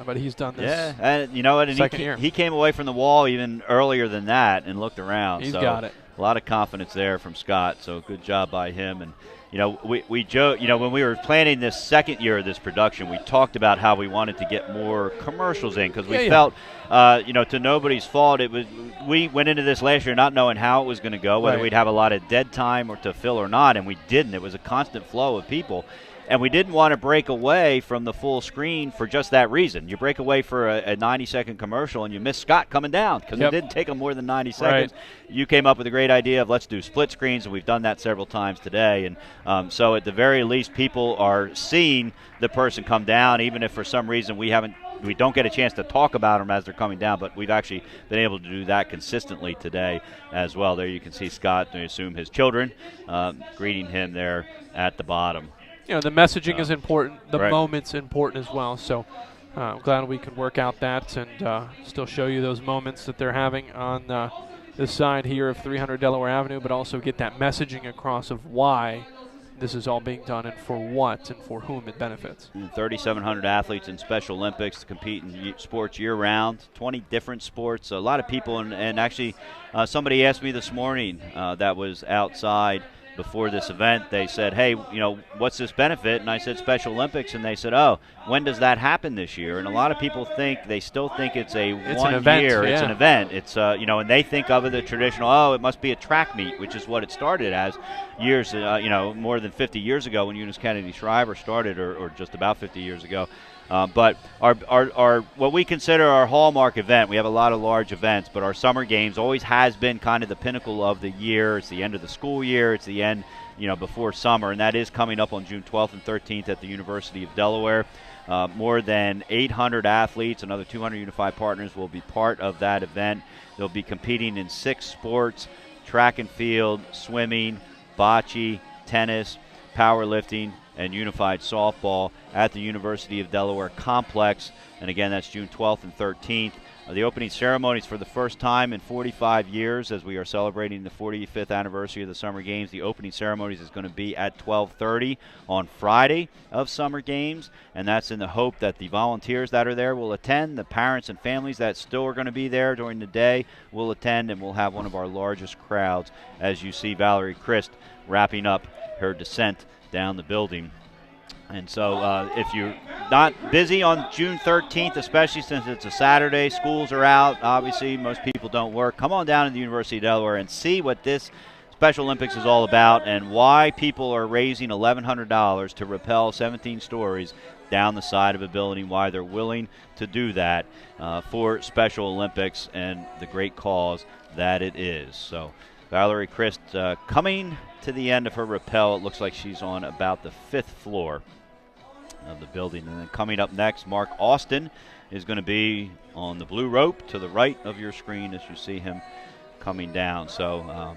But he's done this. Yeah, and you know what? And he came away from the wall even earlier than that and looked around. He's got it. A lot of confidence there from Scott. So good job by him. And we joke. When we were planning this second year of this production, we talked about how we wanted to get more commercials in because we felt, to nobody's fault, we went into this last year not knowing how it was going to go, whether we'd have a lot of dead time or to fill or not, and we didn't. It was a constant flow of people. And we didn't want to break away from the full screen for just that reason. You break away for a 90-second commercial and you miss Scott coming down because it didn't take him more than 90 seconds. Right. You came up with a great idea of let's do split screens, and we've done that several times today. And so at the very least, people are seeing the person come down, even if for some reason we don't get a chance to talk about them as they're coming down, but we've actually been able to do that consistently today as well. There you can see Scott, I assume his children, greeting him there at the bottom. The messaging is important. The moment's important as well. So I'm glad we could work out that and still show you those moments that they're having on this side here of 300 Delaware Avenue, but also get that messaging across of why this is all being done and for what and for whom it benefits. 3,700 athletes in Special Olympics to compete in sports year-round, 20 different sports, a lot of people. And actually, somebody asked me this morning that was outside before this event. They said, hey, what's this benefit? And I said Special Olympics. And they said, oh, when does that happen this year? And a lot of people still think it's an event. It's an event. It's, and they think of it the traditional, it must be a track meet, which is what it started as years, more than 50 years ago when Eunice Kennedy Shriver started, or just about 50 years ago. But our what we consider our hallmark event, we have a lot of large events, but our summer games always has been kind of the pinnacle of the year. It's the end of the school year. It's the end, before summer, and that is coming up on June 12th and 13th at the University of Delaware. More than 800 athletes, another 200 unified partners will be part of that event. They'll be competing in 6 sports: track and field, swimming, bocce, tennis, powerlifting, and unified softball at the University of Delaware complex. And again, that's June 12th and 13th. The opening ceremonies for the first time in 45 years, as we are celebrating the 45th anniversary of the Summer Games. The opening ceremonies is going to be at 12:30 on Friday of Summer Games, and that's in the hope that the volunteers that are there will attend. The parents and families that still are going to be there during the day will attend, and we'll have one of our largest crowds as you see Valerie Christ wrapping up her descent down the building. And so if you're not busy on June 13th, especially since it's a Saturday, schools are out, obviously most people don't work, come on down to the University of Delaware and see what this Special Olympics is all about and why people are raising $1,100 to rappel 17 stories down the side of a building, why they're willing to do that for Special Olympics and the great cause that it is. So Valerie Christ coming to the end of her rappel. It looks like she's on about the 5th floor of the building. And then coming up next, Mark Austin is going to be on the blue rope to the right of your screen as you see him coming down. So a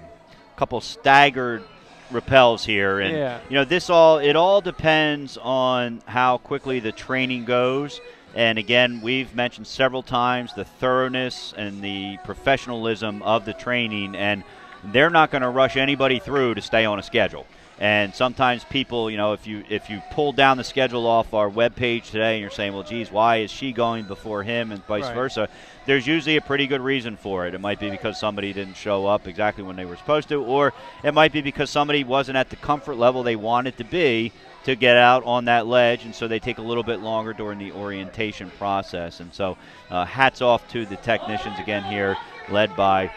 couple staggered rappels here. And, it all depends on how quickly the training goes. And again, we've mentioned several times the thoroughness and the professionalism of the training, and they're not going to rush anybody through to stay on a schedule. And sometimes people, if you pull down the schedule off our webpage today and you're saying, well, geez, why is she going before him and vice versa, there's usually a pretty good reason for it. It might be because somebody didn't show up exactly when they were supposed to, or it might be because somebody wasn't at the comfort level they wanted to be to get out on that ledge, and so they take a little bit longer during the orientation process. And so hats off to the technicians again here, led by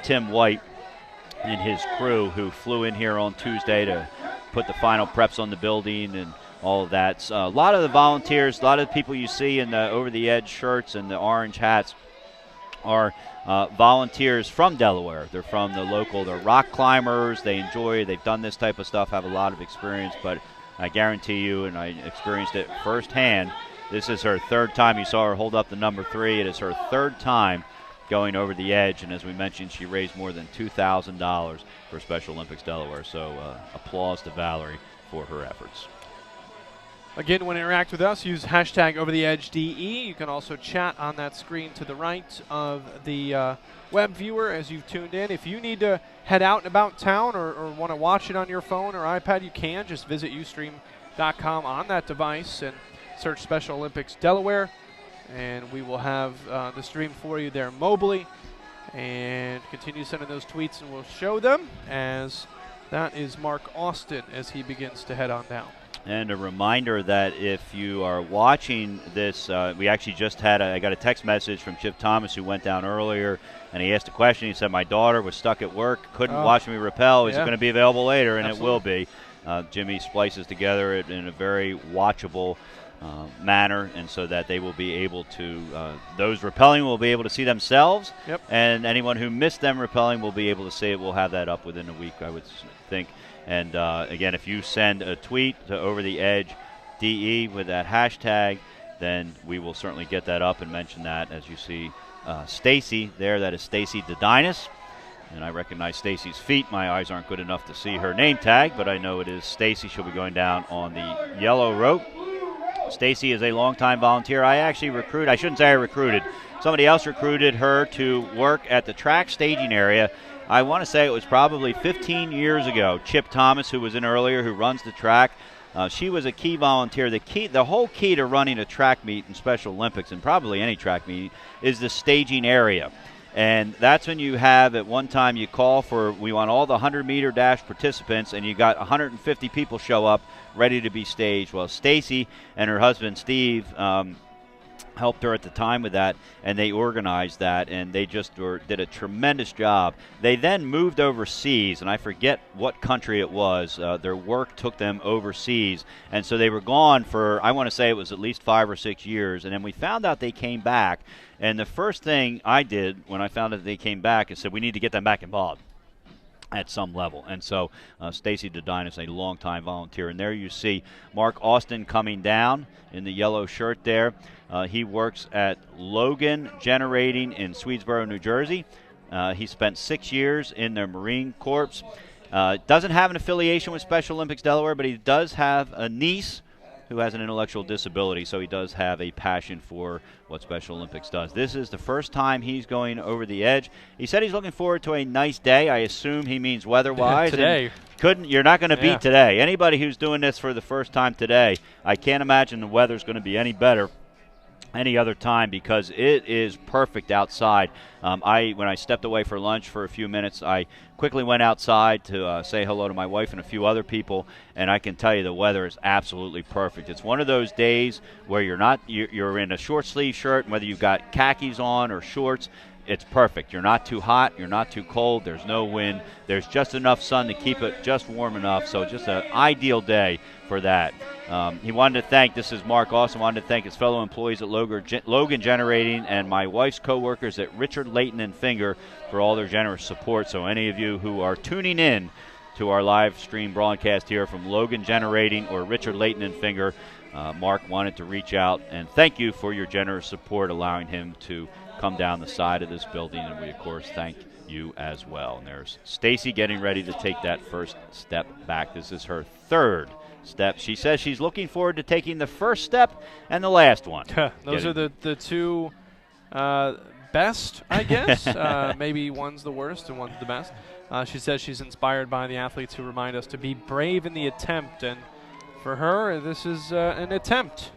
Tim White and his crew, who flew in here on Tuesday to put the final preps on the building and all of that. So a lot of the volunteers, a lot of the people you see in the over-the-edge shirts and the orange hats are volunteers from Delaware. They're from the local, they're rock climbers, they've done this type of stuff, have a lot of experience, but I guarantee you, and I experienced it firsthand, this is her 3rd time. You saw her hold up the number 3. It is her 3rd time going over the edge, and as we mentioned, she raised more than $2,000 for Special Olympics Delaware. So applause to Valerie for her efforts. Again, when you interact with us, use hashtag #OverTheEdgeDE. You can also chat on that screen to the right of the web viewer as you've tuned in. If you need to head out and about town or want to watch it on your phone or iPad, you can. Just visit Ustream.com on that device and search Special Olympics Delaware. And we will have the stream for you there mobily. And continue sending those tweets, and we'll show them as that is Mark Austin as he begins to head on down. And a reminder that if you are watching this, we actually just had I got a text message from Chip Thomas, who went down earlier, and he asked a question. He said, my daughter was stuck at work, couldn't watch me rappel. Is it going to be available later? And Absolutely. It will be. Jimmy splices together it in a very watchable manner, and so that they will be able to, those rappelling will be able to see themselves, and anyone who missed them rappelling will be able to see it. We'll have that up within a week, I would think. And again, if you send a tweet to Over the Edge DE with that hashtag, then we will certainly get that up and mention that. As you see Stacy there, that is Stacy Dedinas. And I recognize Stacy's feet. My eyes aren't good enough to see her name tag, but I know it is Stacy. She'll be going down on the yellow rope. Stacy is a longtime volunteer. I shouldn't say I recruited. Somebody else recruited her to work at the track staging area. I want to say it was probably 15 years ago. Chip Thomas, who was in earlier, who runs the track, she was a key volunteer. The whole key to running a track meet in Special Olympics, and probably any track meet, is the staging area. And that's when you have, at one time, you call for, we want all the 100-meter dash participants, and you got 150 people show up ready to be staged. Well, Stacy and her husband, Steve, helped her at the time with that, and they organized that, and they just did a tremendous job. They then moved overseas, and I forget what country it was. Their work took them overseas, and so they were gone for, I want to say it was at least 5 or 6 years, and then we found out they came back, and the first thing I did when I found out they came back is said, we need to get them back involved at some level. And so Stacy Dedine is a longtime volunteer. And there you see Mark Austin coming down in the yellow shirt there. He works at Logan Generating in Swedesboro, New Jersey. He spent 6 years in the Marine Corps. Doesn't have an affiliation with Special Olympics Delaware, but he does have a niece who has an intellectual disability, so he does have a passion for what Special Olympics does. This is the first time he's going over the edge. He said he's looking forward to a nice day. I assume he means weather-wise. Today. You're not going to beat today. Anybody who's doing this for the first time today, I can't imagine the weather's going to be any better any other time, because it is perfect outside. When I stepped away for lunch for a few minutes, I quickly went outside to say hello to my wife and a few other people, and I can tell you the weather is absolutely perfect. It's one of those days where you're in a short sleeve shirt, and whether you've got khakis on or shorts, it's perfect. You're not too hot, you're not too cold, there's no wind, there's just enough sun to keep it just warm enough, so just an ideal day for that. He wanted to thank, this is Mark Austin, wanted to thank his fellow employees at Logan Generating and my wife's co-workers at Richard Layton and Finger for all their generous support. So any of you who are tuning in to our live stream broadcast here from Logan Generating or Richard Layton and Finger, Mark wanted to reach out and thank you for your generous support, allowing him to come down the side of this building, and we of course thank you as well. And there's Stacy getting ready to take that first step back. This is her third step. She says she's looking forward to taking the first step and the last one. Those are the two best, I guess. Maybe one's the worst and one's the best. She says she's inspired by the athletes who remind us to be brave in the attempt, and for her, this is an attempt.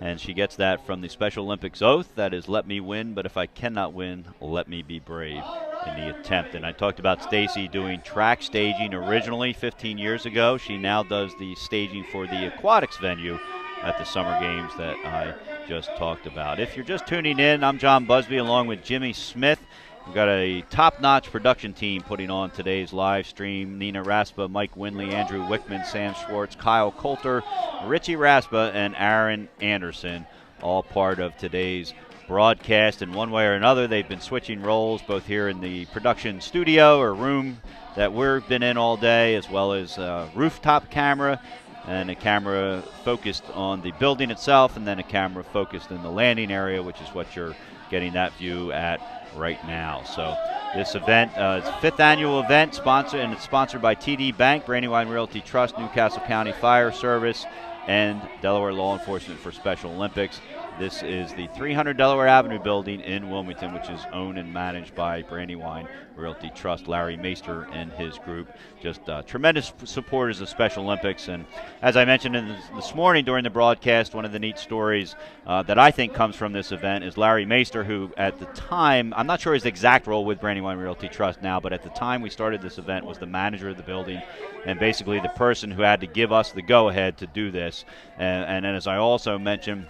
And she gets that from the Special Olympics oath, that is, let me win, but if I cannot win, let me be brave in the attempt. And I talked about Stacy doing track staging originally 15 years ago. She now does the staging for the aquatics venue at the Summer Games that I just talked about. If you're just tuning in, I'm John Busby along with Jimmy Smith. We've got a top-notch production team putting on today's live stream. Nina Raspa, Mike Winley, Andrew Wickman, Sam Schwartz, Kyle Coulter, Richie Raspa, and Aaron Anderson, all part of today's broadcast. In one way or another, they've been switching roles, both here in the production studio or room that we've been in all day, as well as a rooftop camera and a camera focused on the building itself, and then a camera focused in the landing area, which is what you're getting that view at right now. So this event is a 5th annual event, and it's sponsored by TD Bank, Brandywine Realty Trust, Newcastle County Fire Service, and Delaware Law Enforcement for Special Olympics. This is the 300 Delaware Avenue building in Wilmington, which is owned and managed by Brandywine Realty Trust. Larry Meister and his group, just tremendous supporters of Special Olympics. And as I mentioned this morning during the broadcast, one of the neat stories that I think comes from this event is Larry Meister, who at the time, I'm not sure his exact role with Brandywine Realty Trust now, but at the time we started this event was the manager of the building and basically the person who had to give us the go-ahead to do this. And as I also mentioned,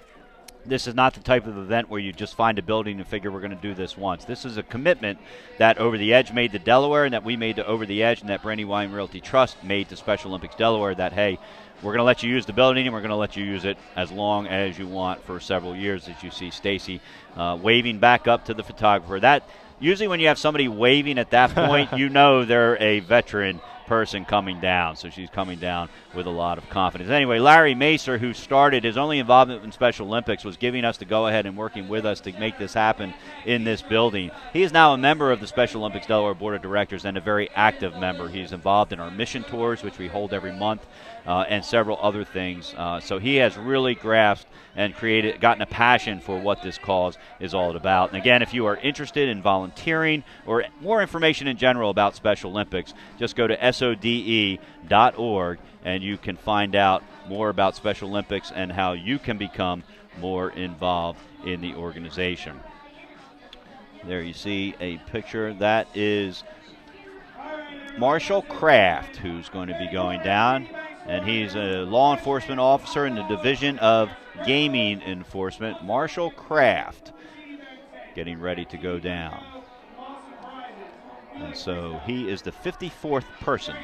This is not the type of event where you just find a building and figure we're going to do this once. This is a commitment that Over the Edge made to Delaware, and that we made to Over the Edge, and that Brandywine Realty Trust made to Special Olympics Delaware, that, hey, we're going to let you use the building, and we're going to let you use it as long as you want for several years, as you see Stacy waving back up to the photographer. That usually when you have somebody waving at that point, you know they're a veteran person coming down. So she's coming down with a lot of confidence. Anyway, Larry Macer, who started his only involvement in Special Olympics, was giving us the go-ahead and working with us to make this happen in this building. He is now a member of the Special Olympics Delaware Board of Directors and a very active member. He's involved in our mission tours, which we hold every month, and several other things. So he has really grasped and gotten a passion for what this cause is all about. And again, if you are interested in volunteering or more information in general about Special Olympics, just go to SODE.org and you can find out more about Special Olympics and how you can become more involved in the organization. There you see a picture. That is Marshall Kraft, who's going to be going down, and he's a law enforcement officer in the Division of Gaming Enforcement. Marshall Kraft getting ready to go down. And so he is the 54th person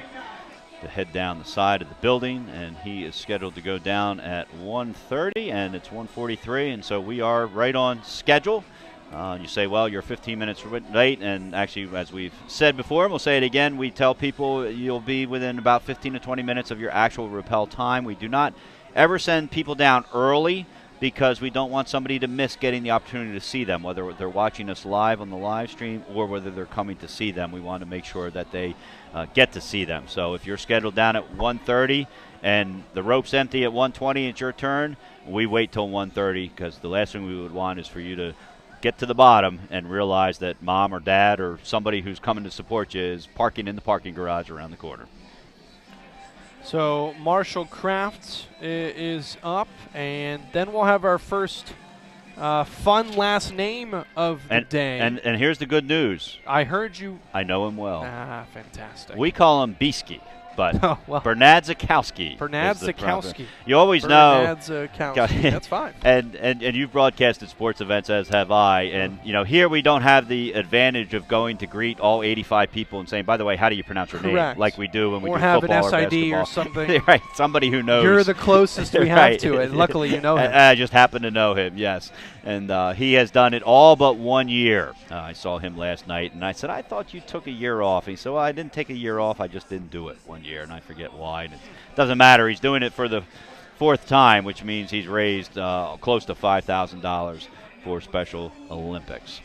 to head down the side of the building, and he is scheduled to go down at 1:30, and it's 1:43, and so we are right on schedule. You say, well, you're 15 minutes late, and actually, as we've said before, and we'll say it again, we tell people you'll be within about 15 to 20 minutes of your actual rappel time. We do not ever send people down early because we don't want somebody to miss getting the opportunity to see them, whether they're watching us live on the live stream or whether they're coming to see them. We want to make sure that they get to see them. So if you're scheduled down at 1:30 and the rope's empty at 1:20, it's your turn, we wait till 1:30, because the last thing we would want is for you to get to the bottom and realize that mom or dad or somebody who's coming to support you is parking in the parking garage around the corner. So Marshall Kraft is up, and then we'll have our first fun last name of the day. And here's the good news. I heard you. I know him well. Ah, fantastic. We call him Beesky, but Bernard Zakowski. Bernard Zakowski. You always know. Bernard Zakowski. That's fine. And you've broadcasted sports events, as have I. And, you know, here we don't have the advantage of going to greet all 85 people and saying, by the way, how do you pronounce your name? Like we do when we do football or basketball. Or have an SID or something. Right, somebody who knows. You're the closest we have to it. Luckily, you know him. I just happen to know him, yes. And he has done it all but 1 year. I saw him last night, and I said, I thought you took a year off. He said, well, I didn't take a year off. I just didn't do it 1 year, and I forget why. And it doesn't matter. He's doing it for the fourth time, which means he's raised close to $5,000 for Special Olympics.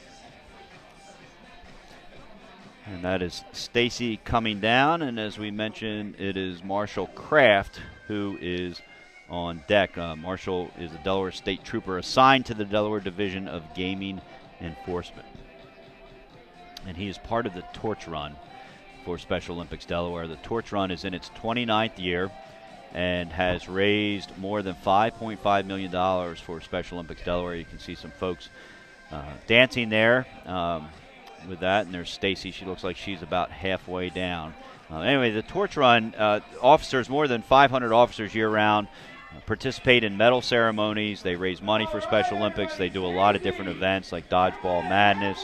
And that is Stacy coming down, and as we mentioned, it is Marshall Kraft who is on deck. Marshall is a Delaware State Trooper assigned to the Delaware Division of Gaming Enforcement. And he is part of the Torch Run for Special Olympics Delaware. The Torch Run is in its 29th year and has raised more than $5.5 million for Special Olympics Delaware. You can see some folks dancing there with that. And there's Stacy. She looks like she's about halfway down. Anyway, the Torch Run, officers, more than 500 officers year-round, participate in medal ceremonies. They raise money for Special Olympics. They do a lot of different events like Dodgeball Madness.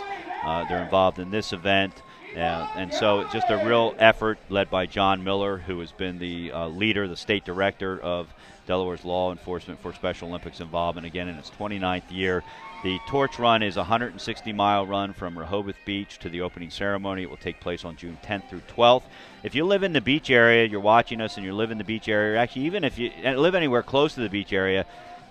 They're involved in this event. And so it's just a real effort led by John Miller, who has been the leader, the state director of Delaware's law enforcement for Special Olympics involvement, again, in its 29th year. The Torch Run is a 160-mile run from Rehoboth Beach to the opening ceremony. It will take place on June 10th through 12th. If you live in the beach area, you're watching us and you live in the beach area, actually even if you live anywhere close to the beach area,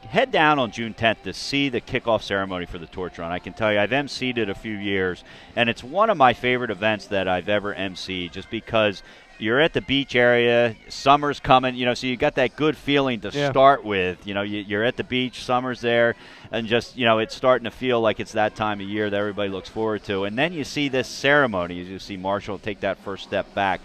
head down on June 10th to see the kickoff ceremony for the Torch Run. I can tell you, I've emceed it a few years, and it's one of my favorite events that I've ever emceed, just because you're at the beach area, summer's coming, so you got that good feeling to start with. You're at the beach, summer's there, and just, it's starting to feel like it's that time of year that everybody looks forward to. And then you see this ceremony, as you see Marshall take that first step back.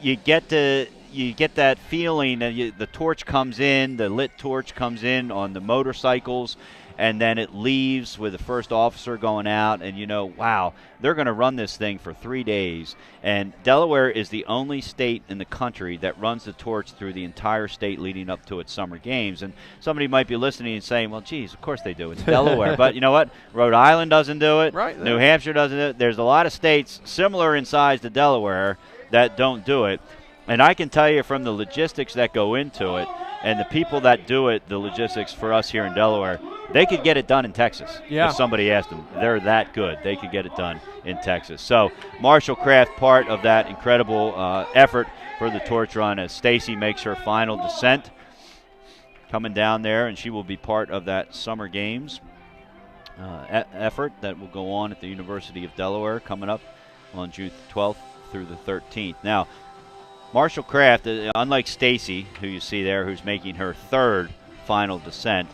You get to you get that feeling that the torch comes in, the lit torch comes in on the motorcycles, and then it leaves with the first officer going out, and wow, they're going to run this thing for 3 days. And Delaware is the only state in the country that runs the torch through the entire state leading up to its summer games. And somebody might be listening and saying, well, geez, of course they do. It's Delaware. But you know what? Rhode Island doesn't do it. Right. New Hampshire doesn't do it. There's a lot of states similar in size to Delaware that don't do it. And I can tell you from the logistics that go into it and the people that do it, the logistics for us here in Delaware, they could get it done in Texas. Yeah. If somebody asked them. They're that good. They could get it done in Texas. So Marshall Kraft, part of that incredible effort for the torch run as Stacy makes her final descent. Coming down there, and she will be part of that summer games effort that will go on at the University of Delaware coming up on June 12th through the 13th. Now, Marshall Kraft, unlike Stacy, who you see there, who's making her third final descent,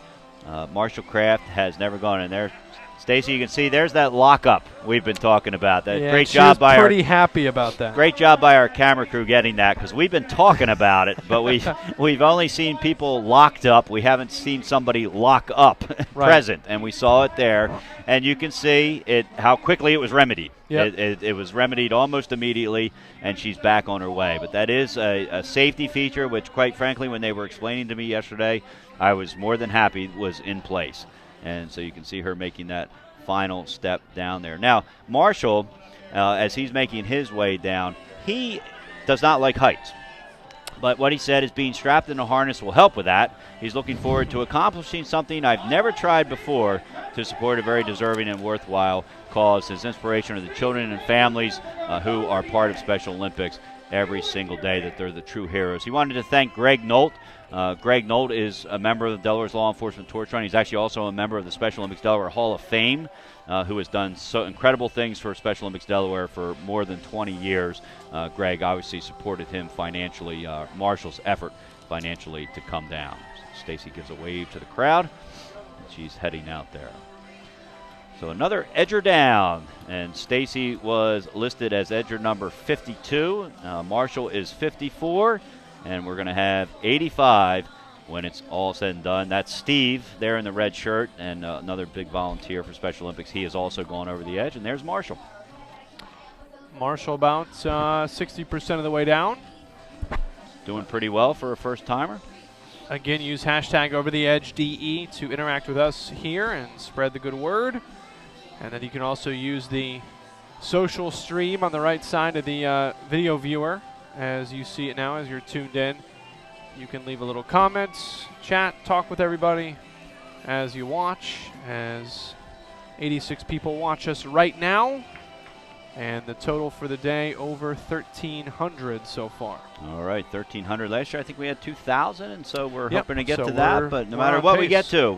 Marshall Kraft has never gone in there. Stacy, you can see there's that lockup we've been talking about. Great job by pretty happy about that. Great job by our camera crew getting that, because we've been talking about it, but we've only seen people locked up. We haven't seen somebody lock up present, and we saw it there. And you can see how quickly it was remedied. Yep. It was remedied almost immediately, and she's back on her way. But that is a safety feature, which, quite frankly, when they were explaining to me yesterday, I was more than happy was in place. And so you can see her making that final step down there. Now, Marshall, as he's making his way down, he does not like heights. But what he said is being strapped in a harness will help with that. He's looking forward to accomplishing something I've never tried before to support a very deserving and worthwhile cause. His inspiration are the children and families who are part of Special Olympics every single day, that they're the true heroes. He wanted to thank Greg Nolt. Greg Nolt is a member of the Delaware's Law Enforcement Torch Run. He's actually also a member of the Special Olympics Delaware Hall of Fame, who has done so incredible things for Special Olympics Delaware for more than 20 years. Greg obviously supported him financially, Marshall's effort financially to come down. Stacy gives a wave to the crowd, and she's heading out there. So another edger down, and Stacy was listed as edger number 52. Marshall is 54, and we're going to have 85 when it's all said and done. That's Steve there in the red shirt, and another big volunteer for Special Olympics. He has also gone over the edge, and there's Marshall. Marshall about 60% of the way down. Doing pretty well for a first-timer. Again, use hashtag #OverTheEdgeDE to interact with us here and spread the good word. And then you can also use the social stream on the right side of the video viewer as you see it now as you're tuned in. You can leave a little comment, chat, talk with everybody as you watch, as 86 people watch us right now. And the total for the day, over 1,300 so far. All right, 1,300. Last year I think we had 2,000, and so we're Yep, hoping to get so to that. But no matter what we get to,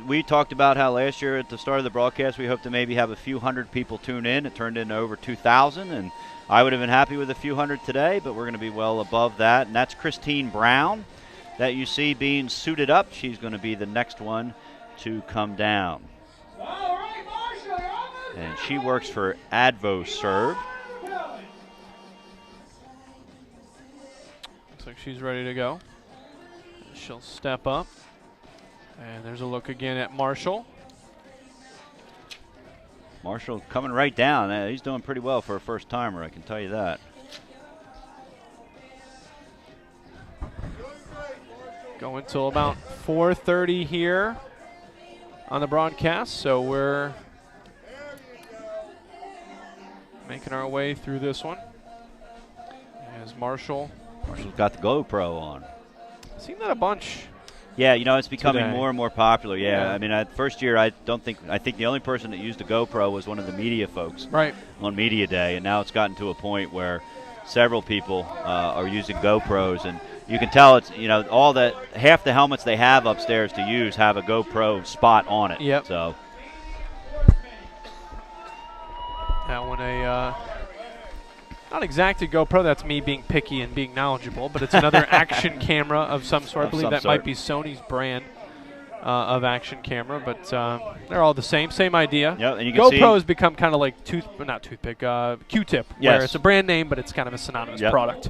we talked about how last year at the start of the broadcast we hoped to maybe have a few hundred people tune in. It turned into over 2,000, and I would have been happy with a few hundred today, but we're going to be well above that. And that's Christine Brown that you see being suited up. She's going to be the next one to come down. And she works for AdvoServe. Looks like she's ready to go. She'll step up. And there's a look again at Marshall. Marshall coming right down. He's doing pretty well for a first-timer, I can tell you that. Going till about 4:30 here on the broadcast, so we're making our way through this one. As Marshall's got the GoPro on. I've seen that a bunch. Yeah, it's becoming today. more and more popular. Yeah. Yeah. I mean, first year I think the only person that used a GoPro was one of the media folks on Media Day, and now it's gotten to a point where several people are using GoPros, and you can tell it's half the helmets they have upstairs to use have a GoPro spot on it. Yep. So that one not exactly GoPro. That's me being picky and being knowledgeable, but it's another action camera of some sort. I believe that might be Sony's brand of action camera, but they're all the same idea. Yeah, and you can GoPro has become kind of like Q-tip, Yes. where it's a brand name, but it's kind of a synonymous product.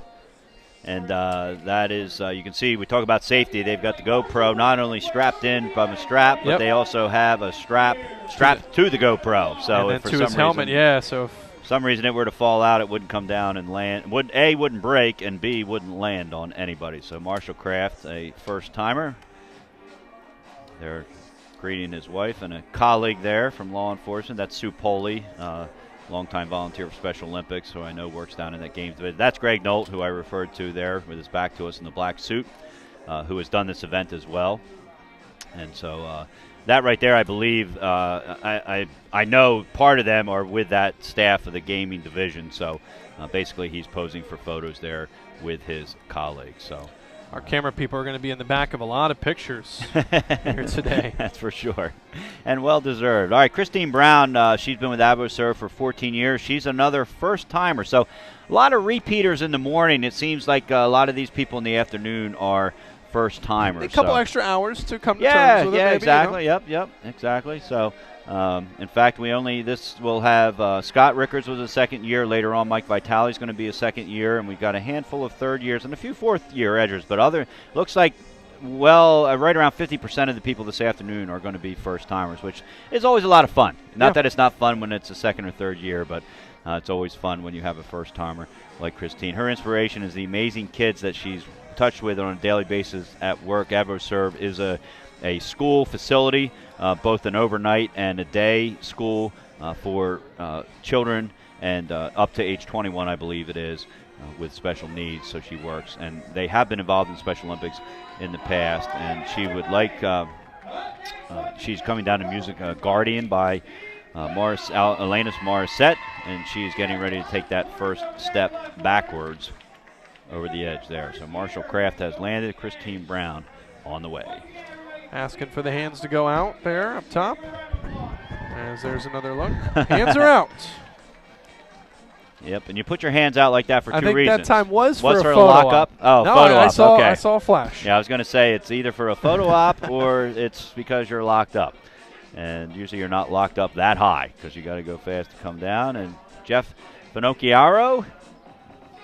And that is, you can see, we talk about safety. They've got the GoPro not only strapped in from a strap, but they also have a strap strapped to the GoPro. So and if for to some his helmet, reason, so if some reason it were to fall out, it wouldn't come down and land. Wouldn't break, and B, wouldn't land on anybody. So Marshall Kraft, a first-timer. They're greeting his wife and a colleague there from law enforcement. That's Sue Poley, longtime volunteer for Special Olympics, who I know works down in that games division. That's Greg Nolt, who I referred to there with his back to us in the black suit, who has done this event as well. And so that right there, I believe, I know part of them are with that staff of the gaming division. So basically he's posing for photos there with his colleagues. So our camera people are going to be in the back of a lot of pictures here today. That's for sure. And well-deserved. All right, Christine Brown, she's been with AvoServe for 14 years. She's another first-timer. So a lot of repeaters in the morning. It seems like a lot of these people in the afternoon are first-timers. A couple extra hours to come to terms with it. Yeah, maybe, exactly. You know? Yep, exactly. So, in fact, this will have Scott Rickards was a second year. Later on, Mike Vitale's going to be a second year, and we've got a handful of third years and a few fourth-year edgers. But looks like, right around 50% of the people this afternoon are going to be first-timers, which is always a lot of fun. Not that it's not fun when it's a second or third year, but it's always fun when you have a first-timer like Christine. Her inspiration is the amazing kids that she's touched with on a daily basis at work. AvoServe is a school facility, both an overnight and a day school for children and up to age 21, I believe it is, with special needs. So she works, and they have been involved in Special Olympics in the past, and she would like, she's coming down to music Guardian by Alanis Morissette, and she's getting ready to take that first step backwards over the edge there. So Marshall Kraft has landed. Christine Brown on the way. Asking for the hands to go out there up top. As there's another look. Hands are out. Yep, and you put your hands out like that for two reasons. I think that time was for a her photo lock-up? Oh, no, photo op. Okay. I saw a flash. Yeah, I was going to say it's either for a photo op or it's because you're locked up. And usually you're not locked up that high because you got to go fast to come down. And Jeff Finocchiaro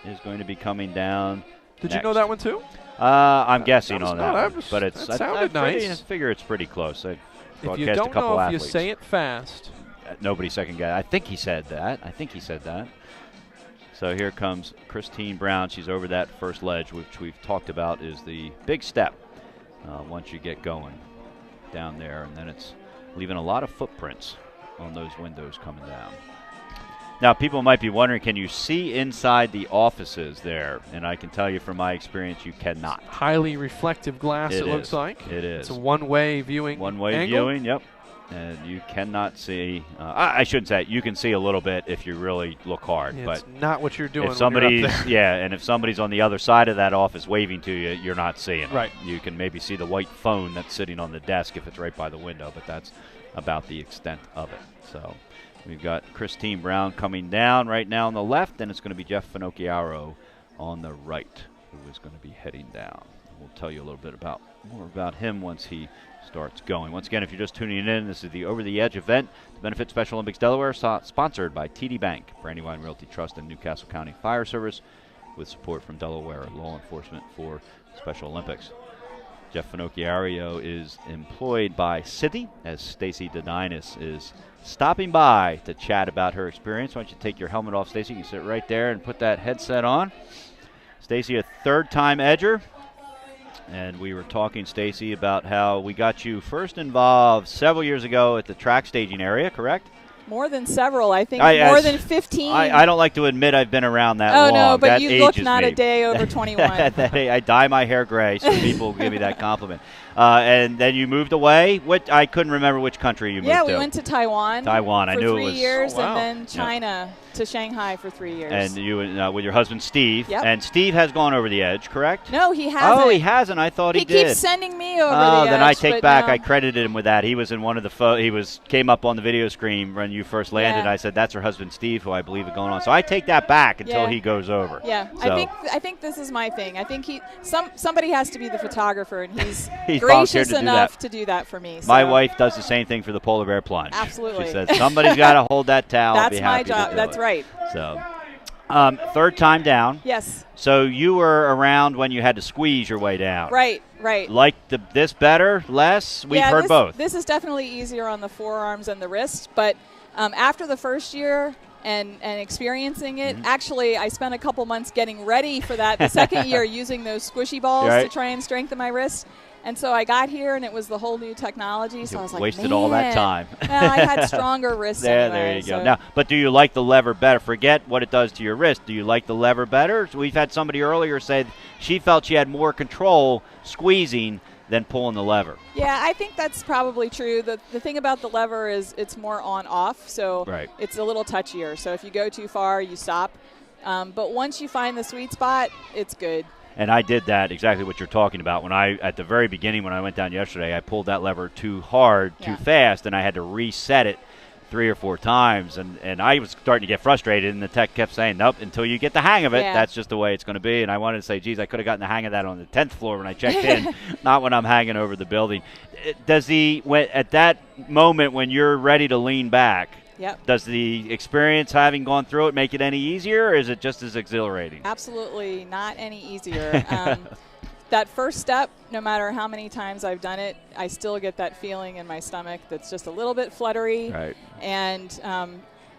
is going to be coming down. Did next. you know that one too? I'm guessing on that one, but that sounded nice. I figure it's pretty close. I if you don't know if you say it fast. Nobody second guess. I think he said that. So here comes Christine Brown. She's over that first ledge, which we've talked about is the big step once you get going down there, and then it's leaving a lot of footprints on those windows coming down. Now, people might be wondering, can you see inside the offices there? And I can tell you from my experience, you cannot. Highly reflective glass, it looks like. It is. It's a one-way viewing One-way viewing, yep. And you cannot see. I shouldn't say it. You can see a little bit if you really look hard. Yeah, but it's not what you're doing if somebody's, when you're up there. Yeah, and if somebody's on the other side of that office waving to you, you're not seeing it. Right. You can maybe see the white phone that's sitting on the desk if it's right by the window, but that's about the extent of it. So we've got Christine Brown coming down right now on the left, and it's going to be Jeff Finocchiaro on the right, who is going to be heading down. We'll tell you a little bit more about him once he starts going. Once again, if you're just tuning in, this is the Over the Edge event to benefit Special Olympics Delaware, sponsored by TD Bank, Brandywine Realty Trust, and Newcastle County Fire Service, with support from Delaware Law Enforcement for Special Olympics. Jeff Finocchiaro is employed by Citi, as Stacy Dodinas is stopping by to chat about her experience. Why don't you take your helmet off, Stacy? You can sit right there and put that headset on. Stacy, a third-time edger. And we were talking, Stacy, about how we got you first involved several years ago at the track staging area, correct? More than several, I think more than 15. I don't like to admit I've been around that long. Oh, no, but that you look not me. A day over 21. I dye my hair gray, so people give me that compliment. And then you moved away. I couldn't remember which country you moved to. Yeah, we went to Taiwan. I knew it was. For 3 years, oh, wow. and then China to Shanghai for 3 years. And you with your husband, Steve. Yep. And Steve has gone over the edge, correct? No, he hasn't. Oh, he hasn't. I thought he did. He keeps sending me over the edge. Then I take back. No. I credited him with that. He was in one of the came up on the video screen when you first landed. Yeah. I said, that's her husband, Steve, who I believe is going on. So I take that back until he goes over. Yeah, so. I think this is my thing. I think somebody has to be the photographer, and he's gracious enough to do that for me. So. My wife does the same thing for the polar bear plunge. Absolutely. She says, somebody's got to hold that towel. That's be my happy job. to do That's it. right. So, Third time down. Yes. So you were around when you had to squeeze your way down. Right. Like this better, less? We've heard both. This is definitely easier on the forearms and the wrist, but after the first year and experiencing it, actually I spent a couple months getting ready for that. The second year using those squishy balls to try and strengthen my wrist. And so I got here, and it was the whole new technology. So I was like, wasted all that time. Well, I had stronger wrists anyway. There you go. Now, but do you like the lever better? Forget what it does to your wrist. Do you like the lever better? So we've had somebody earlier say she felt she had more control squeezing than pulling the lever. Yeah, I think that's probably true. The thing about the lever is it's more on-off, so it's a little touchier. So if you go too far, you stop. But once you find the sweet spot, it's good. And I did that, exactly what you're talking about. At the very beginning, when I went down yesterday, I pulled that lever too hard, too fast, and I had to reset it 3 or 4 times. And I was starting to get frustrated, and the tech kept saying, nope, until you get the hang of it, that's just the way it's going to be. And I wanted to say, geez, I could have gotten the hang of that on the 10th floor when I checked in, not when I'm hanging over the building. At that moment when you're ready to lean back, does the experience having gone through it make it any easier, or is it just as exhilarating? Absolutely not any easier. That first step, no matter how many times I've done it, I still get that feeling in my stomach that's just a little bit fluttery. Right. And,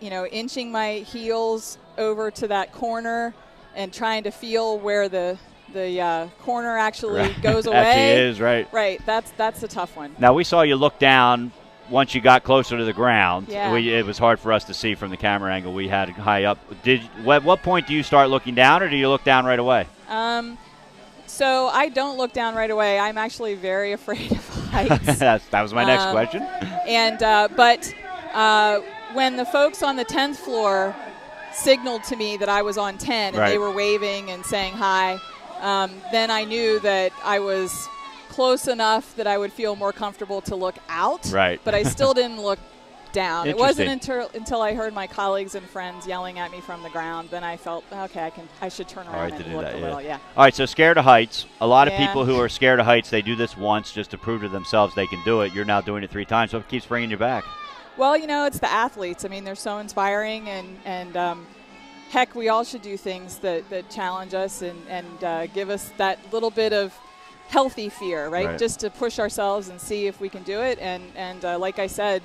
inching my heels over to that corner and trying to feel where the corner actually goes away. Actually is, right. Right. That's a tough one. Now, we saw you look down. Once you got closer to the ground, yeah. It was hard for us to see from the camera angle we had high up. At what point do you start looking down, or do you look down right away? So I don't look down right away. I'm actually very afraid of heights. That was my next question. And but when the folks on the 10th floor signaled to me that I was on 10 and they were waving and saying hi, then I knew that I was close enough that I would feel more comfortable to look out. Right. But I still didn't look down. It wasn't until I heard my colleagues and friends yelling at me from the ground, then I felt, okay, I should turn around and look a little. Yeah. All right, so scared of heights. A lot of people who are scared of heights, they do this once just to prove to themselves they can do it. You're now doing it 3 times, so it keeps bringing you back. Well, it's the athletes. I mean, they're so inspiring, and heck, we all should do things that challenge us and give us that little bit of healthy fear, right? Just to push ourselves and see if we can do it. And like I said,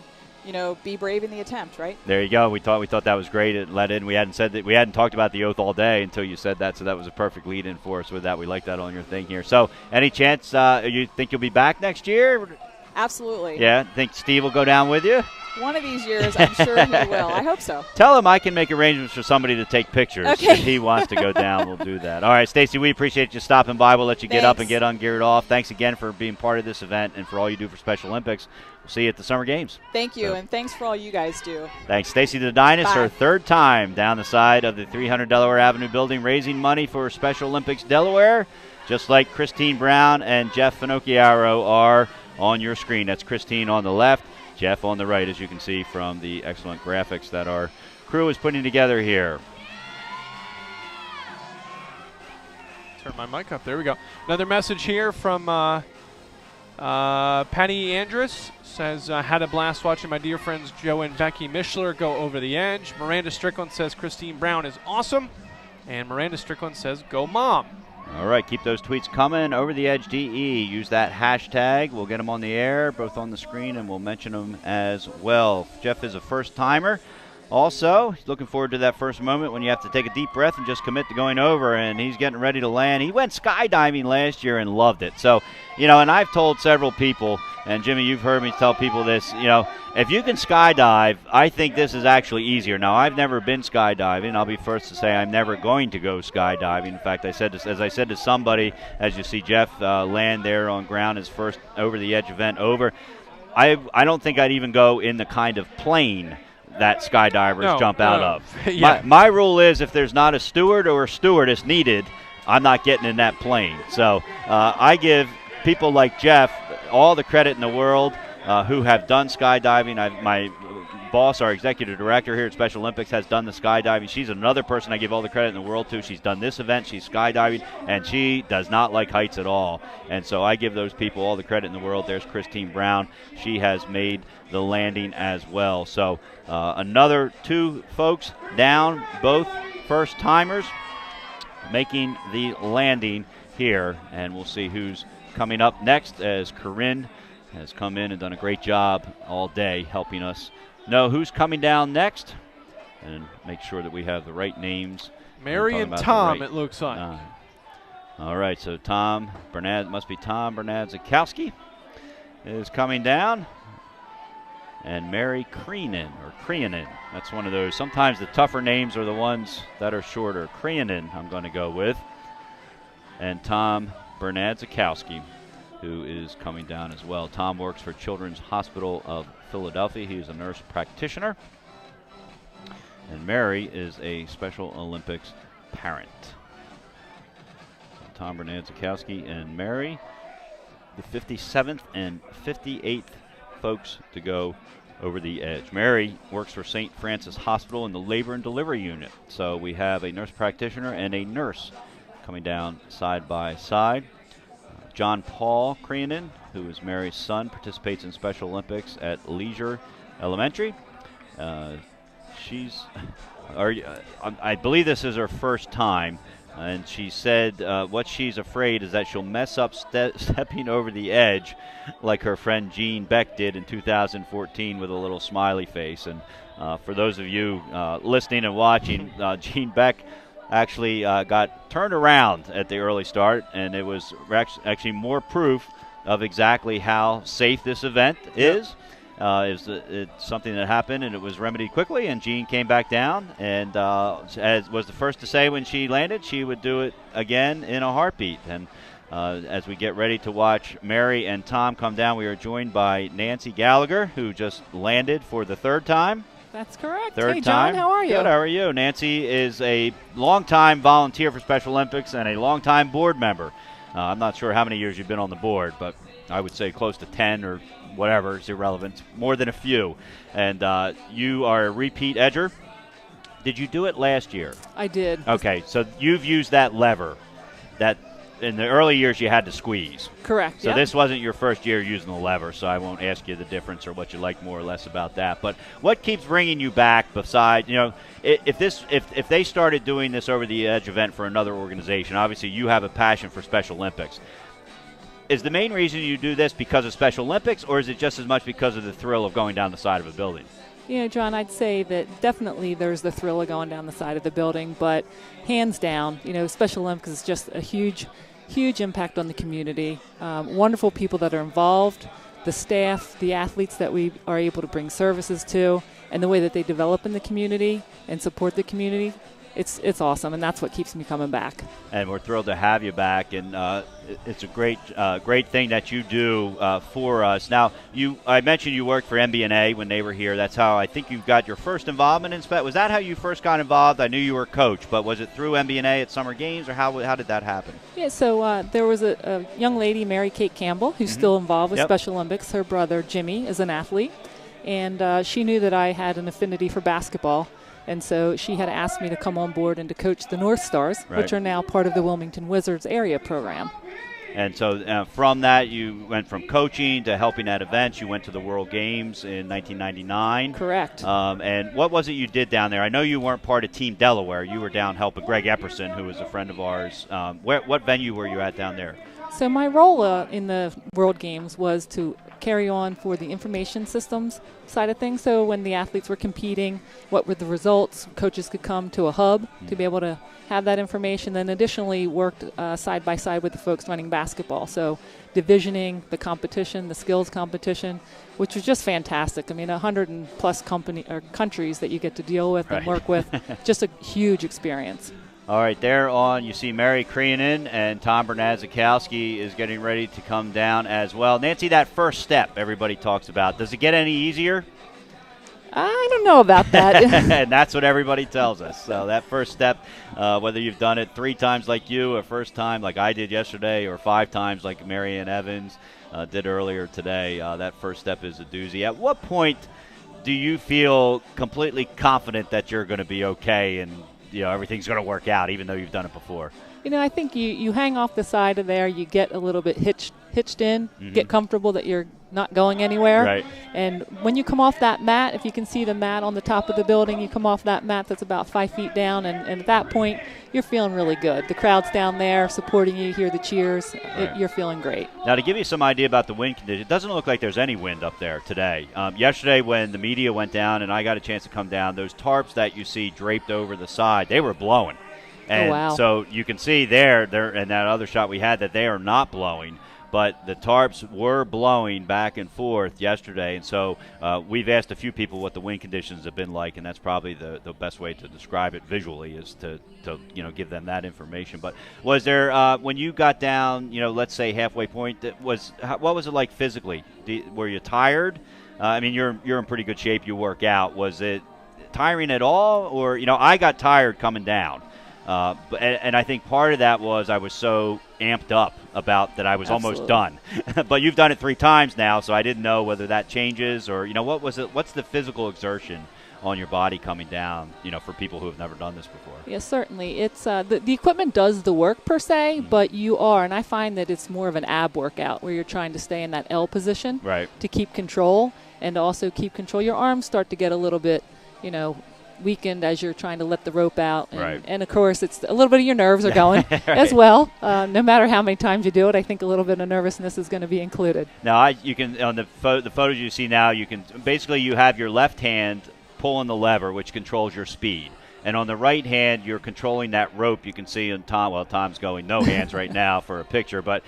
be brave in the attempt, right? There you go. We thought that was great. It led in. We hadn't talked about the oath all day until you said that, so that was a perfect lead in for us with that. We like that on your thing here. So any chance you think you'll be back next year? Absolutely. Yeah. Think Steve will go down with you? One of these years, I'm sure he will. I hope so. Tell him I can make arrangements for somebody to take pictures. Okay. If he wants to go down, we'll do that. All right, Stacy, we appreciate you stopping by. We'll let you get up and get ungeared off. Thanks again for being part of this event and for all you do for Special Olympics. We'll see you at the Summer Games. Thank you, and thanks for all you guys do. Thanks. Stacy the Dynast, her 3rd time down the side of the 300 Delaware Avenue building, raising money for Special Olympics Delaware, just like Christine Brown and Jeff Finocchiaro are on your screen. That's Christine on the left, Jeff on the right, as you can see from the excellent graphics that our crew is putting together here. Turn my mic up. There we go. Another message here from Penny Andrus. Says, had a blast watching my dear friends Joe and Becky Mishler go over the edge. Miranda Strickland says Christine Brown is awesome. And Miranda Strickland says, go Mom. All right, keep those tweets coming. Over the Edge DE. Use that hashtag. We'll get them on the air, both on the screen, and we'll mention them as well. Jeff is a first-timer. Also, he's looking forward to that first moment when you have to take a deep breath and just commit to going over, and he's getting ready to land. He went skydiving last year and loved it. So, and I've told several people, and Jimmy, you've heard me tell people this, if you can skydive, I think this is actually easier. Now, I've never been skydiving. I'll be first to say I'm never going to go skydiving. In fact, as I said to somebody, as you see Jeff land there on ground, his first over-the-edge event over, I don't think I'd even go in the kind of plane that skydivers jump out of. Yeah. My rule is if there's not a steward or a stewardess needed, I'm not getting in that plane. So I give people like Jeff all the credit in the world who have done skydiving. My boss, our executive director here at Special Olympics, has done the skydiving. She's another person I give all the credit in the world to. She's done this event. She's skydiving, and she does not like heights at all. And so I give those people all the credit in the world. There's Christine Brown. She has made the landing as well. So another 2 folks down, both first-timers making the landing here. And we'll see who's coming up next, as Corinne has come in and done a great job all day helping us know who's coming down next and make sure that we have the right names. Mary and Tom, it looks like. All right, so Tom Bernard, must be Tom Bernard-Zakowski is coming down. And Mary Creenan, or Creanin. That's one of those. Sometimes the tougher names are the ones that are shorter. Creanin, I'm going to go with. And Tom Bernard-Zakowski, who is coming down as well. Tom works for Children's Hospital of Philadelphia. He is a nurse practitioner. And Mary is a Special Olympics parent. So Tom Bernard-Zakowski and Mary, the 57th and 58th folks to go over the edge. Mary works for St. Francis Hospital in the labor and delivery unit. So we have a nurse practitioner and a nurse coming down side by side. John Paul Creanin, who is Mary's son, participates in Special Olympics at Leisure Elementary. I believe this is her first time, and she said what she's afraid is that she'll mess up stepping over the edge like her friend Jean Beck did in 2014 with a little smiley face. And for those of you listening and watching, Jean Beck actually got turned around at the early start, and it was actually more proof of exactly how safe this event is. It's something that happened, and it was remedied quickly, and Jean came back down, and as was the first to say when she landed, she would do it again in a heartbeat. And as we get ready to watch Mary and Tom come down, we are joined by Nancy Gallagher, who just landed for the third time. That's correct. Third hey, John, time. how are you? Good, how are you? Nancy is a longtime volunteer for Special Olympics and a longtime board member. I'm not sure how many years you've been on the board, but I would say close to 10 or whatever. It's irrelevant. More than a few. And you are a repeat edger. Did you do it last year? I did. Okay, so you've used that lever that in the early years you had to squeeze. Correct. So yep. This wasn't your first year using the lever, so I won't ask you the difference or what you like more or less about that. But what keeps bringing you back beside, if they started doing this over the edge event for another organization, obviously you have a passion for Special Olympics. Is the main reason you do this because of Special Olympics, or is it just as much because of the thrill of going down the side of a building? John, I'd say that definitely there's the thrill of going down the side of the building, but hands down, Special Olympics is just a huge impact on the community. Wonderful people that are involved, the staff, the athletes that we are able to bring services to, and the way that they develop in the community and support the community. It's awesome, and that's what keeps me coming back. And we're thrilled to have you back, and it's a great thing that you do for us. Now, I mentioned you worked for MBNA when they were here. That's how I think you got your first involvement in sport. Was that how you first got involved? I knew you were a coach, but was it through MBNA at Summer Games, or how did that happen? Yeah, so there was a young lady, Mary Kate Campbell, who's still involved with Special Olympics. Her brother, Jimmy, is an athlete, and she knew that I had an affinity for basketball. And so she had asked me to come on board and to coach the North Stars, which are now part of the Wilmington Wizards area program. And so from that, you went from coaching to helping at events. You went to the World Games in 1999. Correct. And what was it you did down there? I know you weren't part of Team Delaware. You were down helping Greg Epperson, who was a friend of ours. What venue were you at down there? So my role in the World Games was to carry on for the information systems side of things. So when the athletes were competing, what were the results? Coaches could come to a hub to be able to have that information. Then additionally worked side by side with the folks running basketball. So divisioning, the competition, the skills competition, which was just fantastic. I mean, 100+ countries that you get to deal with and work with. Just a huge experience. All right, there on, you see Mary Creanin, and Tom Bernard-Zakowski is getting ready to come down as well. Nancy, that first step everybody talks about, does it get any easier? I don't know about that. And that's what everybody tells us. So that first step, whether you've done it 3 times like you, or first time like I did yesterday, or 5 times like Marianne Evans did earlier today, that first step is a doozy. At what point do you feel completely confident that you're going to be okay and everything's going to work out, even though you've done it before? I think you hang off the side of there, you get a little bit hitched in, get comfortable that you're not going anywhere. Right. And when you come off that mat, if you can see the mat on the top of the building, you come off that mat that's about 5 feet down, and at that point, you're feeling really good. The crowd's down there supporting you, hear the cheers. Right. You're feeling great. Now, to give you some idea about the wind condition, it doesn't look like there's any wind up there today. Yesterday, when the media went down and I got a chance to come down, those tarps that you see draped over the side, they were blowing. And wow. So you can see there, and that other shot we had, that they are not blowing. But the tarps were blowing back and forth yesterday, and so we've asked a few people what the wind conditions have been like, and that's probably the best way to describe it visually is to give them that information. But was there when you got down, let's say halfway point, what was it like physically? Were you tired? I mean, you're in pretty good shape. You work out. Was it tiring at all, or I got tired coming down? And I think part of that was I was so amped up about that I was almost done. But you've done it 3 times now, so I didn't know whether that changes or, what was it? What's the physical exertion on your body coming down, for people who have never done this before? Yes, certainly. It's the equipment does the work per se, but you are, and I find that it's more of an ab workout where you're trying to stay in that L position to keep control and also keep control. Your arms start to get a little bit, weakened as you're trying to let the rope out. And of course, it's a little bit of your nerves are going as well. No matter how many times you do it, I think a little bit of nervousness is going to be included. Now, you can on the photos you see now, you can basically you have your left hand pulling the lever, which controls your speed. And on the right hand, you're controlling that rope. You can see in Tom, Tom's going no hands right now for a picture, but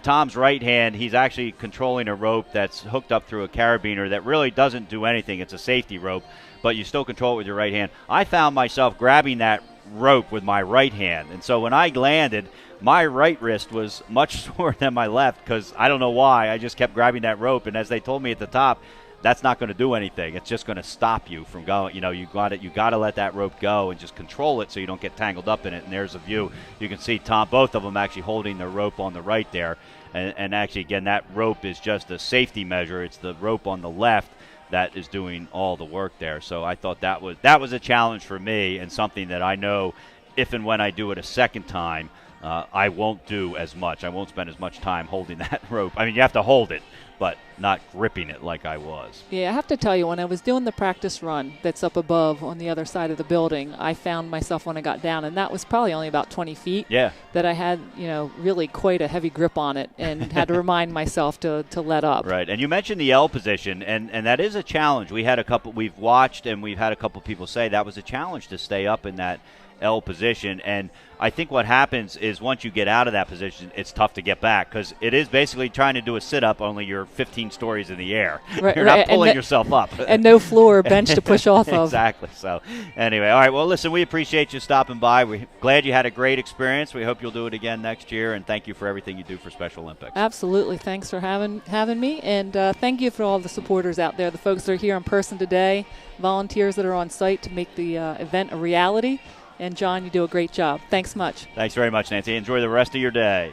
Tom's right hand, he's actually controlling a rope that's hooked up through a carabiner that really doesn't do anything. It's a safety rope, but you still control it with your right hand. I found myself grabbing that rope with my right hand, and so when I landed, my right wrist was much sore than my left because I don't know why. I just kept grabbing that rope, and as they told me at the top, that's not going to do anything. It's just going to stop you from going. You got to let that rope go and just control it so you don't get tangled up in it. And there's a view. You can see Tom, both of them actually holding the rope on the right there. And actually, again, that rope is just a safety measure. It's the rope on the left that is doing all the work there. So I thought that was a challenge for me and something that I know if and when I do it a second time, I won't do as much. I won't spend as much time holding that rope. I mean, you have to hold it, but not gripping it like I was. Yeah, I have to tell you, when I was doing the practice run that's up above on the other side of the building, I found myself when I got down, and that was probably only about 20 feet, that I had, really quite a heavy grip on it and had to remind myself to let up. Right, and you mentioned the L position, and that is a challenge. We've watched and we've had a couple people say that was a challenge to stay up in that L position, and I think what happens is once you get out of that position, it's tough to get back because it is basically trying to do a sit-up, only you're 15 stories in the air. Right, you're not pulling yourself up. And no floor or bench to push off of. Exactly. So anyway, all right, well, listen, we appreciate you stopping by. We're glad you had a great experience. We hope you'll do it again next year, and thank you for everything you do for Special Olympics. Absolutely. Thanks for having me, and thank you for all the supporters out there, the folks that are here in person today, volunteers that are on site to make the event a reality. And, John, you do a great job. Thanks much. Thanks very much, Nancy. Enjoy the rest of your day.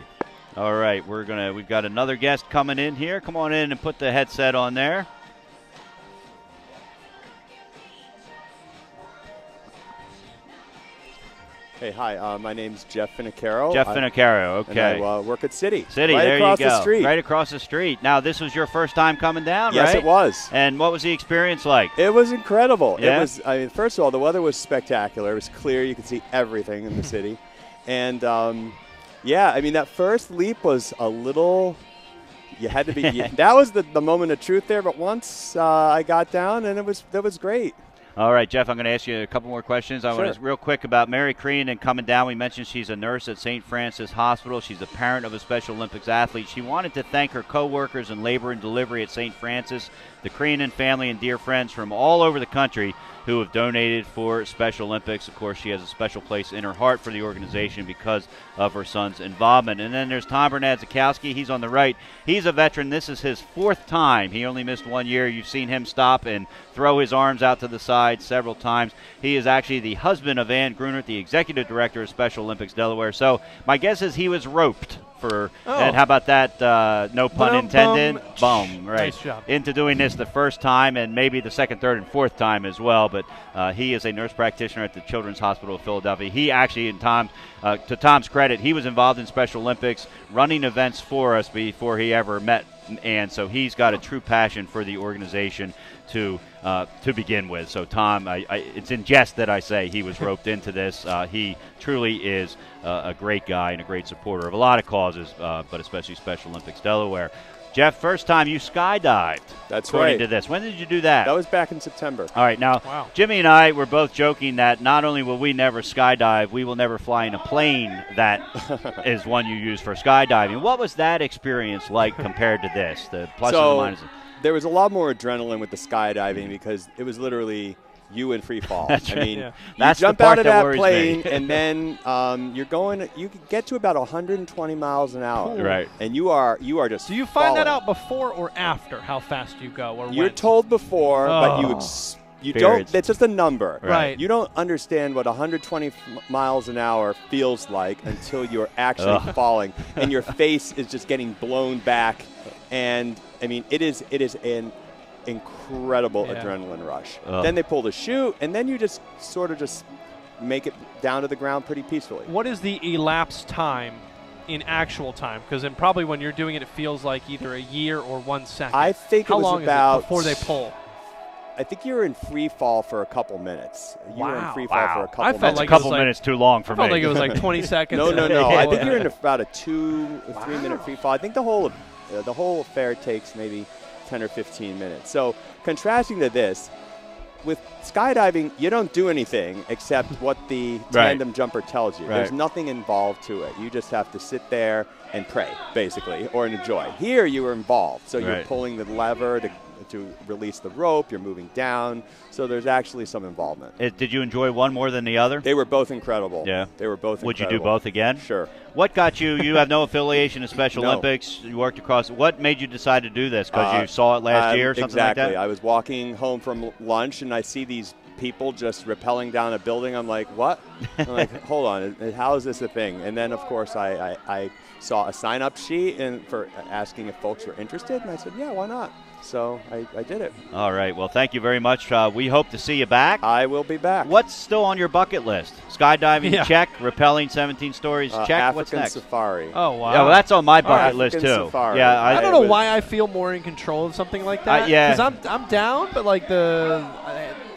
All right, we've got another guest coming in here. Come on in and put the headset on there. Hey, hi. My name's Jeff Finicaro. Jeff Finicaro, okay. And I work at City. City, right there across you go. The street. Right across the street. Now, this was your first time coming down, yes, right? Yes, it was. And what was the experience like? It was incredible. Yeah? It was. First of all, the weather was spectacular. It was clear. You could see everything in the city. And, that first leap was a little... You had to be... that was the moment of truth there. But once I got down, and that was great. All right, Jeff, I'm going to ask you a couple more questions. I Sure. want to real quick about Mary Crean and coming down. We mentioned she's a nurse at St. Francis Hospital. She's a parent of a Special Olympics athlete. She wanted to thank her co-workers in labor and delivery at St. Francis, the Crean family and dear friends from all over the country who have donated for Special Olympics. Of course, she has a special place in her heart for the organization because of her son's involvement. And then there's Tom Bernadzikowski. He's on the right. He's a veteran. This is his 4th time. He only missed 1 year. You've seen him stop and throw his arms out to the side several times. He is actually the husband of Ann Grunert, the executive director of Special Olympics Delaware. So my guess is he was roped and how about that? No pun intended. Boom. Right. Nice job. Into doing this the first time and maybe the second, third, and fourth time as well. But he is a nurse practitioner at the Children's Hospital of Philadelphia. He actually, to Tom's credit, he was involved in Special Olympics, running events for us before he ever met And so he's got a true passion for the organization to begin with. So Tom, it's in jest that I say he was roped into this. He truly is a great guy and a great supporter of a lot of causes, but especially Special Olympics Delaware. Jeff, first time you skydived. That's according right. to this. When did you do that? That was back in September. All right. Now, wow. Jimmy and I were both joking that not only will we never skydive, we will never fly in a plane that is one you use for skydiving. What was that experience like compared to this? The pluses and minuses. There was a lot more adrenaline with the skydiving because it was literally you in free fall. That's I mean, right. you jump out of that plane, me. and then you can get to about 120 miles an hour. Right. And you are just. Do you find that falling. out before or after how fast you go? Or You're when? told before, but you don't. It's just a number. Right. You don't understand what 120 miles an hour feels like until you're actually falling, and your face is just getting blown back. And I mean, it is an incredible adrenaline rush. Then they pull the chute, and then you just sort of just make it down to the ground pretty peacefully. What is the elapsed time in actual time? Because then probably when you're doing it, it feels like either a year or 1 second. I think How it was long about is it before they pull? I think you were in free fall for a couple minutes. You were in free fall for a couple I felt minutes. like a couple minutes too long for me. I felt like it was like 20 seconds. No. I think you're in about a 2 or 3 minute free fall. I think the whole affair takes maybe 10 or 15 minutes. So contrasting to this, with skydiving, you don't do anything except what the tandem jumper tells you. There's nothing involved to it. You just have to sit there and pray, basically, or enjoy. Here, you were involved. So you're pulling the lever to release the rope. You're moving down. So there's actually some involvement. Did you enjoy one more than the other? They were both incredible. Yeah. They were both Would incredible. you do both again? Sure. What got you? You have no affiliation to Special Olympics. You worked across. What made you decide to do this? Because you saw it last year or something like that? Exactly. I was walking home from lunch, and I see these people just rappelling down a building. I'm like, what? I'm like, hold on. How is this a thing? And then, of course, I saw a sign-up sheet for asking if folks were interested, and I said, yeah, why not? So I did it. All right. Well, thank you very much. We hope to see you back. I will be back. What's still on your bucket list? Skydiving, check. Rappelling 17 stories, check. African What's next? safari. Oh, wow. Yeah, well, that's on my bucket list, too. Safari. Yeah, I don't know why I feel more in control of something like that. Yeah. Because I'm down, but like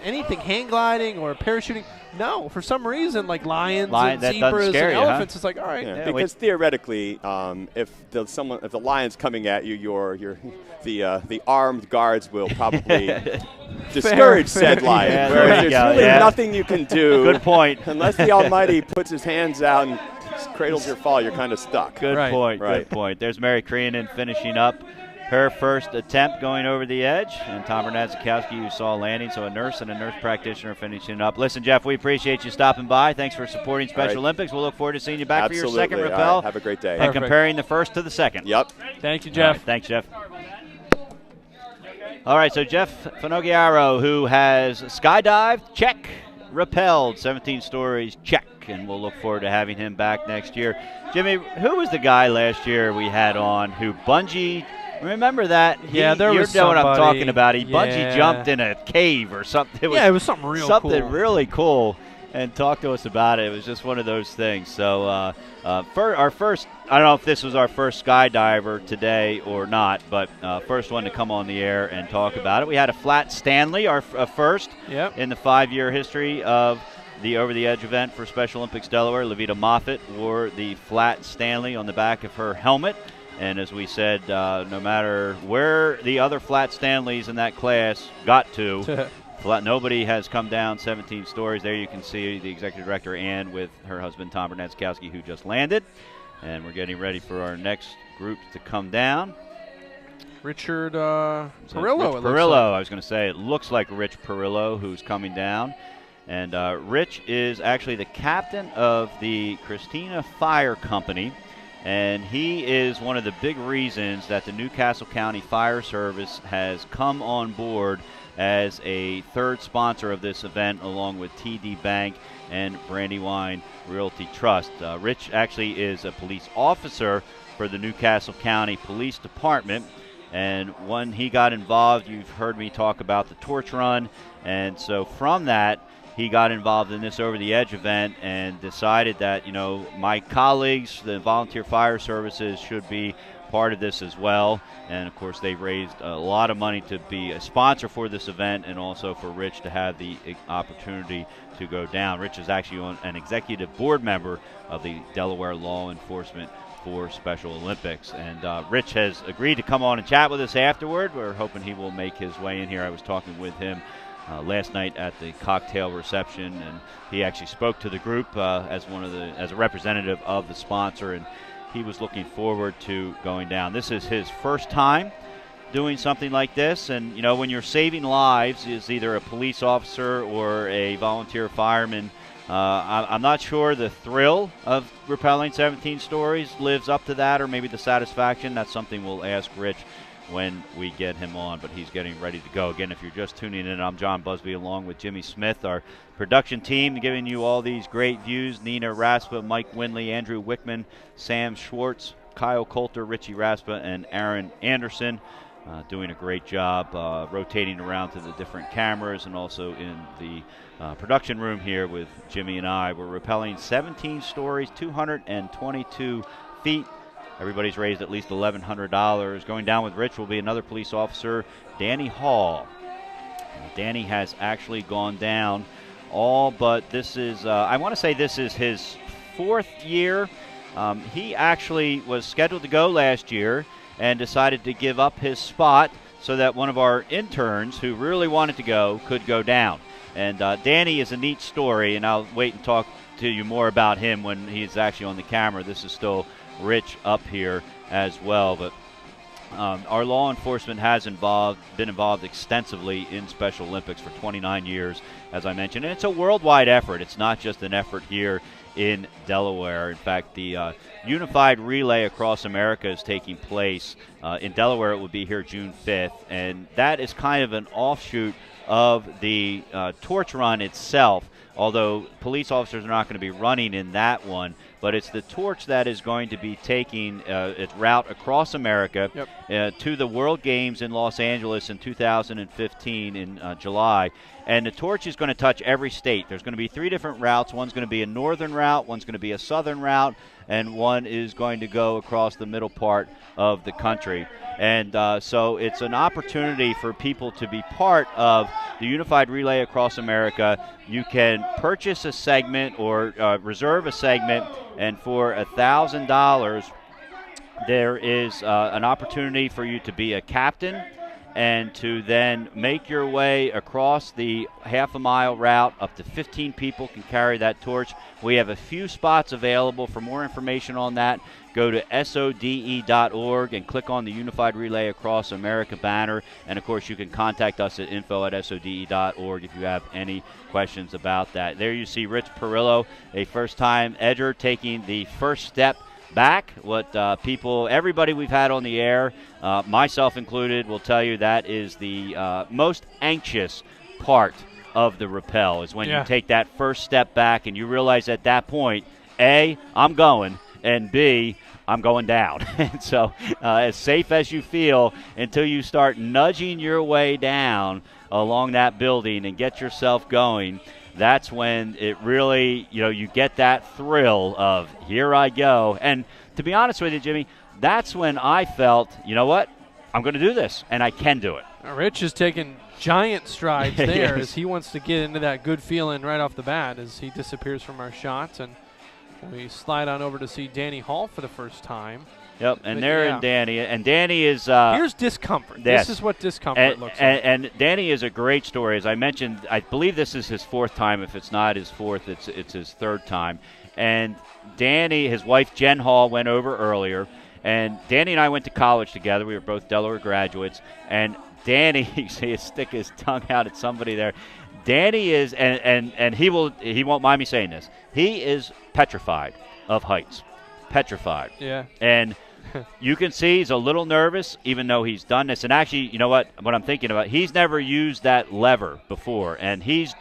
anything hang gliding or parachuting, no. For some reason, like lions and zebras and elephants, it's like, all right. Yeah, because theoretically, if the lion's coming at you, the armed guards will probably discourage said lion. Yeah, whereas there's really nothing you can do. Good point. Unless the Almighty puts his hands out and cradles your fall, you're kind of stuck. Good point. Good point. There's Mary Creanan finishing up her first attempt going over the edge, and Tom Bernadzikowski, you saw landing, so a nurse and a nurse practitioner finishing up. Listen, Jeff, we appreciate you stopping by. Thanks for supporting Special Olympics. We'll look forward to seeing you back for your second rappel. Right. Have a great day. And comparing the first to the second. Yep. Thank you, Jeff. Right, thanks, Jeff. All right, so Jeff Finocchiaro, who has skydived, check. Rappelled, 17 stories, check. And we'll look forward to having him back next year. Jimmy, who was the guy last year we had on who bungeed? Remember that? Yeah, there was You know what I'm somebody. talking about. He bungee jumped in a cave or something. It was something real cool. Something really cool. And talk to us about it. It was just one of those things. So for our first, I don't know if this was our first skydiver today or not, but first one to come on the air and talk about it. We had a flat Stanley, our first in the 5-year history of the Over the Edge event for Special Olympics Delaware. Levita Mofatt wore the flat Stanley on the back of her helmet. And as we said, no matter where the other flat Stanleys in that class got to, nobody has come down 17 stories. There you can see the executive director Ann with her husband Tom Bernadzikowski, who just landed. And we're getting ready for our next group to come down. Richard Perillo. Perillo. Perillo, I was going to say. It looks like Rich Perillo who's coming down. And Rich is actually the captain of the Christina Fire Company. And he is one of the big reasons that the Newcastle County Fire Service has come on board as a third sponsor of this event, along with TD Bank and Brandywine Realty Trust. Rich actually is a police officer for the Newcastle County Police Department. And when he got involved, you've heard me talk about the torch run. And so from that, he got involved in this Over the Edge event and decided that, my colleagues, the volunteer fire services, should be part of this as well. And, of course, they raised a lot of money to be a sponsor for this event and also for Rich to have the opportunity to go down. Rich is actually an executive board member of the Delaware Law Enforcement for Special Olympics. And Rich has agreed to come on and chat with us afterward. We're hoping he will make his way in here. I was talking with him last night at the cocktail reception, and he actually spoke to the group as a representative of the sponsor, and he was looking forward to going down. This is his first time doing something like this, and you know, when you're saving lives as either a police officer or a volunteer fireman, I'm not sure the thrill of rappelling 17 stories lives up to that, or maybe the satisfaction. That's something we'll ask Rich when we get him on, but he's getting ready to go. Again, if you're just tuning in, I'm John Busby along with Jimmy Smith, our production team, giving you all these great views. Nina Raspa, Mike Winley, Andrew Wickman, Sam Schwartz, Kyle Coulter, Richie Raspa, and Aaron Anderson. Doing a great job rotating around to the different cameras, and also in the production room here with Jimmy and I. We're rappelling 17 stories, 222 feet. Everybody's raised at least $1,100. Going down with Rich will be another police officer, Danny Hall. Danny has actually gone down all but this is, I want to say this is his 4th year. He actually was scheduled to go last year and decided to give up his spot so that one of our interns who really wanted to go could go down. And Danny is a neat story, and I'll wait and talk to you more about him when he's actually on the camera. This is still Rich up here as well, but our law enforcement has been involved extensively in Special Olympics for 29 years, as I mentioned, and it's a worldwide effort. It's not just an effort here in Delaware. In fact, the Unified Relay Across America is taking place in Delaware. It will be here June 5th, and that is kind of an offshoot of the torch run itself, although police officers are not going to be running in that one. But it's the torch that is going to be taking its route across America to the World Games in Los Angeles in 2015 in July. And the torch is going to touch every state. There's going to be 3 different routes. One's going to be a northern route, one's going to be a southern route, and one is going to go across the middle part of the country. And so it's an opportunity for people to be part of the Unified Relay Across America. You can purchase a segment or reserve a segment, and for $1,000, there is an opportunity for you to be a captain and to then make your way across the half-a-mile route. Up to 15 people can carry that torch. We have a few spots available. For more information on that, go to SODE.org and click on the Unified Relay Across America banner. And, of course, you can contact us at info@SODE.org if you have any questions about that. There you see Rich Perillo, a first-time edger, taking the first step back. What everybody we've had on the air, myself included, will tell you that is the most anxious part of the rappel, is when you take that first step back and you realize at that point, A, I'm going, and B, I'm going down. And so as safe as you feel until you start nudging your way down along that building and get yourself going, that's when it really, you get that thrill of, here I go. And to be honest with you, Jimmy, that's when I felt, you know what, I'm going to do this, and I can do it. Rich is taking giant strides there as he wants to get into that good feeling right off the bat as he disappears from our shots. And we slide on over to see Danny Hall for the first time. Yep, and in Danny. And Danny is... here's discomfort. Yes. This is what discomfort looks like. And Danny is a great story. As I mentioned, I believe this is his 4th time. If it's not his 4th, it's his 3rd time. And Danny, his wife Jen Hall, went over earlier. And Danny and I went to college together. We were both Delaware graduates. And Danny, you see him stick his tongue out at somebody there. Danny is, and he won't mind me saying this, he is petrified of heights. Petrified. Yeah. And you can see he's a little nervous, even though he's done this. And actually, you know what I'm thinking about? He's never used that lever before, and he's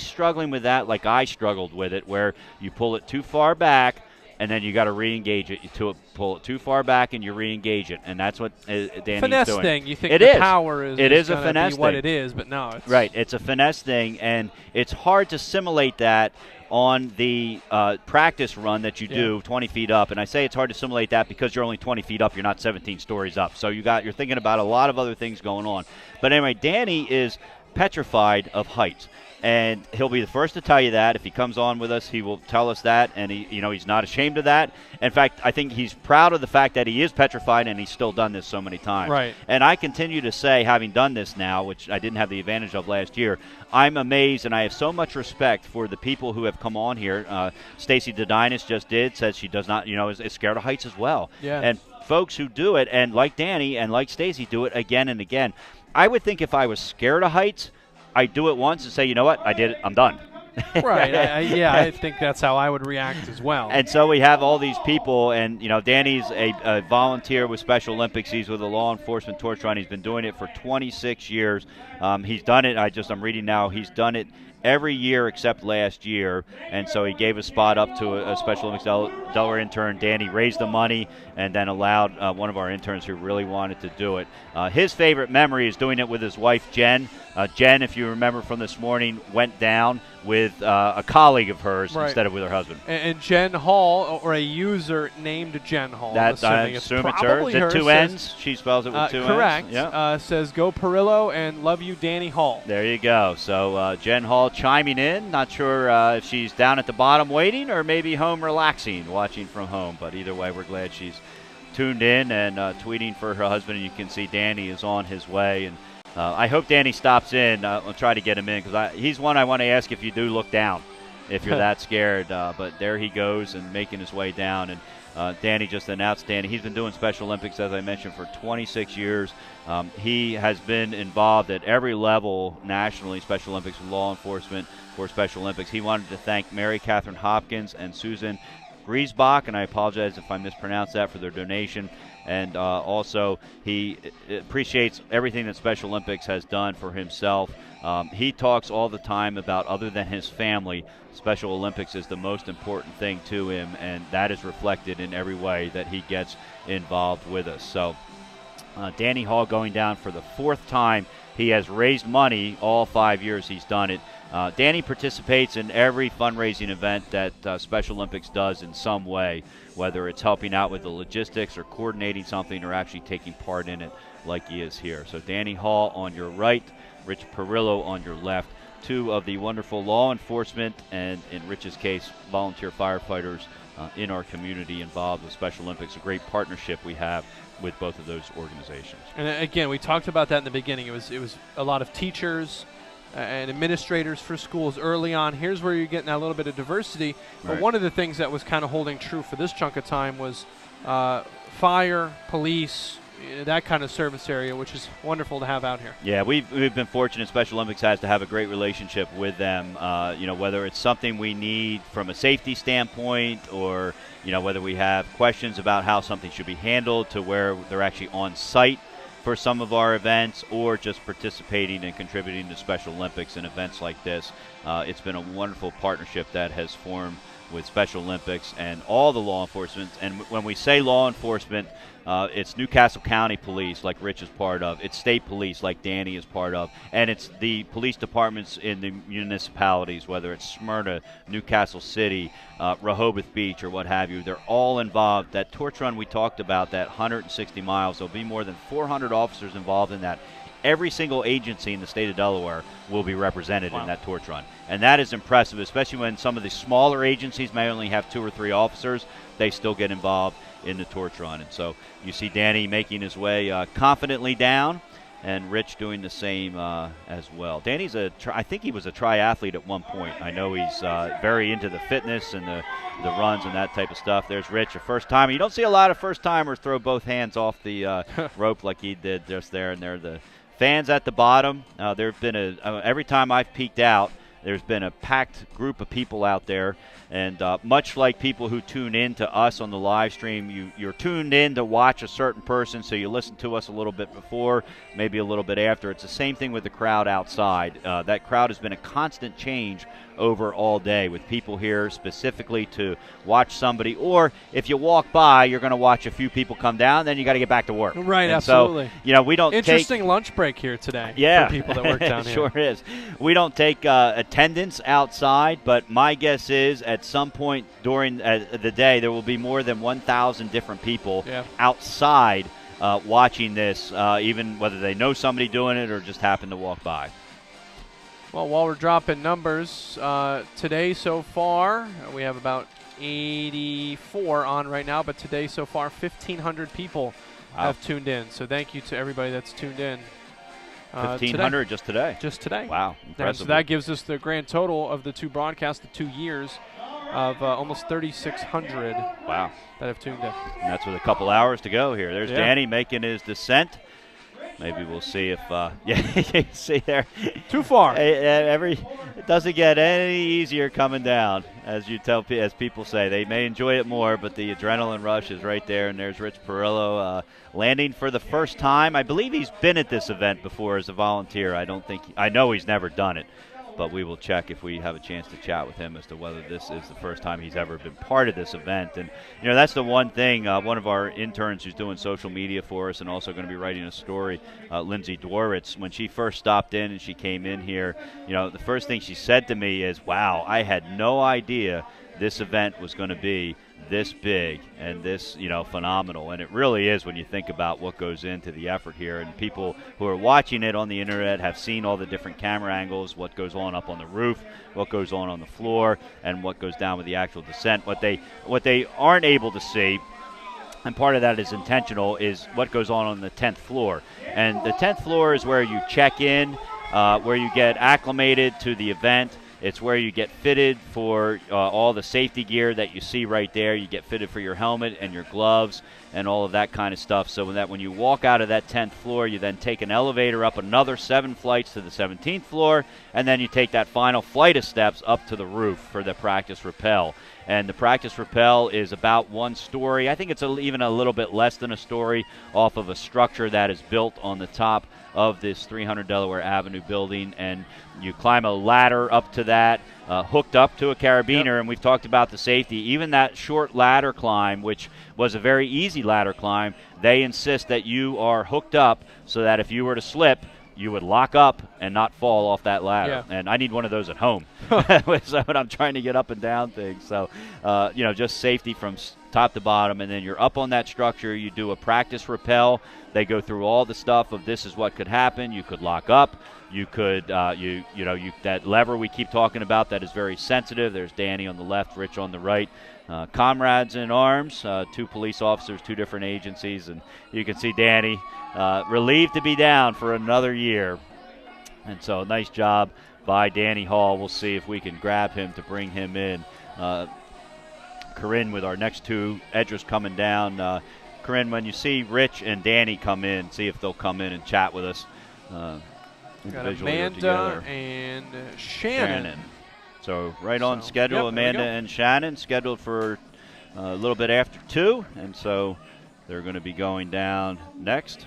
struggling with that like I struggled with it, where you pull it too far back and then you got to re-engage it. You pull it too far back, and you re-engage it, and that's what Danny's finesse doing. Thing. You think it the is. power is it is a gonna finesse be what thing. it is, but no, it's right. It's a finesse thing, and it's hard to simulate that on the practice run that you do 20 feet up. And I say it's hard to simulate that because you're only 20 feet up. You're not 17 stories up. So you're thinking about a lot of other things going on. But anyway, Danny is petrified of heights. And he'll be the first to tell you that. If he comes on with us, he will tell us that, and he's not ashamed of that. In fact, I think he's proud of the fact that he is petrified, and he's still done this so many times. Right. And I continue to say, having done this now, which I didn't have the advantage of last year, I'm amazed, and I have so much respect for the people who have come on here. Stacy Dedinas just says she does not, is scared of heights as well. Yeah. And folks who do it, and like Danny and like Stacy, do it again and again. I would think if I was scared of heights, I'd do it once and say, you know what, I did it, I'm done. Right. I think that's how I would react as well. And so we have all these people, and Danny's a volunteer with Special Olympics. He's with a law enforcement torch run. He's been doing it for 26 years. He's done it. I'm reading now. He's done it every year except last year, and so he gave a spot up to a Special Olympics Delaware intern. Danny raised the money and then allowed one of our interns who really wanted to do it. His favorite memory is doing it with his wife, Jen. Jen, if you remember from this morning, went down with a colleague of hers instead of with her husband. And Jen Hall, or a user named Jen Hall. I assume it's her. Is it two N's? She spells it with two N's. Correct. Yeah. Says, go Perillo and love you, Danny Hall. There you go. So Jen Hall chiming in. Not sure if she's down at the bottom waiting or maybe home relaxing, watching from home. But either way, we're glad she's tuned in and tweeting for her husband. And you can see Danny is on his way. And I hope Danny stops in. I'll try to get him in because he's one I want to ask if you do look down, if you're that scared. But there he goes and making his way down. And Danny, just an outstanding. He's been doing Special Olympics, as I mentioned, for 26 years. He has been involved at every level nationally, Special Olympics with law enforcement for Special Olympics. He wanted to thank Mary Catherine Hopkins and Susan Griesbach, and I apologize if I mispronounced that, for their donation. And also, he appreciates everything that Special Olympics has done for himself. He talks all the time about, other than his family, Special Olympics is the most important thing to him, and that is reflected in every way that he gets involved with us. So Danny Hall going down for the fourth time. He has raised money all 5 years he's done it. Danny participates in every fundraising event that Special Olympics does in some way, whether it's helping out with the logistics or coordinating something or actually taking part in it like he is here. So Danny Hall on your right, Rich Perillo on your left, two of the wonderful law enforcement and, in Rich's case, volunteer firefighters in our community involved with Special Olympics. A great partnership we have with both of those organizations. And again, we talked about that in the beginning. It was a lot of teachers and administrators for schools early on. Here's where you're getting a little bit of diversity. But one of the things that was kind of holding true for this chunk of time was fire, police, that kind of service area, which is wonderful to have out here. Yeah, we've been fortunate. Special Olympics has to have a great relationship with them. Whether it's something we need from a safety standpoint, or whether we have questions about how something should be handled, to where they're actually on site for some of our events, or just participating and contributing to Special Olympics and events like this. It's been a wonderful partnership that has formed with Special Olympics and all the law enforcement. And when we say law enforcement, it's Newcastle County Police, like Rich is part of. It's state police, like Danny is part of. And it's the police departments in the municipalities, whether it's Smyrna, Newcastle City, Rehoboth Beach, or what have you. They're all involved. That torch run we talked about, that 160 miles, there'll be more than 400 officers involved in that. Every single agency in the state of Delaware will be represented in that torch run. And that is impressive, especially when some of the smaller agencies may only have 2 or 3 officers. They still get involved in the torch run. And so you see Danny making his way confidently down, and Rich doing the same as well. Danny's I think he was a triathlete at one point. I know he's very into the fitness and the runs and that type of stuff. There's Rich, a first-timer. You don't see a lot of first-timers throw both hands off the rope like he did just there, and they're the fans at the bottom. There have been every time I've peeked out, there's been a packed group of people out there, and much like people who tune in to us on the live stream, you're tuned in to watch a certain person, so you listen to us a little bit before, maybe a little bit after. It's the same thing with the crowd outside. That crowd has been a constant change over all day with people here specifically to watch somebody, or if you walk by, you're going to watch a few people come down, then you got to get back to work. Right, and absolutely. So, we don't Interesting lunch break here today for people that work down here. Sure is. We don't take attendance outside, but my guess is at some point during the day there will be more than 1,000 different people outside watching this, even whether they know somebody doing it or just happen to walk by. Well, while we're dropping numbers, today so far, we have about 84 on right now, but today so far, 1,500 people have tuned in. So thank you to everybody that's tuned in. 1,500 just today? Just today. Wow, impressive. So that gives us the grand total of the two broadcasts, the 2 years, of almost 3,600 wow. that have tuned in. And that's with a couple hours to go here. There's Danny making his descent. Maybe we'll see if, you see there. Too far. It doesn't get any easier coming down, as people say. They may enjoy it more, but the adrenaline rush is right there. And there's Rich Perillo landing for the first time. I believe he's been at this event before as a volunteer. I know he's never done it, but we will check if we have a chance to chat with him as to whether this is the first time he's ever been part of this event. And, that's the one thing, one of our interns who's doing social media for us and also going to be writing a story, Lindsay Dworitz, when she first stopped in and she came in here, the first thing she said to me is, wow, I had no idea this event was going to be this big and this, phenomenal. And it really is when you think about what goes into the effort here. And people who are watching it on the internet have seen all the different camera angles, what goes on up on the roof, what goes on the floor, and what goes down with the actual descent. What they aren't able to see, and part of that is intentional, is what goes on the 10th floor. And the 10th floor is where you check in, where you get acclimated to the event. It's where you get fitted for all the safety gear that you see right there. You get fitted for your helmet and your gloves and all of that kind of stuff. So when you walk out of that 10th floor, you then take an elevator up another 7 flights to the 17th floor, and then you take that final flight of steps up to the roof for the practice rappel. And the practice rappel is about 1 story. I think it's even a little bit less than a story off of a structure that is built on the top of this 300 Delaware Avenue building, and you climb a ladder up to that, hooked up to a carabiner, and we've talked about the safety. Even that short ladder climb, which was a very easy ladder climb, they insist that you are hooked up so that if you were to slip, you would lock up and not fall off that ladder. And I need one of those at home so when I'm trying to get up and down things. So, just safety from top to bottom. And then you're up on that structure. You do a practice rappel. They go through all the stuff of this is what could happen. You could lock up. You could, that lever we keep talking about that is very sensitive. There's Danny on the left, Rich on the right. Comrades in arms, 2 police officers, 2 different agencies. And you can see Danny relieved to be down for another year. And so nice job by Danny Hall. We'll see if we can grab him to bring him in. Corinne with our next 2 edgers coming down. Corinne, when you see Rich and Danny come in, see if they'll come in and chat with us. Got Amanda and Shannon. So right on schedule, Amanda and Shannon scheduled for a little bit after 2, and so they're going to be going down next.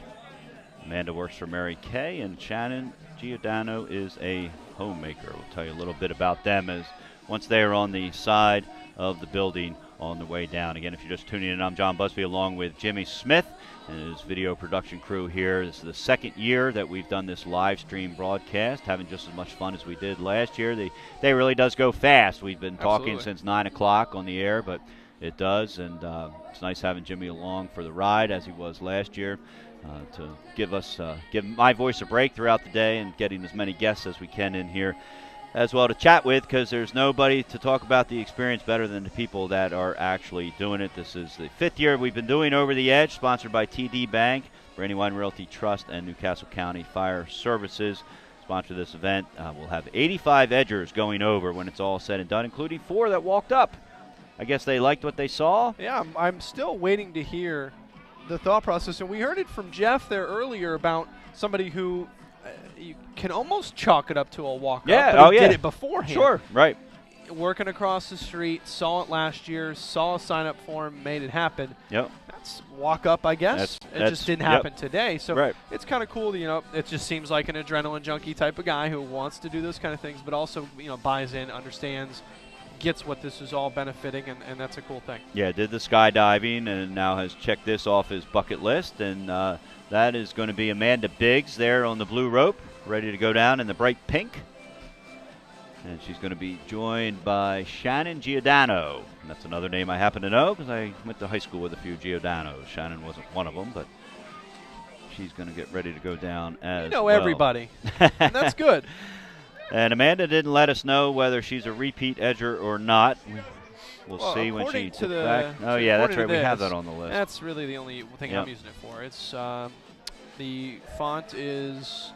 Amanda works for Mary Kay, and Shannon Giordano is a homemaker. We'll tell you a little bit about them as once they are on the side of the building on the way down. Again, if you're just tuning in, I'm John Busby along with Jimmy Smith and his video production crew here. This is the 2nd year that we've done this live stream broadcast, having just as much fun as we did last year. The day really does go fast. We've been talking since 9 o'clock on the air, but it does, and it's nice having Jimmy along for the ride as he was last year to give my voice a break throughout the day and getting as many guests as we can in here as well to chat with, because there's nobody to talk about the experience better than the people that are actually doing it. This is the 5th year we've been doing Over the Edge, sponsored by TD Bank, Brandywine Realty Trust, and Newcastle County Fire Services. Sponsor this event. We'll have 85 edgers going over when it's all said and done, including 4 that walked up. I guess they liked what they saw. Yeah, I'm still waiting to hear the thought process, and we heard it from Jeff there earlier about somebody who you can almost chalk it up to a walk-up, but he did it beforehand. Sure, right. working across the street, saw it last year, saw a sign-up form, made it happen. Yep. That's walk up, I guess. It just didn't happen today. So it's kind of cool. It just seems like an adrenaline junkie type of guy who wants to do those kind of things, but also, buys in, understands, gets what this is all benefiting, and that's a cool thing. Yeah, did the skydiving and now has checked this off his bucket list, and that is going to be Amanda Biggs there on the blue rope, ready to go down in the bright pink. And she's going to be joined by Shannon Giordano. And that's another name I happen to know because I went to high school with a few Giordanos. Shannon wasn't one of them, but she's going to get ready to go down as well. Everybody. And that's good. And Amanda didn't let us know whether she's a repeat edger or not. We'll see when she gets back. Oh, yeah, that's right. We have that on the list. That's really the only thing I'm using it for. It's the font is...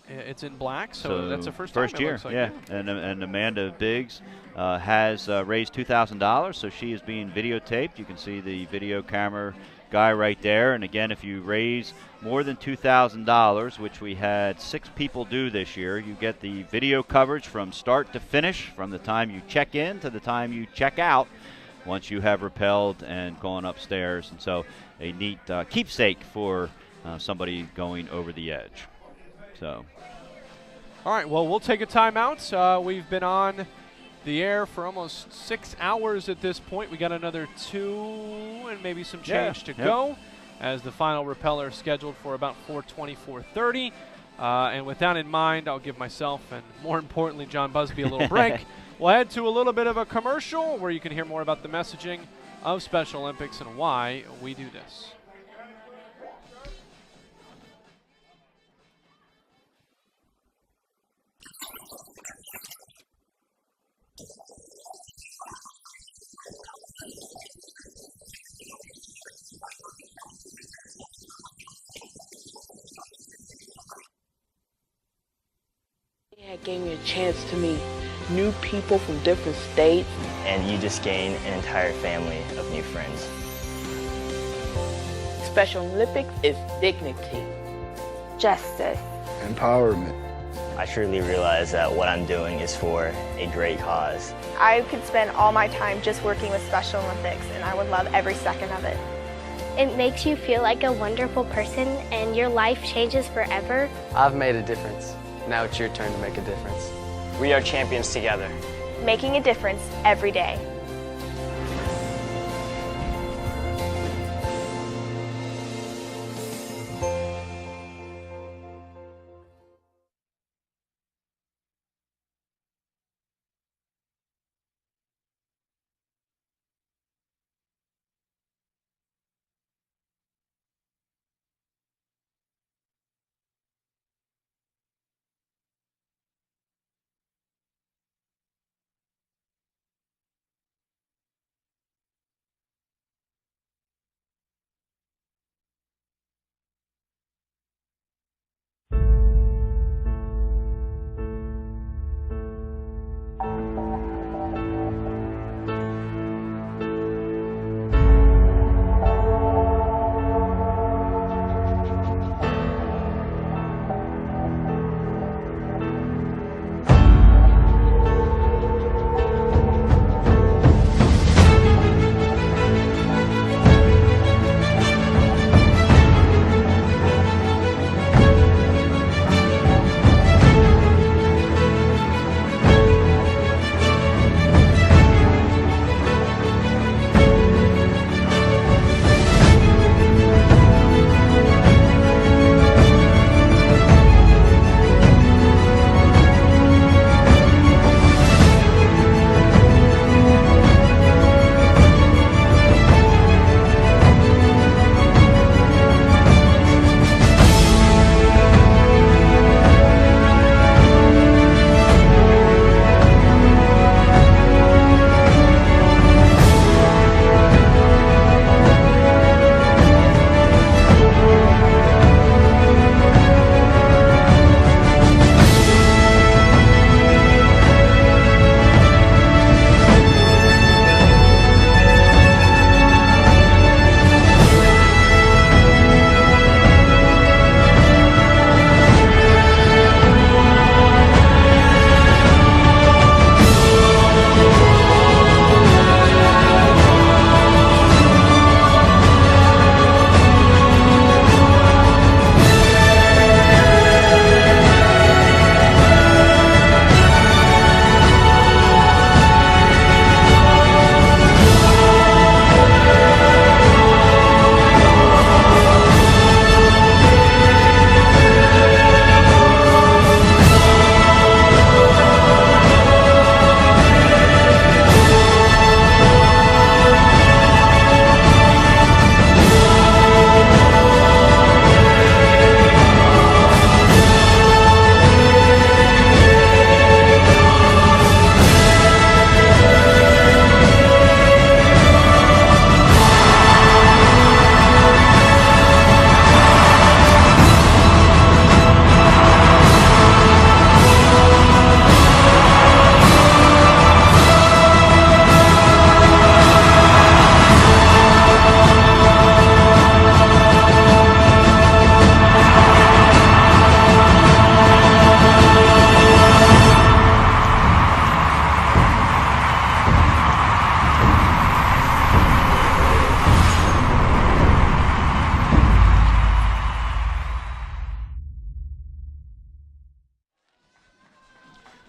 It's in black, so that's the first time. First year, like. And Amanda Biggs has raised $2,000, so she is being videotaped. You can see the video camera guy right there. And again, if you raise more than $2,000, which we had 6 people do this year, you get the video coverage from start to finish, from the time you check in to the time you check out, once you have rappelled and gone upstairs. And so a neat keepsake for somebody going over the edge. So. All right, well, we'll take a timeout. We've been on the air for almost 6 hours at this point. We got another 2 and maybe some change to go, as the final repeller is scheduled for about 4:20, 4:30. And with that in mind, I'll give myself and, more importantly, John Busby a little break. We'll head to a little bit of a commercial where you can hear more about the messaging of Special Olympics and why we do this. It gave me a chance to meet new people from different states. And you just gain an entire family of new friends. Special Olympics is dignity. Justice. Empowerment. I truly realize that what I'm doing is for a great cause. I could spend all my time just working with Special Olympics, and I would love every second of it. It makes you feel like a wonderful person, and your life changes forever. I've made a difference. Now it's your turn to make a difference. We are champions together. Making a difference every day.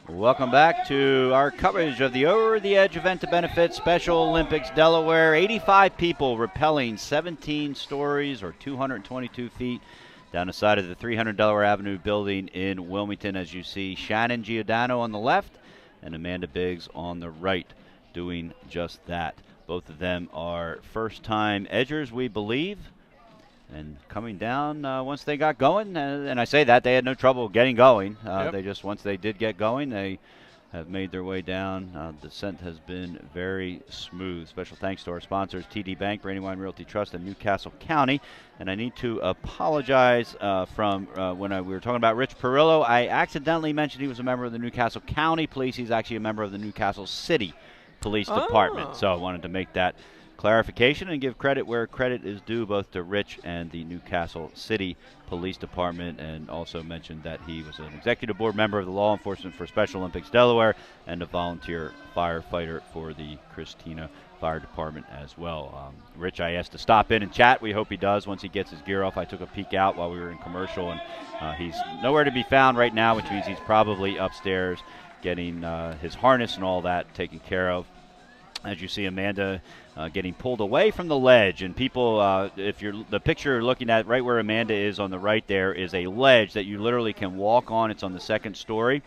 Welcome back to our coverage of the Over the Edge event to benefit Special Olympics Delaware. 85 people rappelling 17 stories or 222 feet down the side of the 300 Delaware Avenue building in Wilmington, as you see Shannon Giordano on the left and Amanda Biggs on the right doing just that. Both of them are first-time edgers, we believe. And coming down once they got going, and I say that, they had no trouble getting going. They just, once they did get going, they have made their way down. The descent has been very smooth. Special thanks to our sponsors, TD Bank, Brandywine Realty Trust, and Newcastle County. And I need to apologize from when we were talking about Rich Perillo. I accidentally mentioned he was a member of the Newcastle County Police. He's actually a member of the Newcastle City Police Department. So I wanted to make that clarification and give credit where credit is due, both to Rich and the Newcastle City Police Department, and also mentioned that he was an executive board member of the Law Enforcement for Special Olympics Delaware and a volunteer firefighter for the Christina Fire Department as well. Rich, I asked to stop in and chat. We hope he does once he gets his gear off. I took a peek out while we were in commercial, and he's nowhere to be found right now, which means he's probably upstairs getting his harness and all that taken care of. As you see Amanda getting pulled away from the ledge, and people, if you're the picture you're looking at right where Amanda is on the right, there is a ledge that you literally can walk on. It's on the second story,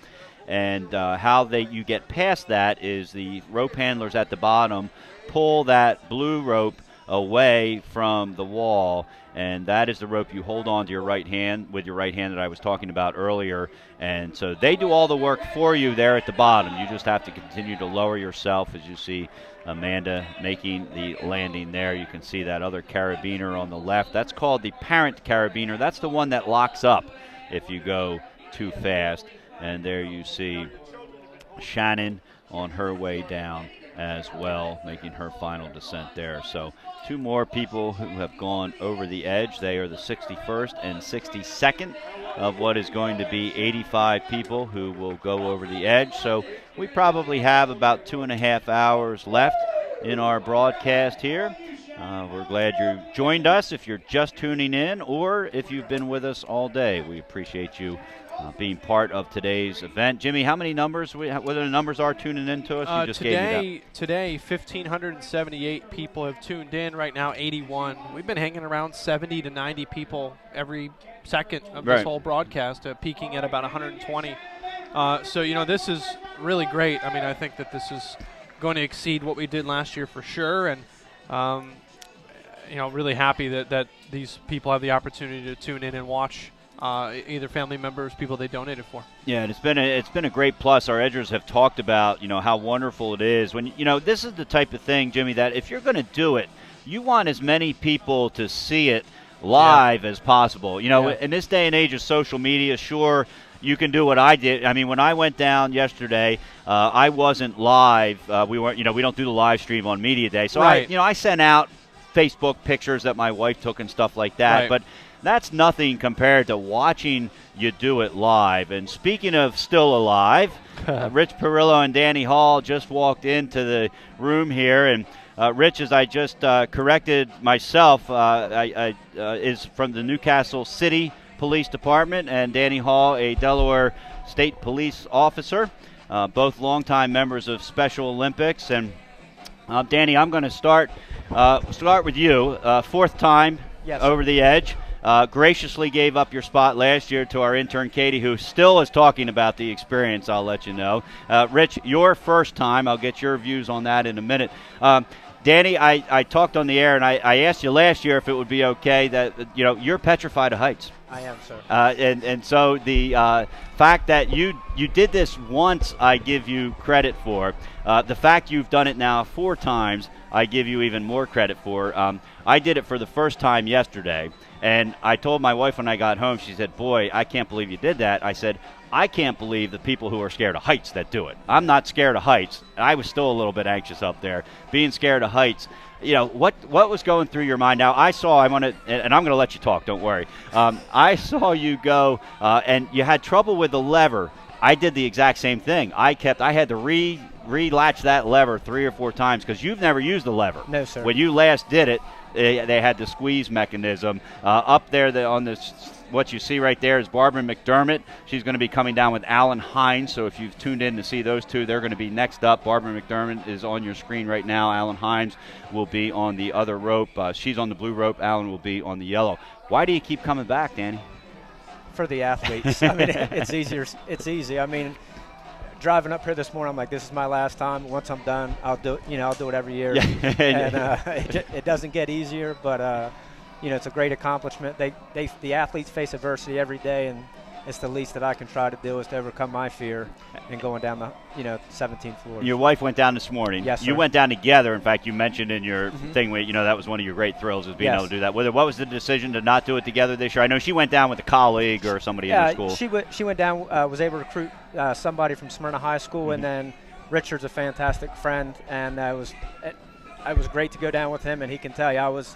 and how you get past that is the rope handlers at the bottom pull that blue rope away from the wall, and that is the rope you hold on to your right hand with your right hand that I was talking about earlier. And so they do all the work for you there at the bottom. You just have to continue to lower yourself, as you see Amanda making the landing there. You can see that other carabiner on the left. That's called the parent carabiner. That's the one that locks up if you go too fast. And there you see Shannon on her way down as well, making her final descent there. So two more people who have gone over the edge. They are the 61st and 62nd of what is going to be 85 people who will go over the edge. So we probably have about 2.5 hours left in our broadcast here. We're glad you joined us if you're just tuning in, or if you've been with us all day. We appreciate you being part of today's event. Jimmy, how many numbers, whether the numbers are tuning in to us? You just today, 1,578 people have tuned in. Right now, 81. We've been hanging around 70 to 90 people every second of this whole broadcast, peaking at about 120. So, this is really great. I mean, I think that this is going to exceed what we did last year for sure. And, really happy that these people have the opportunity to tune in and watch either family members, people they donated for. Yeah, and it's been a great plus. Our edgers have talked about how wonderful it is when this is the type of thing, Jimmy, that if you're going to do it, you want as many people to see it live as possible. In this day and age of social media, sure, you can do what I did. I mean, when I went down yesterday, I wasn't live. We weren't. We don't do the live stream on Media Day, so I sent out Facebook pictures that my wife took and stuff like that, but that's nothing compared to watching you do it live. And speaking of still alive, Rich Perillo and Danny Hall just walked into the room here. And Rich, as I just corrected myself, is from the Newcastle City Police Department, and Danny Hall, a Delaware State Police officer, both longtime members of Special Olympics. And Danny, I'm going to start with you. Fourth time over the edge. Graciously gave up your spot last year to our intern Katie, who still is talking about the experience, I'll let you know. Rich, your first time. I'll get your views on that in a minute. Danny, I talked on the air, and I asked you last year if it would be okay that, you're petrified of heights. I am, sir. And so the fact that you did this once, I give you credit for. The fact you've done it now 4 times, I give you even more credit for. I did it for the first time yesterday, and I told my wife when I got home, she said, "Boy, I can't believe you did that." I said, "I can't believe the people who are scared of heights that do it." I'm not scared of heights. I was still a little bit anxious up there. Being scared of heights, what was going through your mind? Now, and I'm going to let you talk, don't worry. I saw you go, and you had trouble with the lever. I did the exact same thing. I had to relatch that lever 3 or 4 times because you've never used the lever. No, sir. When you last did it, they had the squeeze mechanism up there on the what you see right there is Barbara McDermott. She's going to be coming down with Alan Hines. So if you've tuned in to see those two, they're going to be next up. Barbara McDermott is on your screen right now. Alan Hines will be on the other rope. She's on the blue rope. Alan will be on the yellow. Why do you keep coming back, Danny? For the athletes. I mean, it's easier. It's easy. I mean, driving up here this morning, I'm like, this is my last time. Once I'm done, I'll do it. I'll do it every year. And it doesn't get easier, but it's a great accomplishment. The athletes face adversity every day, and it's the least that I can try to do is to overcome my fear in going down the 17 floors. Your wife went down this morning. Yes, sir. You went down together. In fact, you mentioned in your thing where that was one of your great thrills is being able to do that. What was the decision to not do it together this year? I know she went down with a colleague or somebody in her school. She went down. Was able to recruit somebody from Smyrna High School, and then Richard's a fantastic friend, and it was great to go down with him. And he can tell you, I was.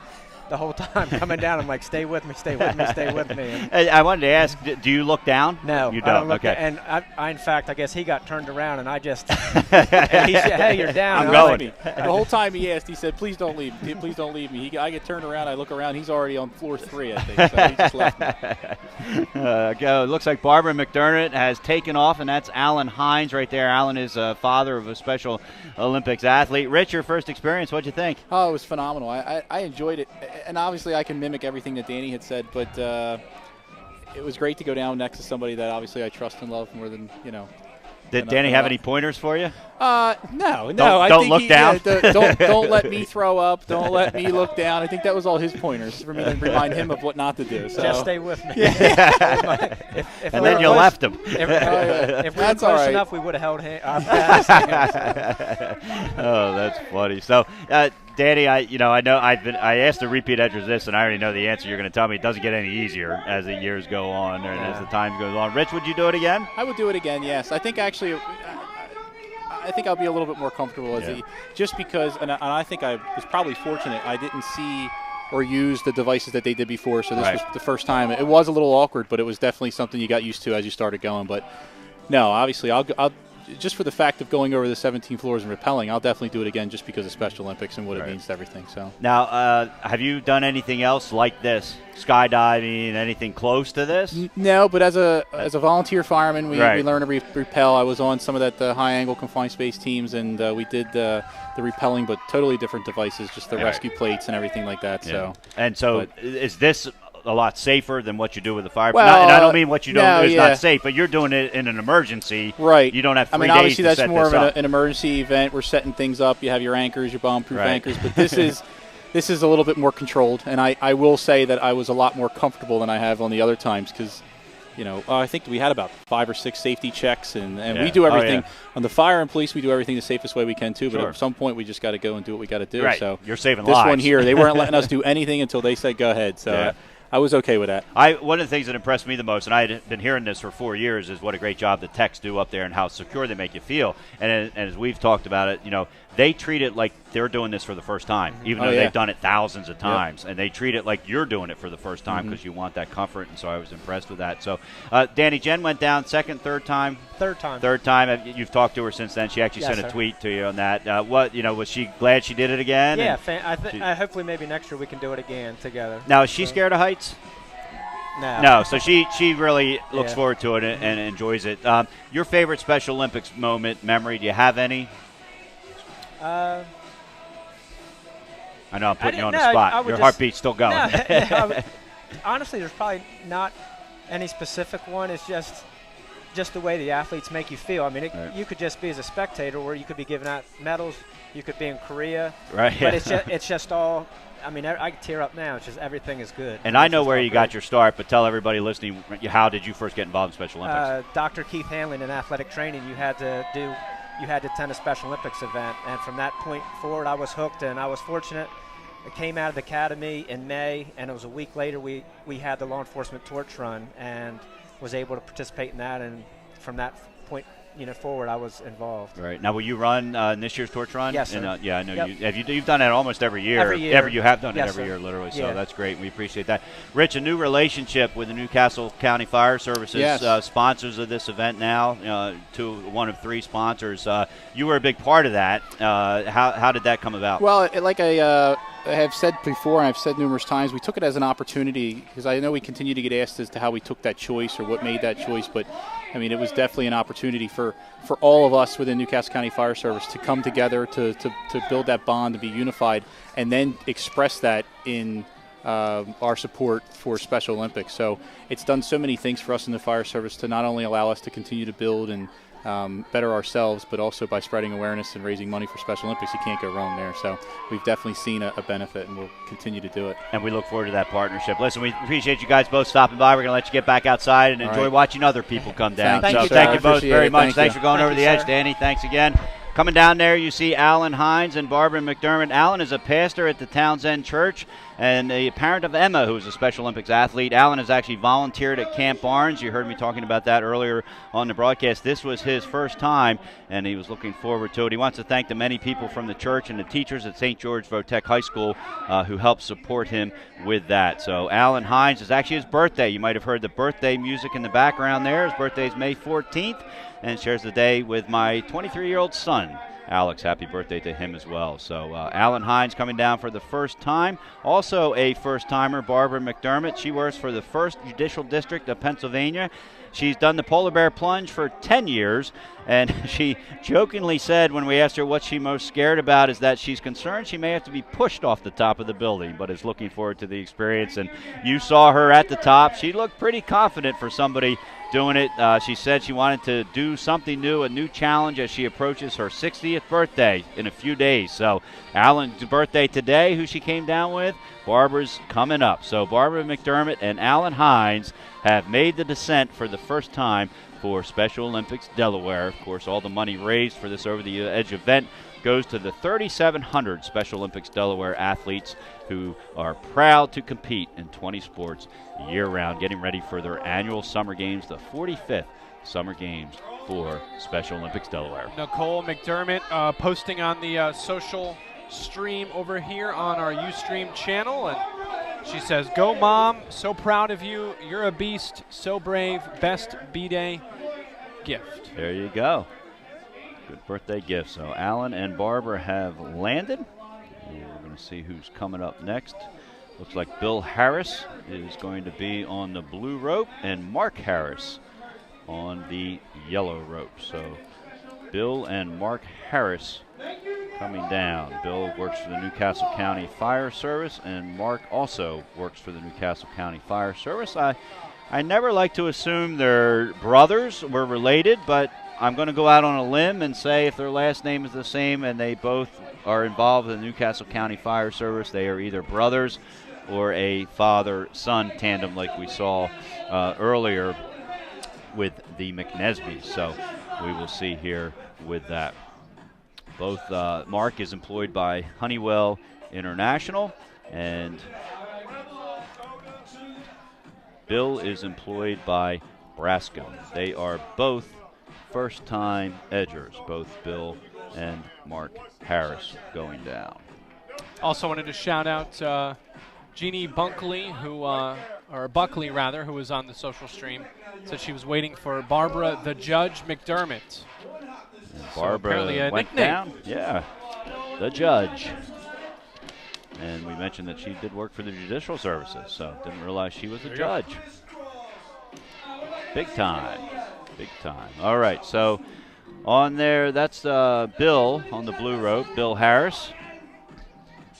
The whole time coming down, I'm like, stay with me, stay with me, stay with me. And I wanted to ask, do you look down? No, you don't. I don't look okay. And I, in fact, I guess he got turned around, and I just, and he said, hey, you're down. I'm going. The whole time he asked, he said, please don't leave me, please don't leave me. I get turned around, I look around, he's already on floor 3, I think, so he just left me. It looks like Barbara McDermott has taken off, and that's Alan Hines right there. Alan is a father of a Special Olympics athlete. Rich, your first experience, what'd you think? Oh, it was phenomenal. I enjoyed it, and obviously I can mimic everything that Danny had said, but it was great to go down next to somebody that obviously I trust and love more than, Did Danny have any pointers for you? No. Don't look down. Don't let me throw up. Don't let me look down. I think that was all his pointers for me to remind him of what not to do. So. Just stay with me. If and then you left him. If we were close enough, we would have held hands. Oh, that's funny. So, Danny, I know I asked the repeat editors this, and I already know the answer. You're going to tell me it doesn't get any easier as the years go on and as the time goes on. Rich, would you do it again? I would do it again. Yes, I think actually. I think I'll be a little bit more comfortable just because, and I think I was probably fortunate. I didn't see or use the devices that they did before, so this was the first time. It was a little awkward, but it was definitely something you got used to as you started going. But no, obviously, I'll just for the fact of going over the 17 floors and rappelling, I'll definitely do it again just because of Special Olympics and what it means to everything. So now, have you done anything else like this? Skydiving, anything close to this? No, but as a volunteer fireman, we learn to rappel. I was on some of that high angle confined space teams, and we did the rappelling, but totally different devices, just the rescue plates and everything like that. Yeah. So, is this a lot safer than what you do with the fire? Well, and I don't mean what you do is not safe, but you're doing it in an emergency. Right. You don't have 3 days obviously to that's more of an emergency event. We're setting things up. You have your anchors, your bomb-proof anchors, but this is a little bit more controlled, and I will say that I was a lot more comfortable than I have on the other times because, I think we had about 5 or 6 safety checks, and we do everything. On the fire and police, we do everything the safest way we can, too, but at some point we just got to go and do what we got to do. Right. So you're saving lives. This one here, they weren't letting us do anything until they said go ahead, so I was okay with that. One of the things that impressed me the most, and I had been hearing this for 4 years, is what a great job the techs do up there and how secure they make you feel. And as we've talked about it, they treat it like they're doing this for the first time, even though they've done it thousands of times. And they treat it like you're doing it for the first time because you want that comfort. And so I was impressed with that. So, Danny, Jen went down second, third time? Third time. Third time. You've talked to her since then. She actually sent a tweet to you on that. Was she glad she did it again? Yeah, hopefully maybe next year we can do it again together. Now, is she scared of heights? No, so she really looks forward to it and enjoys it. Your favorite Special Olympics memory, do you have any? I know I'm putting you on the spot. Your heartbeat's still going. Honestly, there's probably not any specific one. It's just the way the athletes make you feel. I mean, you could just be as a spectator, or you could be giving out medals. You could be in Korea. Right. But it's just all. I mean, I can tear up now. It's just everything is good. And I know where you got your start, but tell everybody listening, how did you first get involved in Special Olympics? Dr. Keith Hanlon in athletic training, you had to attend a Special Olympics event, and from that point forward, I was hooked, and I was fortunate. I came out of the academy in May, and it was a week later we had the law enforcement torch run, and was able to participate in that, and from that point forward, I was involved. Right. Now, will you run this year's torch run? Yes, sir. And, I know you've done that almost every year. Every year. You have done it every year, literally. So that's great. We appreciate that. Rich, a new relationship with the Newcastle County Fire Services, sponsors of this event now, one of 3 sponsors. You were a big part of that. How did that come about? Well, like I have said before, and I've said numerous times, we took it as an opportunity because I know we continue to get asked as to how we took that choice or what made that choice, but I mean, it was definitely an opportunity for all of us within Newcastle County Fire Service to come together, to build that bond, to be unified, and then express that in our support for Special Olympics. So it's done so many things for us in the fire service to not only allow us to continue to build and better ourselves, but also by spreading awareness and raising money for Special Olympics. You can't go wrong there. So we've definitely seen a benefit, and we'll continue to do it. And we look forward to that partnership. Listen, we appreciate you guys both stopping by. We're going to let you get back outside and enjoy watching other people come down. Thank you, thank you both very much. Thanks for going Thank over you, the edge, sir. Danny. Thanks again. Coming down there, you see Alan Hines and Barbara McDermott. Alan is a pastor at the Townsend Church and a parent of Emma, who's a Special Olympics athlete. Alan has actually volunteered at Camp Barnes. You heard me talking about that earlier on the broadcast. This was his first time, and he was looking forward to it. He wants to thank the many people from the church and the teachers at St. George Votech High School who helped support him with that. So Alan Hines is actually his birthday. You might have heard the birthday music in the background there. His birthday is May 14th. And shares the day with my 23-year-old son, Alex. Happy birthday to him as well. So Alan Hines coming down for the first time. Also a first-timer, Barbara McDermott. She works for the 1st Judicial District of Pennsylvania. She's done the polar bear plunge for 10 years, and she jokingly said when we asked her what she's most scared about is that she's concerned she may have to be pushed off the top of the building, but is looking forward to the experience. And you saw her at the top. She looked pretty confident for somebody doing it. She said she wanted to do something new, a new challenge as she approaches her 60th birthday in a few days. So Alan's birthday today, who she came down with, Barbara's coming up. So Barbara McDermott and Alan Hines have made the descent for the first time for Special Olympics Delaware. Of course, all the money raised for this Over the Edge event goes to the 3,700 Special Olympics Delaware athletes who are proud to compete in 20 sports year-round, getting ready for their annual Summer Games, the 45th Summer Games for Special Olympics Delaware. Nicole McDermott posting on the social stream over here on our Ustream channel, and she says, "Go Mom, so proud of you. You're a beast, so brave. Best B-Day gift." There you go. Good birthday gift. So Alan and Barbara have landed. We're going to see who's coming up next. Looks like Bill Harris is going to be on the blue rope and Mark Harris on the yellow rope. So Bill and Mark Harris coming down. Bill works for the Newcastle County Fire Service, and Mark also works for the Newcastle County Fire Service. I never like to assume they're brothers, we're related, but I'm going to go out on a limb and say if their last name is the same and they both are involved in the Newcastle County Fire Service, they are either brothers or a father-son tandem like we saw earlier with the McNesbys. So we will see here with that. Both Mark is employed by Honeywell International, and Bill is employed by Brasco. They are both first-time edgers, both Bill and Mark Harris going down. Also wanted to shout out Jeannie Buckley, who was on the social stream. Said she was waiting for Barbara the Judge McDermott. And Barbara went nickname. down. Yeah, the Judge. And we mentioned that she did work for the Judicial Services, so didn't realize she was a judge. Big time. Big time. All right, so on there, that's Bill on the blue rope, Bill Harris,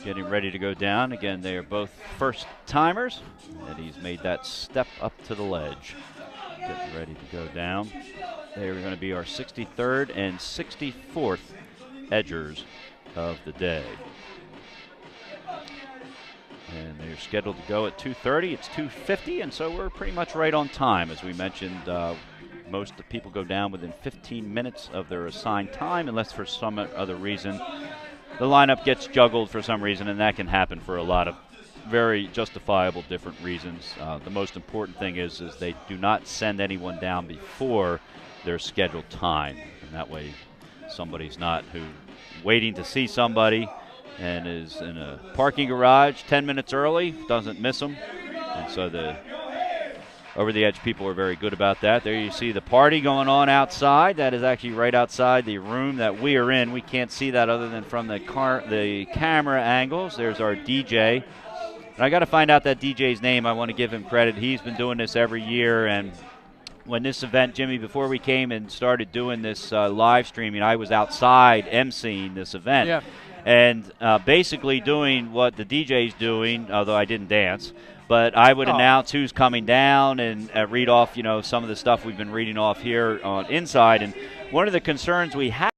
getting ready to go down. Again, they are both first-timers, and he's made that step up to the ledge. Getting ready to go down. They are going to be our 63rd and 64th edgers of the day. And they're scheduled to go at 2:30. It's 2:50, and so we're pretty much right on time. As we mentioned, most of the people go down within 15 minutes of their assigned time, unless for some other reason the lineup gets juggled for some reason, and that can happen for a lot of very justifiable different reasons. The most important thing is they do not send anyone down before their scheduled time, and that way somebody's not waiting to see somebody and is in a parking garage 10 minutes early, doesn't miss them. And so the over the edge people are very good about that. There you see the party going on outside. That is actually right outside the room that we are in. We can't see that other than from the camera angles. There's our DJ. And I got to find out that DJ's name. I want to give him credit. He's been doing this every year. And when this event, Jimmy, before we came and started doing this live streaming, I was outside emceeing this event. Yeah. And basically doing what the DJ's doing, although I didn't dance. But I would announce who's coming down and read off, some of the stuff we've been reading off here on inside. And one of the concerns we have